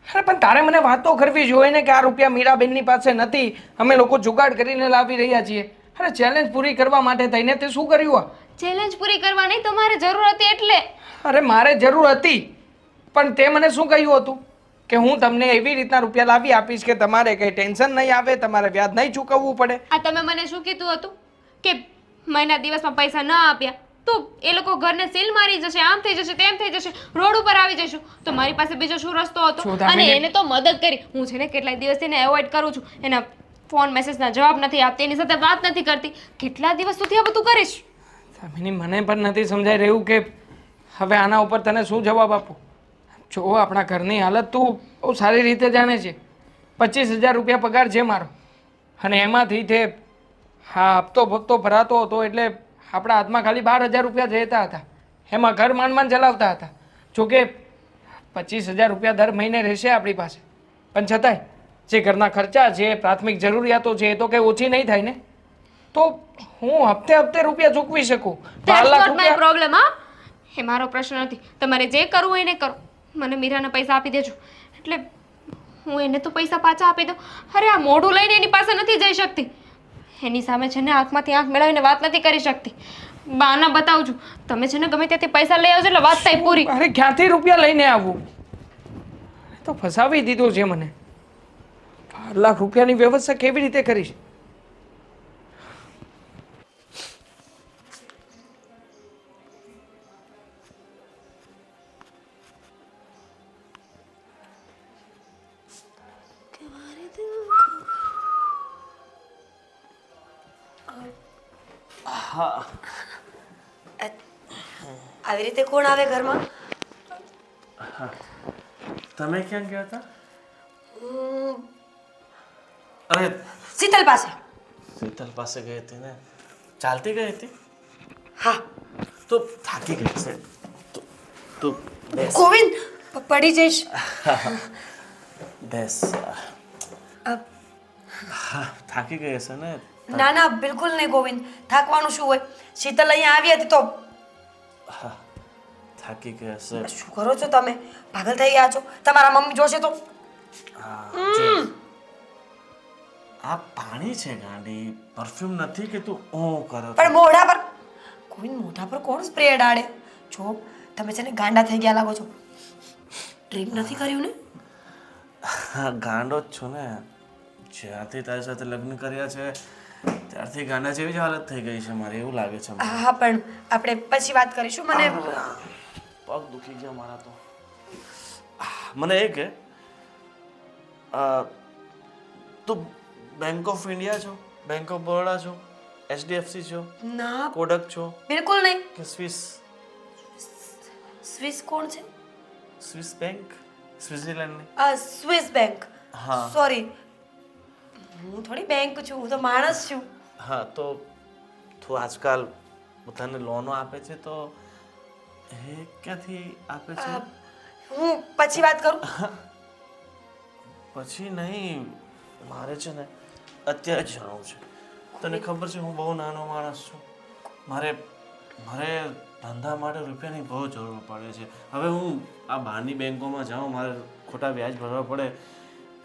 અરે પણ તારે મને વાતો કરવી જોઈએ ને કે આ રૂપિયા મીરાબેનની પાસે નથી, અમે લોકો જુગાડ કરીને લાવી રહ્યા છીએ. અરે ચેલેન્જ પૂરી કરવા માટે થઈને તે શું કર્યું? આ ચેલેન્જ પૂરી કરવા નહીં, તમારે જરૂર હતી એટલે. અરે મારે જરૂર હતી, પણ તે મને શું કહ્યું હતું કે હું તમને એવી રીતના રૂપિયા લાવી આપીશ કે તમારે કંઈ ટેન્શન નહીં આવે, તમારે વ્યાજ નહીં ચૂકવવું પડે. આ તમે મને શું કીધું હતું કે મહિના દિવસમાં પૈસા ન આપ્યા તો એ લોકો ઘરને સીલ મારી જશે, આમ થઈ જશે, તેમ થઈ જશે, રોડ ઉપર આવી જશું. તો મારી પાસે બીજો શું રસ્તો હતો? અને એને તો મદદ કરી. હું છે ને કેટલાય દિવસથી એને એવોઇડ કરું છું, એના ફોન મેસેજના જવાબ નથી આપતી, એની સાથે વાત નથી કરતી. કેટલા દિવસ સુધી આ બધું કરીશ? દામિની, મને પણ નથી સમજાઈ રહ્યું કે હવે આના ઉપર તને શું જવાબ આપું. જો આપણા ઘરની હાલત તું બહુ સારી રીતે જાણે છે. 25,000 રૂપિયા પગાર છે મારો, અને એમાંથી તે હપ્તો ભરાતો હતો, એટલે આપણા હાથમાં ખાલી 12,000 રૂપિયા જતા હતા. એમાં ઘર માંડ ચલાવતા હતા. જોકે 25,000 રૂપિયા દર મહિને રહેશે આપણી પાસે, પણ છતાંય જે ઘરના ખર્ચા છે, પ્રાથમિક જરૂરિયાતો છે, એ તો કંઈ ઓછી નહીં થાય ને. તો હું હપ્તે રૂપિયા ચૂકવી શકું. 12 લાખ રૂપિયા પ્રોબ્લેમ. હા, એ મારો પ્રશ્ન નથી. તમારે જે કરવું હોય એને કરો. મને મીરાના પૈસા આપી દેજો એટલે હું એને તો પૈસા પાછા આપી દઉં. અરે આ મોઢું લઈને એની પાસે નથી જઈ શકતી, એની સામે છે ને આંખમાંથી આંખ મેળવીને વાત નથી કરી શકતી. બહાના બતાવું છું. તમે છે ને ગમે ત્યાંથી પૈસા લઈ આવજો એટલે વાત થાય પૂરી. અરે ક્યાંથી રૂપિયા લઈને આવવું? તો ફસાવી દીધો છે મને. 12 લાખ રૂપિયાની વ્યવસ્થા કેવી રીતે કરીશ? હા આવી રીતે કોણ આવે ઘરમાં? તમે ક્યાં ગયા હતા? હું અરે શીતલ પાસે. શીતલ પાસે ગઈ હતી ને? ચાલતી ગઈ હતી? હા. તો થાકી ગઈ છે. તો બેસ ગોવિંદ, પડી જઈશ. બેસ. અ, હા થાકી ગઈ હશે ને? ના ના, બિલકુલ નહીં ગોવિંદ, થાકવાનું શું હોય? શીતલ અહીંયા આવી હતી તો હા થાકી ગઈ હશે. શું કરો છો તમે? પાગલ થઈ ગયા છો? તમારા મમ્મી જોશે તો? હા જો. આ પાણી છે ગાંડી, પરફ્યુમ નથી કે તું ઓ કરો છો. પણ મોઢા પર ગોવિંદ, મોઢા પર કોણ સ્પ્રે ડાળે? જો તમે છે ને ગાંડા થઈ ગયા લાગો છો. ડ્રિંક નથી કર્યું ને? હા ગાંડો જ છું ને. જ્યારથી તારી સાથે લગ્ન કર્યા છે ત્યારથી ગાંડા જેવી જ હાલત થઈ ગઈ છે મારી, એવું લાગે છે મને. હા, પણ આપણે પછી વાત કરીશું. મને પગ દુખી ગયા મારા તો. મને એ કે તું બેંક ઓફ ઇન્ડિયા છો, બેંક ઓફ બરોડા છો, HDFC છો, ના, કોડક છો બિલકુલ નહીં. કે સ્વિસ? સ્વિસ કોણ છે? સ્વિસ બેંક સ્વિટ્ઝરલેન્ડની. Swiss bank. હા. સોરી, હું થોડી બેંક છું, હું તો માણસ છું. હા તો તું આજકાલ બધાને લોનો આપે છે તો એ ક્યાંથી આપે છે? હું પછી વાત કરું. પછી નહીં, મારે છે ને અત્યારે જ જણાવું છે. તને ખબર છે હું બહુ નાનો માણસ છું. મારે ધંધા માટે રૂપિયાની બહુ જરૂર પડે છે. હવે હું આ બહારની બેંકોમાં જાઉં, મારે ખોટા વ્યાજ ભરવા પડે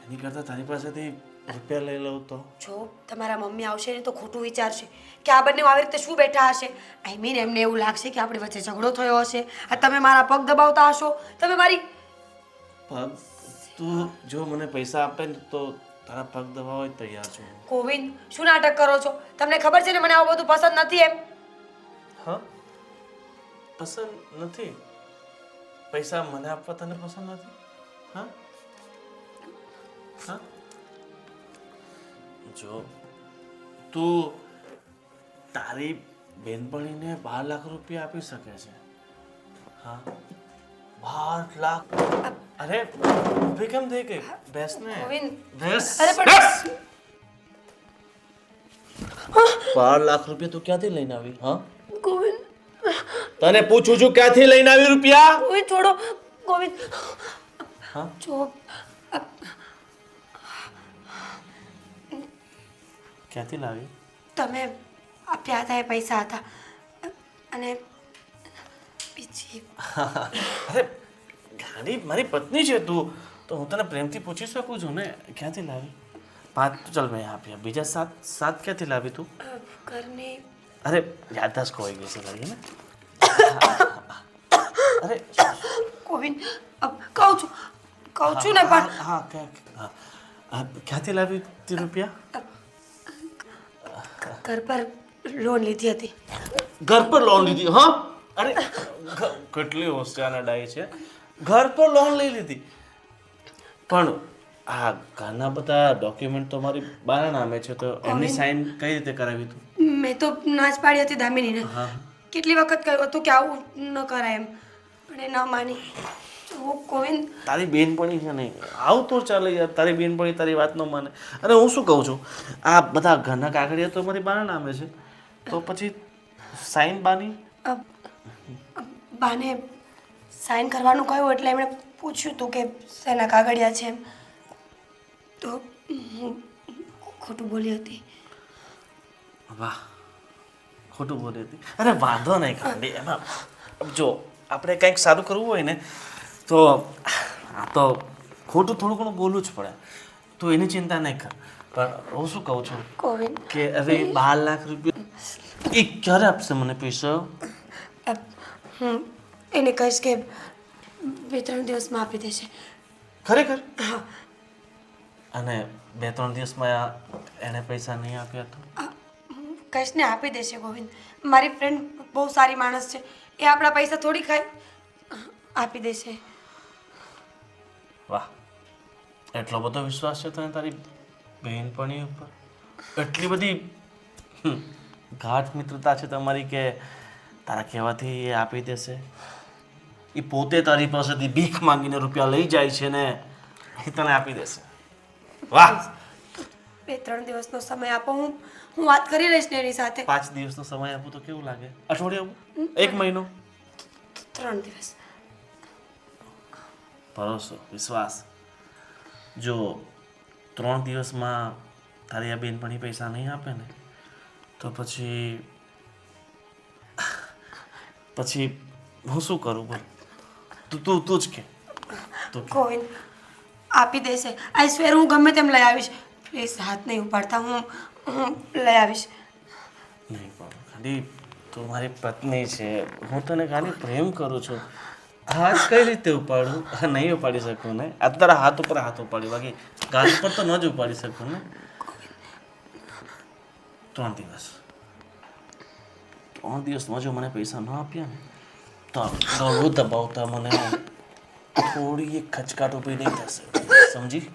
એની કરતાં તારી પાસેથી રૂપિયા લઈ લઉં તો? જો તમારા મમ્મી આવશે ને તો ખોટું વિચારશે કે આ બંને આવી રીતે શું બેઠા હશે. આઈ મીન એમને એવું લાગશે કે આપણી વચ્ચે ઝઘડો થયો હશે. આ તમે મારા પગ દબાવતા હશો. તમે મારી પગ? તું જો મને પૈસા આપે ને તો તારા પગ દબાવવા જ તૈયાર છું. ગોવિંદ, શું નાટક કરો છો? તમને ખબર છે ને મને આવું બધું પસંદ નથી એમ. હા પસંદ નથી? પૈસા મને આપવા તને પસંદ નથી? હા હા જો તું તારી બેનપણીને 12 લાખ રૂપિયા આપી શકે છે. હા 12 લાખ. અરે ઊભી કેમ થઈ ગઈ? બેસ ને. ગોવિંદ, બેસ. અરે પણ- બેસ. 12 લાખ રૂપિયા તું ક્યાંથી લઈને આવી? હા ગોવિંદ, તને પૂછું છું ક્યાંથી લઈને આવી રૂપિયા? ગોવિંદ છોડો. ગોવિંદ, હા જો ક્યાંથી લાવી? તમે આપ્યા હતા એ પૈસા હતા અને બીજી અરે ગાડી મારી પત્ની છે તું, તો હું તને પ્રેમથી પૂછી શકું છું ને ક્યાંથી લાવી? 5 તો ચાલ મેં આપ્યા, બીજા 7 ક્યાંથી લાવી તું? ઘરની અરે યાદદાસ્ત ખોવાઈ ગઈ છે લાગી ને. અરે ગોવિંદ, કહું છું ને પણ હા ક્યાંથી લાવી તે રૂપિયા? ઘર પર લોન લીધી હતી. ઘર પર લોન લીધી? હા અરે કેટલી હોશિયાર ડાઈ છે. ઘર પર લોન લઈ લીધી, પણ આ ઘરના બધા ડોક્યુમેન્ટ તો મારી બાના નામે છે, તો એમની સાઈન કઈ રીતે કરાવી તું? મેં તો નાચ પાડી હતી દામિનીને. કેટલી વખત કહ્યું હતું કે આવું ન કરાય એમ, પણ એ ન માની. જો ગોવિંદ, તારી બેનપણી છે ને, આવું તો ચાલે યાર. તારી બેનપણી તારી વાત ન માને. અને હું શું કહું છું, આ બધા ઘરના કાગળિયા તો મારી બાના નામે છે, તો પછી સાઈન બાની? બાને સાઈન કરવાનું કહ્યું એટલે એમણે પૂછ્યું હતું કે શેના કાગળિયા છે એમ, તો હું ખોટું બોલી હતી. વાહ ખોટું બોલી હતી? અરે વાંધો નહીં કાંડી, એમાં જો આપણે કંઈક સારું કરવું હોય ને તો આ તો ખોટું થોડું ઘણું બોલવું જ પડે, તો એની ચિંતા નહીં કર. પણ હું શું કહું છું ગોવિંદ, કે હવે 12 લાખ રૂપિયા એ ક્યારે આપશે મને પૈસા? હું એને કહીશ કે 2-3 દિવસમાં આપી દેશે. ખરેખર? હા. અને 2-3 દિવસમાં એને પૈસા નહીં આપ્યા તો? કહીશ ને આપી દેશે ગોવિંદ. મારી ફ્રેન્ડ બહુ સારી માણસ છે, એ આપણા પૈસા થોડી ખાય, આપી દેશે. વાહ, એટલો બધો વિશ્વાસ છે તને તારી બહેનપણી ઉપર? એટલી બધી ગાઢ મિત્રતા છે તમારી કે તારા કહેવાથી એ આપી દેશે? એ પોતે તારી પાસેથી ભીખ માંગીને રૂપિયા લઈ જાય છે ને એ તને આપી દેશે? વાહ! 2-3 દિવસનો સમય આપો, હું વાત કરી લઈશ ને એની સાથે. 5 દિવસનો સમય આપું તો કેવું લાગે? અઠવાડિયું આપું? 1 મહિનો? 3 દિવસ. ભરોસો, વિશ્વાસ. જો 3 દિવસમાં તારી આ બેનપણી પૈસા નહીં આપે ને તો પછી હું શું કરું બોલ? તું જ કે. ગોવિંદ આપી દેશે. આઈ સ્વેર હું ગમે તેમ લઈ આવીશ. પ્લીઝ હાથ નહીં ઉપાડતા, હું લઈ આવીશ. નહીં પણ ખાલી તું મારી પત્ની છે, હું તને ખાલી પ્રેમ કરું છું. હાથ કઈ રીતે ઉપાડું? નહીં ઉપાડી શકું ને. આ તારા હાથ ઉપર હાથ ઉપાડ્યું, બાકી ગાલ ઉપર તો ન જ ઉપાડી શકું ને. 3 દિવસ 3 દિવસમાં જો મને પૈસા ન આપ્યા ને તો ગળું દબાવતા મને થોડી એક ખચકાટ ઊભી નહીં થશે, સમજી?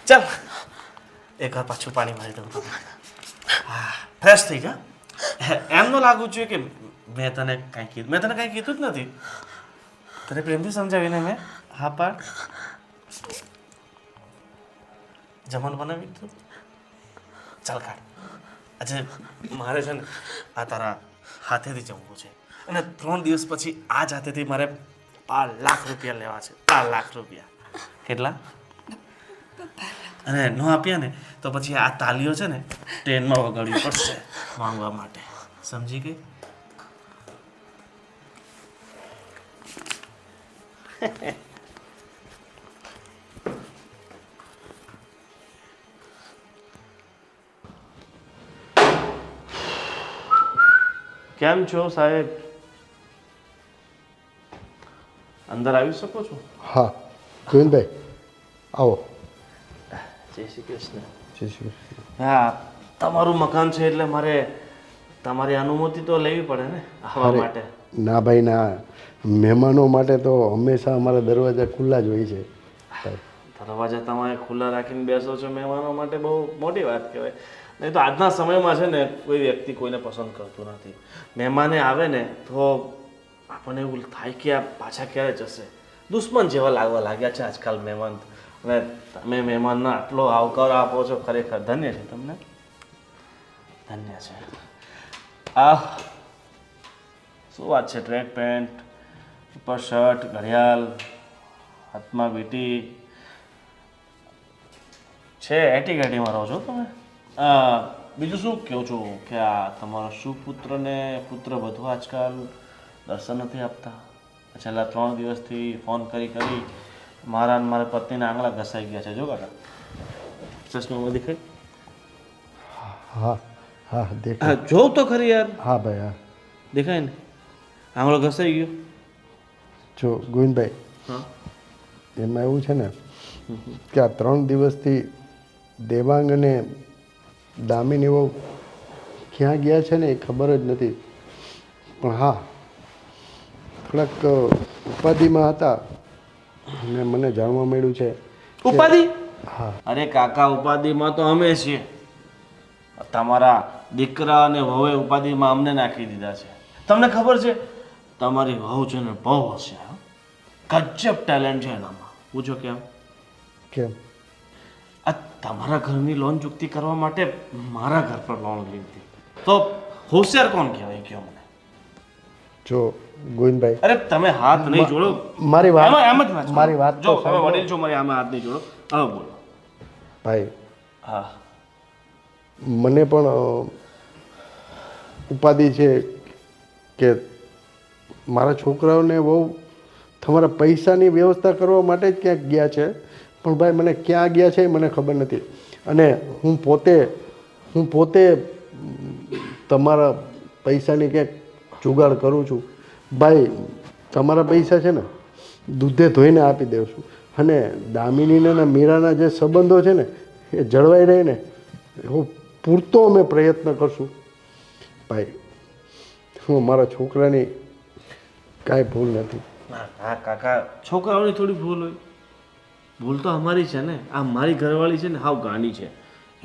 ચાલ એક વાર પાછું પાણી મારી દઉં તમને. હા, ફ્રેશ થઈ જા. એમ ન લાગવું જોઈએ કે મેં તને કાંઈ કીધું. મેં તને કાંઈ કીધું જ નથી. તને પ્રેમથી સમજાવીને મેં હા પાડ. જમવાનું બનાવી દીધું? ચાલ કાઢ. આજે મારે છે ને આ તારા હાથેથી જમવું છે અને 3 દિવસ પછી આ જ હાથેથી મારે 5 લાખ રૂપિયા લેવા છે. 5 લાખ રૂપિયા. કેટલા? અને ન આપ્યા ને તો પછી આ તાલીઓ છે ને ટ્રેનમાં વગાડવી પડશે માંગવા માટે, સમજી ગઈ? કેમ છો સાહેબ? અંદર આવી શકો છો? હા ગોવિંદભાઈ આવો. જય શ્રી કૃષ્ણ. જય શ્રી કૃષ્ણ. હા, તમારું મકાન છે એટલે મારે તમારી અનુમતિ તો લેવી પડે ને આવવા માટે. ના ભાઈ ના, મહેમાનો માટે તો હંમેશા અમારા દરવાજા ખુલ્લા જ હોય છે. દરવાજા તમે ખુલ્લા રાખીને બેસો છો મહેમાનો માટે, બહુ મોટી વાત કહેવાય. નહીં તો આજના સમયમાં છે ને કોઈ વ્યક્તિ કોઈને પસંદ કરતું નથી. મહેમાને આવે ને તો આપણને એવું થાય કે આ પાછા ક્યારે જશે. દુશ્મન જેવા લાગવા લાગ્યા છે આજકાલ મહેમાન. અને તમે મહેમાનનો આટલો આવકાર આપો છો, ખરેખર ધન્ય છે તમને. ધન્ય છે. આ શું વાત છે? ટ્રેક પેન્ટ, ઉપર શર્ટ, ઘડિયાળ, હાથમાં વીંટી છે. એટી ઘાટીમાં રહો છો તમે? બીજું શું કહો છો કે આ તમારા સુપુત્ર ને પુત્ર બધું આજકાલ દર્શન નથી આપતા? છેલ્લા 3 દિવસથી ફોન કરી મારા અને મારા પત્નીના આંગળા ઘસાઈ ગયા છે. જો કાકા ચશ્મામાં દેખાય? હા હા હા, દેખાય. જોઉં તો ખરી યાર. હા ભાઈ હા. દેખાય ને? આંગળો ઘસાઈ ગયો. જો ગોવિંદભાઈ, હા, એમાં એવું છે ને કે આ 3 દિવસથી દેવાંગ અને દામિની એવો ક્યાં ગયા છે ને એ ખબર જ નથી. પણ હા, થોડાક ઉપાધિમાં હતા અને મને જાણવા મળ્યું છે. ઉપાધિ? હા. અરે કાકા, ઉપાધિમાં તો અમે છીએ. તમારા દીકરા અને વહુએ ઉપાધિમાં અમને નાખી દીધા છે. તમને ખબર છે તમારી વહુ છે ને બહુ હોશિયાર, ગજબ ટેલેન્ટ છે એનામાં. પૂછો કેમ? કેમ? આ તમારા ઘરની લોન ચૂકતી કરવા માટે મારા ઘર પર લોન લીધી. તો હોશિયાર કોણ કહેવાય કયો મને? જો ગોવિંદભાઈ, અરે તમે હાથ નહીં જોડો. મારી વાત એમ જ વાત. મારી વાત જો તો તમે સાંભળો. વડીલ છો, મારી આમાં હાથ નહીં જોડો. હવે બોલો. ભાઈ, હા, મને પણ ઉપાધિ છે કે મારા છોકરાઓને બહુ તમારા પૈસાની વ્યવસ્થા કરવા માટે જ ક્યાંક ગયા છે. પણ ભાઈ મને ક્યાં ગયા છે એ મને ખબર નથી. અને હું પોતે તમારા પૈસાની ક્યાંક જુગાડ કરું છું. ભાઈ તમારા પૈસા છે ને દૂધે ધોઈને આપી દઉં છું. અને દામિનીના અને મીરાના જે સંબંધો છે ને એ જળવાઈ રહે ને હું પૂરતો અમે પ્રયત્ન કરશું. ભાઈ હું મારા છોકરાની કાંઈ ભૂલ નથી. હા કાકા, છોકરાઓની થોડી ભૂલ હોય. ભૂલ તો અમારી છે ને. આ મારી ઘરવાળી છે ને હાવ ગાંડી છે.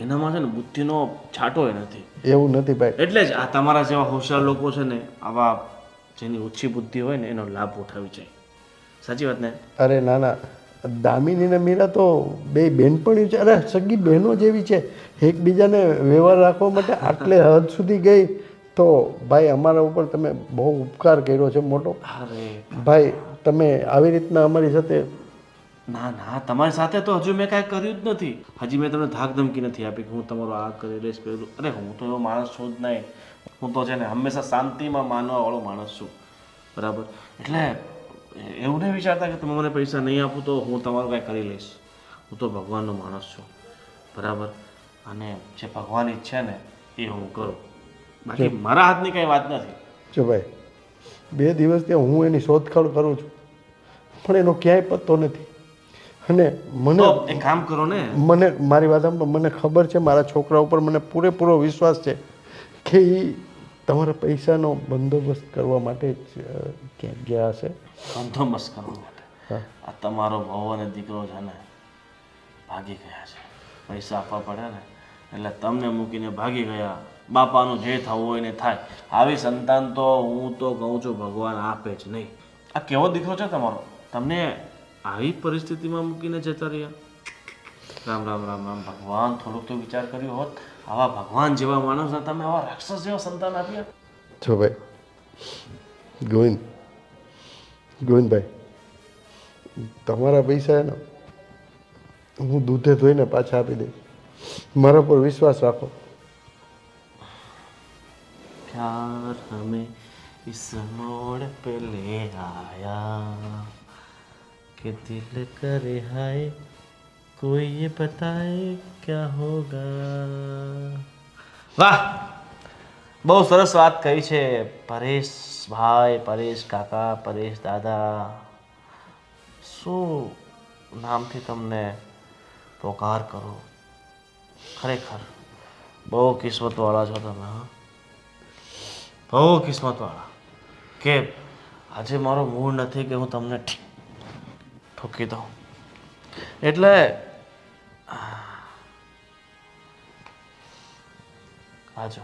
એનામાં છે ને બુદ્ધિનો છાંટોય નથી. એવું નથી ભાઈ. એટલે જ આ તમારા જેવા હોશિયાર લોકો છે ને આવા જેની ઓછી બુદ્ધિ હોય ને એનો લાભ ઉઠાવી જાય. સાચી વાત ને? અરે ના ના, દામિની ને મીરા તો બે બહેનપણીઓ છે, અરે સગી બહેનો જેવી છે. એકબીજાને વ્યવહાર રાખવા માટે આટલે હદ સુધી ગઈ તો ભાઈ અમારા ઉપર તમે બહુ ઉપકાર કર્યો છે મોટો. અરે ભાઈ તમે આવી રીતના અમારી સાથે ના ના, તમારી સાથે તો હજુ મેં કાંઈ કર્યું જ નથી. હજી મેં તમને ધાક ધમકી નથી આપી કે હું તમારો આ કરી લઈશ પેલું. અરે હું તો એવો માણસ છું જ નહીં. હું તો છે ને હંમેશા શાંતિમાં માનવાવાળો માણસ છું. બરાબર? એટલે એવું નહીં વિચારતા કે તમે મને પૈસા નહીં આપું તો હું તમારું કાંઈ કરી લઈશ. હું તો ભગવાનનો માણસ છું. બરાબર? અને જે ભગવાન ઈચ્છે ને એ હું કરું. બાકી મારા હાથની કાંઈ વાત નથી. જો ભાઈ 2 દિવસથી હું એની શોધખોળ કરું છું પણ એનો ક્યાંય પત્તો નથી. અને મને તો એક કામ કરો ને, મને મારી વાત સાંભળો, મને ખબર છે મારા છોકરા ઉપર મને પૂરેપૂરો વિશ્વાસ છે કે એ તમારા પૈસાનો બંદોબસ્ત કરવા માટે જ ક્યાંક ગયા હશે. બંદોબસ્ત કરવા માટે હા. આ તમારો વહુ અને દીકરો છે ને ભાગી ગયા છે. પૈસા આપવા પડે ને એટલે તમને મૂકીને ભાગી ગયા. બાપાનું જે થવું હોય ને થાય. આવી સંતાન તો હું તો કહું છું ભગવાન આપે જ નહીં. આ કેવો દીકરો છે તમારો? તમને આવી પરિસ્થિતિમાં મૂકીને જતા રહ્યા. રામ રામ રામ રામ. ભગવાન થોડુંક તો વિચાર કર્યો હોત. આવા ભગવાન જેવા માણસને તમે આવા રાક્ષસ જેવા સંતાન આપ્યા. જો ભાઈ ગોવિંદભાઈ, તમારા પૈસા ને હું દૂધે ધોઈને પાછા આપી દઈશ. મારા પર વિશ્વાસ રાખો. प्यार हमें इस मोड़ पे ले आया कि दिल करे हाय कोई ये बताए क्या होगा. વાહ, બહુ સરસ વાત કહી છે પરેશભાઈ, પરેશ કાકા, પરેશ દાદા. શું નામથી તમને પોકાર કરો. ખરેખર બહુ કિસ્મતવાળા છો તમે. હા, બહુ કિસ્મતવાળા કે આજે મારો મૂડ નથી કે હું તમને ઠોકી દઉં. એટલે આજો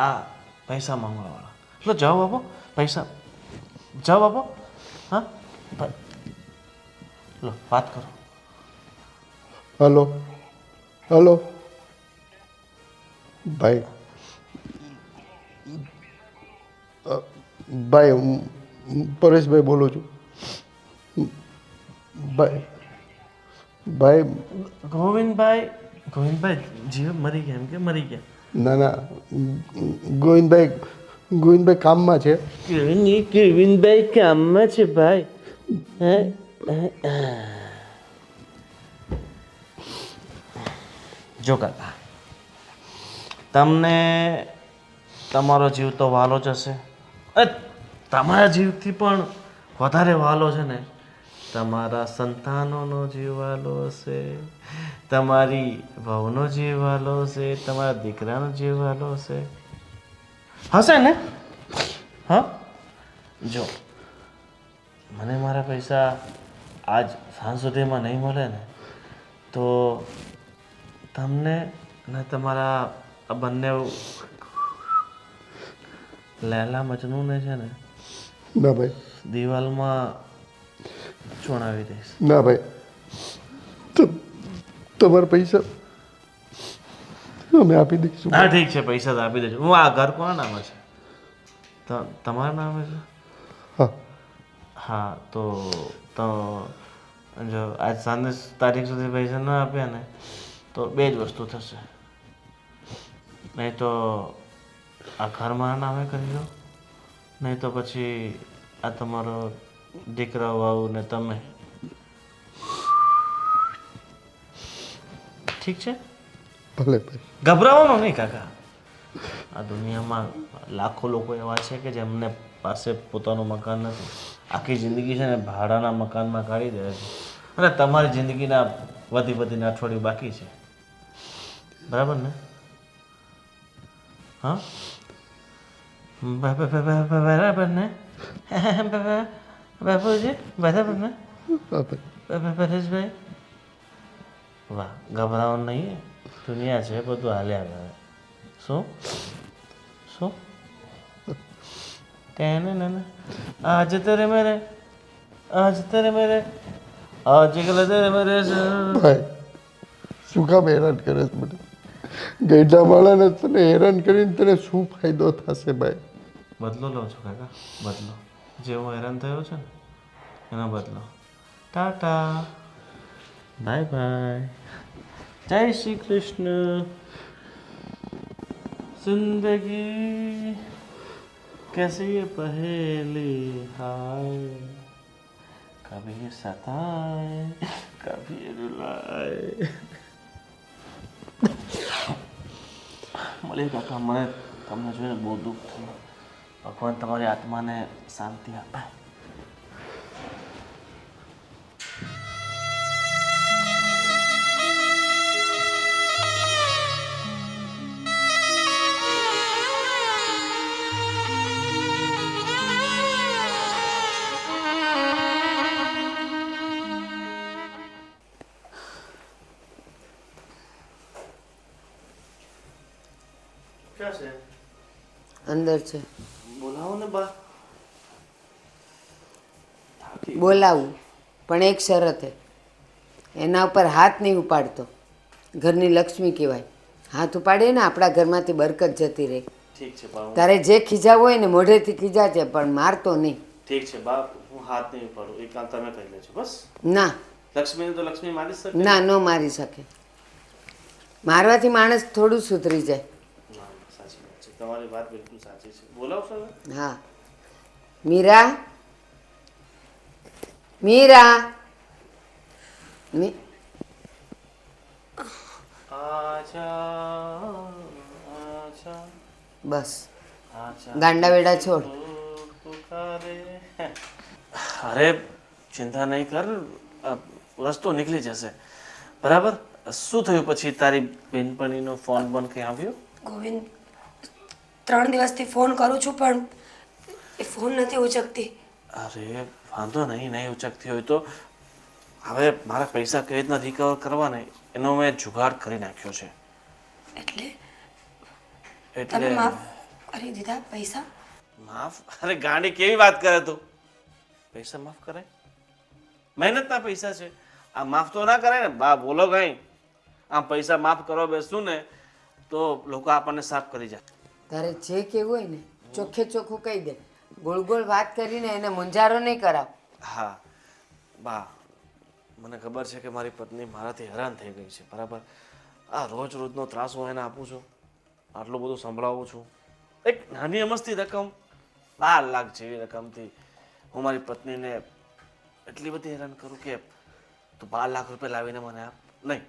આ પૈસા માંગવાવાળા, એટલે જવાબ આપો. પૈસા જવાબ આપો. હા, લો વાત કરો. હલો હલો ભાઈ, ભાઈ હું પરેશભાઈ બોલું છું. ભાઈ ભાઈ ગોવિંદભાઈ, ગોવિંદભાઈ જીવ મરી ગયા એમ કે મરી ગયા? ના ના, ગોવિંદભાઈ કામમાં છે. ગોવિંદભાઈ કામમાં છે ભાઈ. જો કાકા, તમને તમારો જીવ તો વહાલો જ હશે. તમારા જીવથી પણ વધારે વહાલો છે ને તમારા સંતાનોનો જીવ વહાલો હશે, તમારી વહુનો જીવ વહાલો હશે, તમારા દીકરાનો જીવ વહાલો હશે. હશે ને? હા, જો મને મારા પૈસા આજ સાંજ સુધીમાં નહીં મળે ને તો તમને અને તમારા આ બંને લૈલા મજનૂને છે ને ના ભાઈ, દિવાલમાં ચોણાવી દઈશ. ના ભાઈ, તમારા પૈસા અમે આપી દઈશું. હા ઠીક છે, પૈસા તો આપી દેજો. હું આ ઘર કોના નામે છે? તમારા નામે છે? હા હા, તો જો આજ સાંજે તારીખ સુધી પૈસા ન આપ્યા ને તો 2 જ વસ્તુ થશે. નહીં તો આ ઘર મારા નામે કરી દો, નહીં તો પછી આ તમારો દીકરા વાવ ને તમે. ઠીક છે? ભલે ભાઈ. ગભરાવાનું નહીં કાકા. આ દુનિયામાં લાખો લોકો એવા છે કે જેમને પાસે પોતાનું મકાન નથી. આખી જિંદગી છે ને ભાડાના મકાનમાં કાઢી દે છે. અને તમારી જિંદગીના વધીને અઠવાડિયું બાકી છે. બરાબર ને? હા, બરાબર ને? બાપુજી બરાબર ને? હા ભાઈ. પરેશભાઈ, વાહ, ગભરાવાનું નહીં. દુનિયા છે બધું હાલ્યા કરે શું શું कहने ना आज तेरे मेरे आज कल तेरे मेरे ભાઈ શું કામ હેરાન કરે છે મને? ગઈઢા માળાને તને હેરાન કરીને તને શું ફાયદો થશે ભાઈ? બદલો લો છો કાકા બદલો જેવો હેરાન થયો છે ને એનો બદલો ટાટા બાય બાય જય શ્રી કૃષ્ણ जिंदगी कैसी ये पहेली हाय कभी सताए कभी रुलाए મળે કાકા મને તમને જોઈને બહુ દુઃખ થયું ભગવાન તમારી આત્માને શાંતિ આપે ક્યાં છે અંદર છે. બોલાવો ને બા બોલાવું પણ એક શરતે, એના ઉપર હાથ નહીં ઉપાડતો. ઘરની લક્ષ્મી કહેવાય. હાથ ઉપાડીએ ને આપણા ઘરમાંથી બરકત જતી રહે. ઠીક છે બા તારે જે ખીજાવું હોય ને મોઢેથી ખીજાજે, પણ મારતો નહીં. ઠીક છે બા હું હાથ નહીં ઉપાડું એ કામ તમે કરી લેજો બસ ના લક્ષ્મીને તો લક્ષ્મી મારી શકે ના, ન મારી શકે. મારવાથી માણસ થોડું સુધરી જાય. ના, સાચી વાત છે તમારી વાત બિલકુલ સાચી છે બોલાવશો હવે હા. મીરા, મીરા, આજા આજા બસ આજા ગાંડા વેડા છોડ. પુકારે અરે ચિંતા નહીં કર રસ્તો નીકળી જશે બરાબર શું થયું પછી તારી બેનપણીનો ફોન બંધ કંઈ આવ્યો ગોવિંદ 3 દિવસથી ફોન કરું છું પણ એ ફોન નથી ઉચકતી. અરે વાંધો નહીં નહીં ઉચકતી હોય તો હવે મારા પૈસા કઈ રીતના રિકવર કરવા ને એનો મેં જુગાડ કરી નાખ્યો છે એટલે એટલે તમે માફ કરી દીધા પૈસા? માફ અરે ગાંડી કેવી વાત કરે તું પૈસા માફ કરાય મહેનતના પૈસા છે આ માફ તો ના કરાય ને બા બોલો કઈ આમ પૈસા માફ કરવા બેસું ને તો લોકો આપણને સાફ કરી જાય તારે જે કહેવું હોય ને ચોખ્ખે ચોખ્ખું કહી દે. ગોળ ગોળ વાત કરીને એને મુંજારો નહીં કરાવ. હા બા મને ખબર છે કે મારી પત્ની મારાથી હેરાન થઈ ગઈ છે બરાબર આ રોજ રોજનો ત્રાસ હું એને આપું છું આટલું બધું સંભળાવું છું એક નાની અમસ્તી રકમ 12 લાખ જેવી રકમથી હું મારી પત્નીને એટલી બધી હેરાન કરું કે તું 12 લાખ રૂપિયા લાવીને મને આપ નહીં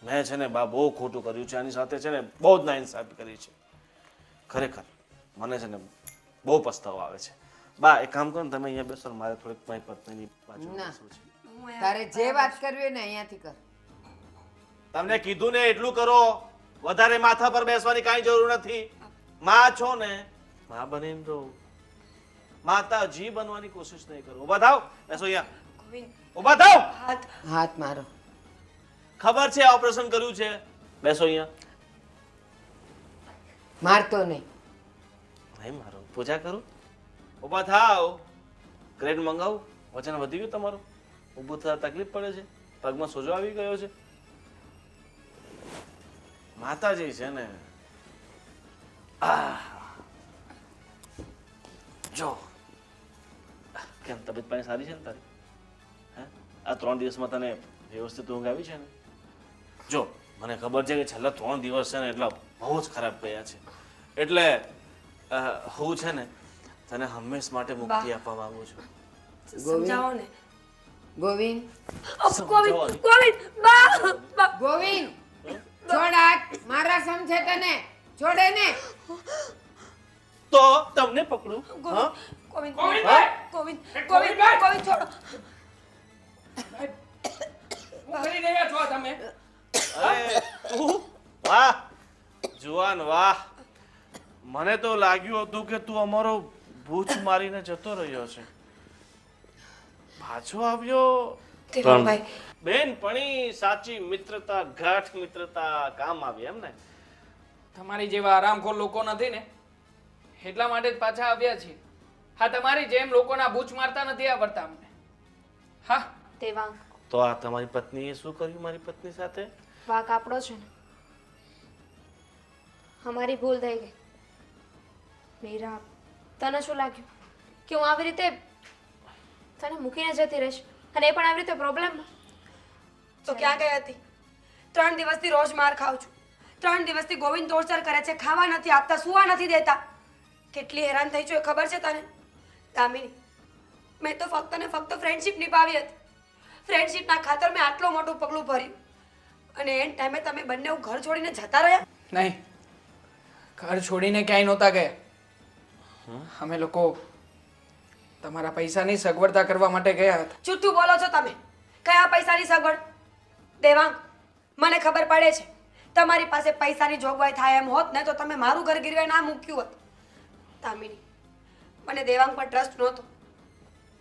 મેં છે ને બા બહુ ખોટું કર્યું છે આની સાથે છે ને બહુ જ નાઇન્સાફી કરી છે ખરેખર મને છે ને બહુ પસ્તાવો આવે છે બા એક કામ કરો ને તમે અહીંયા બેસો ને મારે થોડીક મારી પત્નીની બાજુ ના. બેસવું છે તારે જે વાત કરવી હોય ને અહીંયાથી કર. તમને કીધું ને એટલું કરો વધારે માથા પર બેસવાની કાંઈ જરૂર નથી માં છો ને માં બનીને રહો માતાજી બનવાની કોશિશ નહીં કરો ઉભા થાવ બેસો અહીંયા ગોવિંદ ઉભા થાવ હાથ હાથ મારો. ખબર છે ઓપરેશન કર્યું છે બેસો અહીંયા મારતો નહીં. નહીં મારો પૂજા કરું ઉભા થાવ ગ્રેડ મંગાવું વજન વધી ગયું તમારું ઊભું થતા તકલીફ પડે છે પગમાં સોજો આવી ગયો છે માતાજી છે ને જો કેમ તબિયત પાણી સારી છે ને તારી હે આ 3 દિવસમાં તને વ્યવસ્થિત ઊંઘ આવી છે ને જો મને ખબર છે કે છેલ્લા 3 દિવસ છે ને એટલા બહુ જ ખરાબ ગયા છે એટલે હું છે ને તને હંમેશ માટે મુક્તિ આપવા માંગુ છું સમજાવો ને. ગોવિંદ, ગોવિંદ ગોવિંદ બા બા ગોવિંદ, છોડ હાથ. મારા સમજે તને છોડે ને. તો તમને પકડું હા ગોવિંદ ગોવિંદ ગોવિંદ ગોવિંદ ગોવિંદ છોડો. શું કરી રહ્યા છો તમે અરે તું વાહ જુવાન વાહ મને તો લાગ્યું હતું કે તું અમારો ભૂચ મારીને જતો રહ્યો છે પાછો આવ્યો દેવાંગભાઈ બેનપણી સાચી મિત્રતા ગાઢ મિત્રતા કામ આવી એમ ને? તમારી જેવા આરામખોર લોકો નથી ને એટલા માટે જ પાછા આવ્યા છીએ. હા, તમારી જેમ લોકોના બૂચ મારતા નથી આવડતા અમને. હા, દેવાંગ, તો આ તમારી પત્નીએ શું કર્યું મારી પત્ની સાથે? વાંક આપણો છે ને. અમારી ભૂલ થઈ ગઈ. મીરા, તને શું લાગ્યું કે હું આવી રીતે તને મૂકીને જતી રહીશ અને એ પણ આવી રીતે પ્રોબ્લેમમાં? તો ક્યાં ગઈ હતી? 3 દિવસથી રોજ માર ખાઉં છું. 3 દિવસથી ગોવિંદ ટોર્ચર કરે છે, ખાવા નથી આપતા, સુવા નથી દેતા. કેટલી હેરાન થઈ છું એ ખબર છે તને? દામિની, મેં તો ફક્ત ને ફક્ત ફ્રેન્ડશિપ નિભાવી હતી. ફ્રેન્ડશિપના ખાતર મેં આટલું મોટું પગલું ભર્યું અને એન ટાઈમે તમે બંને ઘર છોડીને જતા રહ્યા. નહીં, ઘર છોડીને ક્યાંય નહોતા ગયા. અમે લોકો તમારા પૈસાની સગવડતા કરવા માટે ગયા હતા. જૂઠું બોલો છો તમે. કયા પૈસાની સગવડ? દેવાંગ, મને ખબર પડે છે તમારી પાસે પૈસાની જોગવાઈ થાય એમ હોત ને તો તમે મારું ઘર ગીરવે ના મૂક્યું હોત. દામિની, મને દેવાંગ પર ટ્રસ્ટ નહોતો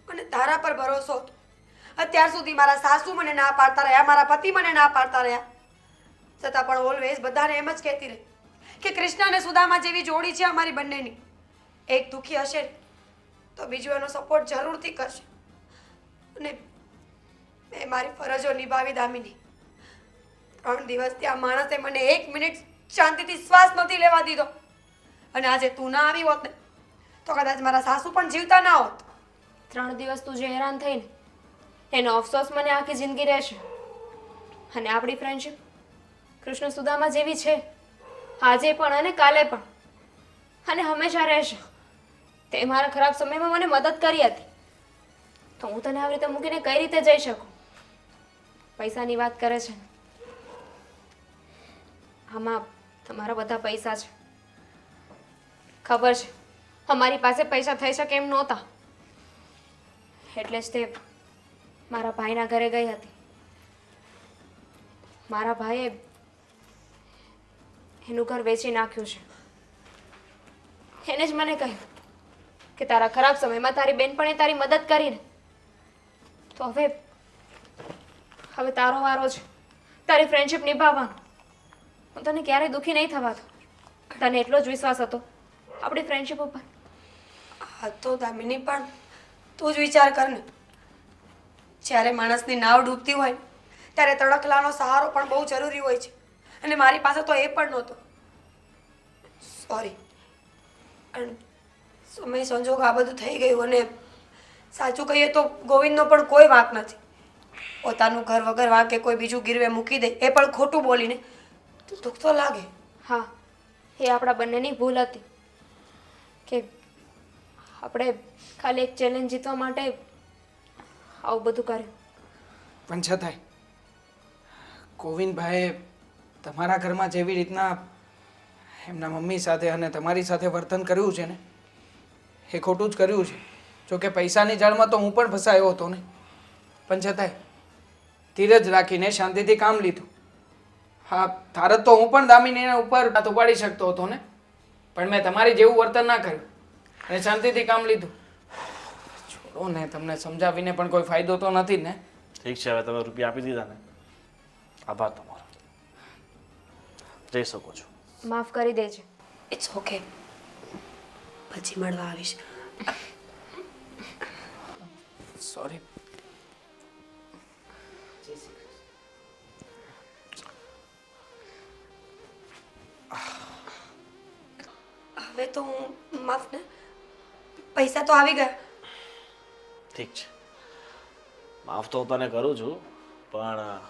અને તારા પર ભરોસો હતો. અત્યાર સુધી મારા સાસુ મને ના પાડતા રહ્યા, મારા પતિ મને ના પાડતા રહ્યા, છતાં પણ ઓલવેઝ બધાને એમ જ કહેતી રહી કે કૃષ્ણ અને સુદામા જેવી જોડી છે અમારી બંનેની. એક દુઃખી હશે તો બીજું એનો સપોર્ટ જરૂરથી કરશે અને મેં મારી ફરજો નિભાવી. દામિની, 3 દિવસથી આ માણસે મને 1 મિનિટ શાંતિથી શ્વાસ નથી લેવા દીધો અને આજે તું ના આવી હોત ને તો કદાચ મારા સાસુ પણ જીવતા ના હોત. 3 દિવસ તું જે હેરાન થઈ ને એનો અફસોસ મને આખી જિંદગી રહેશે. અને આપણી ફ્રેન્ડશિપ કૃષ્ણ સુદામા જેવી છે, આજે પણ અને કાલે પણ અને હંમેશા રહેશે. તે મારા ખરાબ સમયમાં મને મદદ કરી હતી, તો હું તને આવી રીતે મૂકીને કઈ રીતે જઈ શકું? પૈસાની વાત કરે છે ને, આમાં તમારા બધા પૈસા છે. ખબર છે અમારી પાસે પૈસા થઈ શકે એમ નહોતા, એટલે જ તે મારા ભાઈના ઘરે ગઈ હતી. મારા ભાઈએ એનું ઘર વેચી નાખ્યું છે. એને જ મને કહ્યું કે તારા ખરાબ સમયમાં તારી બેનપણે તારી મદદ કરીને તો હવે તારો વારો છે તારી ફ્રેન્ડશિપ નિભાવવાનો. હું તને ક્યારેય દુઃખી નહીં થવા દઉં. તને એટલો જ વિશ્વાસ હતો આપણી ફ્રેન્ડશિપ ઉપર. હા તો દામિની, પણ તું જ વિચાર કર ને, જ્યારે માણસની નાવ ડૂબતી હોય ને ત્યારે તડખલાનો સહારો પણ બહુ જરૂરી હોય છે અને મારી પાસે તો એ પણ નહોતો. સોરી, સમય સંજોગ આ બધું થઈ ગયું અને સાચું કહીએ તો ગોવિંદનો પણ કોઈ વાંક નથી. પોતાનું ઘર વગર વાંકે કોઈ બીજું ગીરવે મૂકી દે એ પણ ખોટું બોલીને તો દુઃખ તો લાગે. હા, એ આપણા બંનેની ભૂલ હતી કે આપણે ખાલી એક ચેલેન્જ જીતવા માટે આવું બધું કર્યું. પણ છતાંય ગોવિંદભાઈએ તમારા ઘરમાં જેવી રીતના એમના મમ્મી સાથે અને તમારી સાથે વર્તન કર્યું છે ને એ ખોટું જ કર્યું છે. જોકે પૈસાની જાળમાં તો હું પણ ફસાયો હતો ને, પણ છતાંય ધીરજ રાખીને શાંતિથી કામ લીધું. હા, તારત તો હું પણ દામિનીના ઉપર હાથ ઉપાડી શકતો હતો ને, પણ મેં તમારી જેવું વર્તન ના કર્યું અને શાંતિથી કામ લીધું. છોડો ને, તમને સમજાવીને પણ કોઈ ફાયદો તો નથી ને. ઠીક છે, હવે તમે રૂપિયા આપી દીધા ને, આભાર તમારો. જઈ શકો છો. માફ કરી દેજે. ઇટ્સ ઓકે, પછી મળવા આવીશ. સોરી. હવે તો હું માફ ને, પૈસા તો આવી ગયા. ઠીક છે, માફ તો તને કરું છું, પણ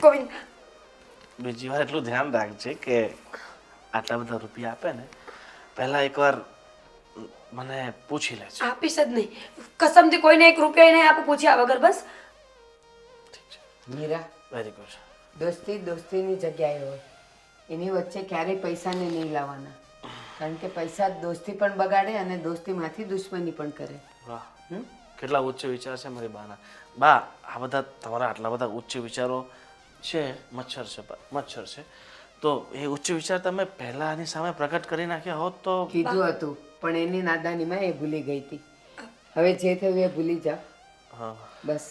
ગોવિંદ, બીજી વાર એટલું ધ્યાન રાખજે કે આટલા બધા રૂપિયા આપે ને પહેલા એકવાર મને પૂછી લેજે. આપીશ જ નહીં, કસમથી કોઈને 1 રૂપિયા નહીં આપું પૂછ્યા વગર. બસ. ઠીક છે, મીરા, વેરી ગુડ. દોસ્તી દોસ્તીની જગ્યાએ હોય, એની વચ્ચે ક્યારેય પૈસાને નહીં લાવવાના, કારણ કે પૈસા દોસ્તી પણ બગાડે અને દોસ્તીમાંથી દુશ્મની પણ કરે. વાહ, કેટલા ઉચ્ચ વિચાર છે મારી બાના. બા, આ બધા તમારા આટલા બધા ઉચ્ચ વિચારો છે, મચ્છર છે, તો એ ઉચ્ચ વિચાર તમે પહેલા આની સામે પ્રકટ કરી નાખ્યા હોત તો. કીધું હતું પણ એની નાદાનીમાં એ ભૂલી ગઈ હતી. હવે જે થયું એ ભૂલી જા હા બસ.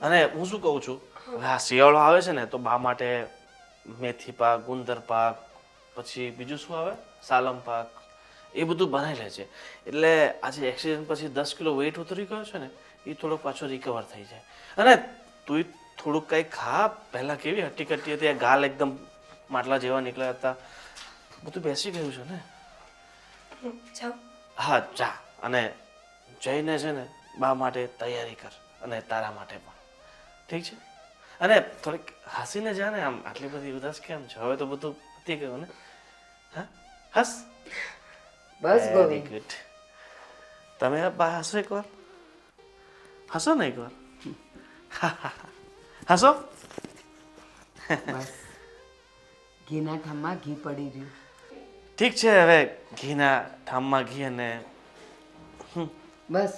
અને હું શું કહું છું હવે આ શિયાળો આવે છે ને તો બા માટે મેથી પાક ગુંદર પાક પછી બીજું શું આવે સાલમ પાક એ બધું બનાવી લે છે એટલે આજે એક્સિડન્ટ પછી 10 કિલો વેઇટ ઉતરી ગયો છે ને એ થોડો પાછો રિકવર થઈ જાય અને તું થોડુંક કંઈ ખા પહેલાં કેવી હટ્ટી કટ્ટી હતી આ ગાલ એકદમ માટલા જેવા નીકળ્યા હતા બધું બેસી ગયું છે ને જાઓ. હા જા અને જઈને છે ને બા માટે તૈયારી કર અને તારા માટે પણ ઠીક છે અને થોડીક હસીને જા ને આમ આટલી બધી ઉદાસ કેમ છે હવે તો બધું પતી ગયું ને હા હસ બસ વેરી ગોવિંદ. ગુડ તમે બા હસો એકવાર હસો ને એકવાર હસો બસ ઘીના ઠામમાં ઘી પડી રહ્યું. ઠીક છે હવે ઘીના ઠામમાં ઘી અને બસ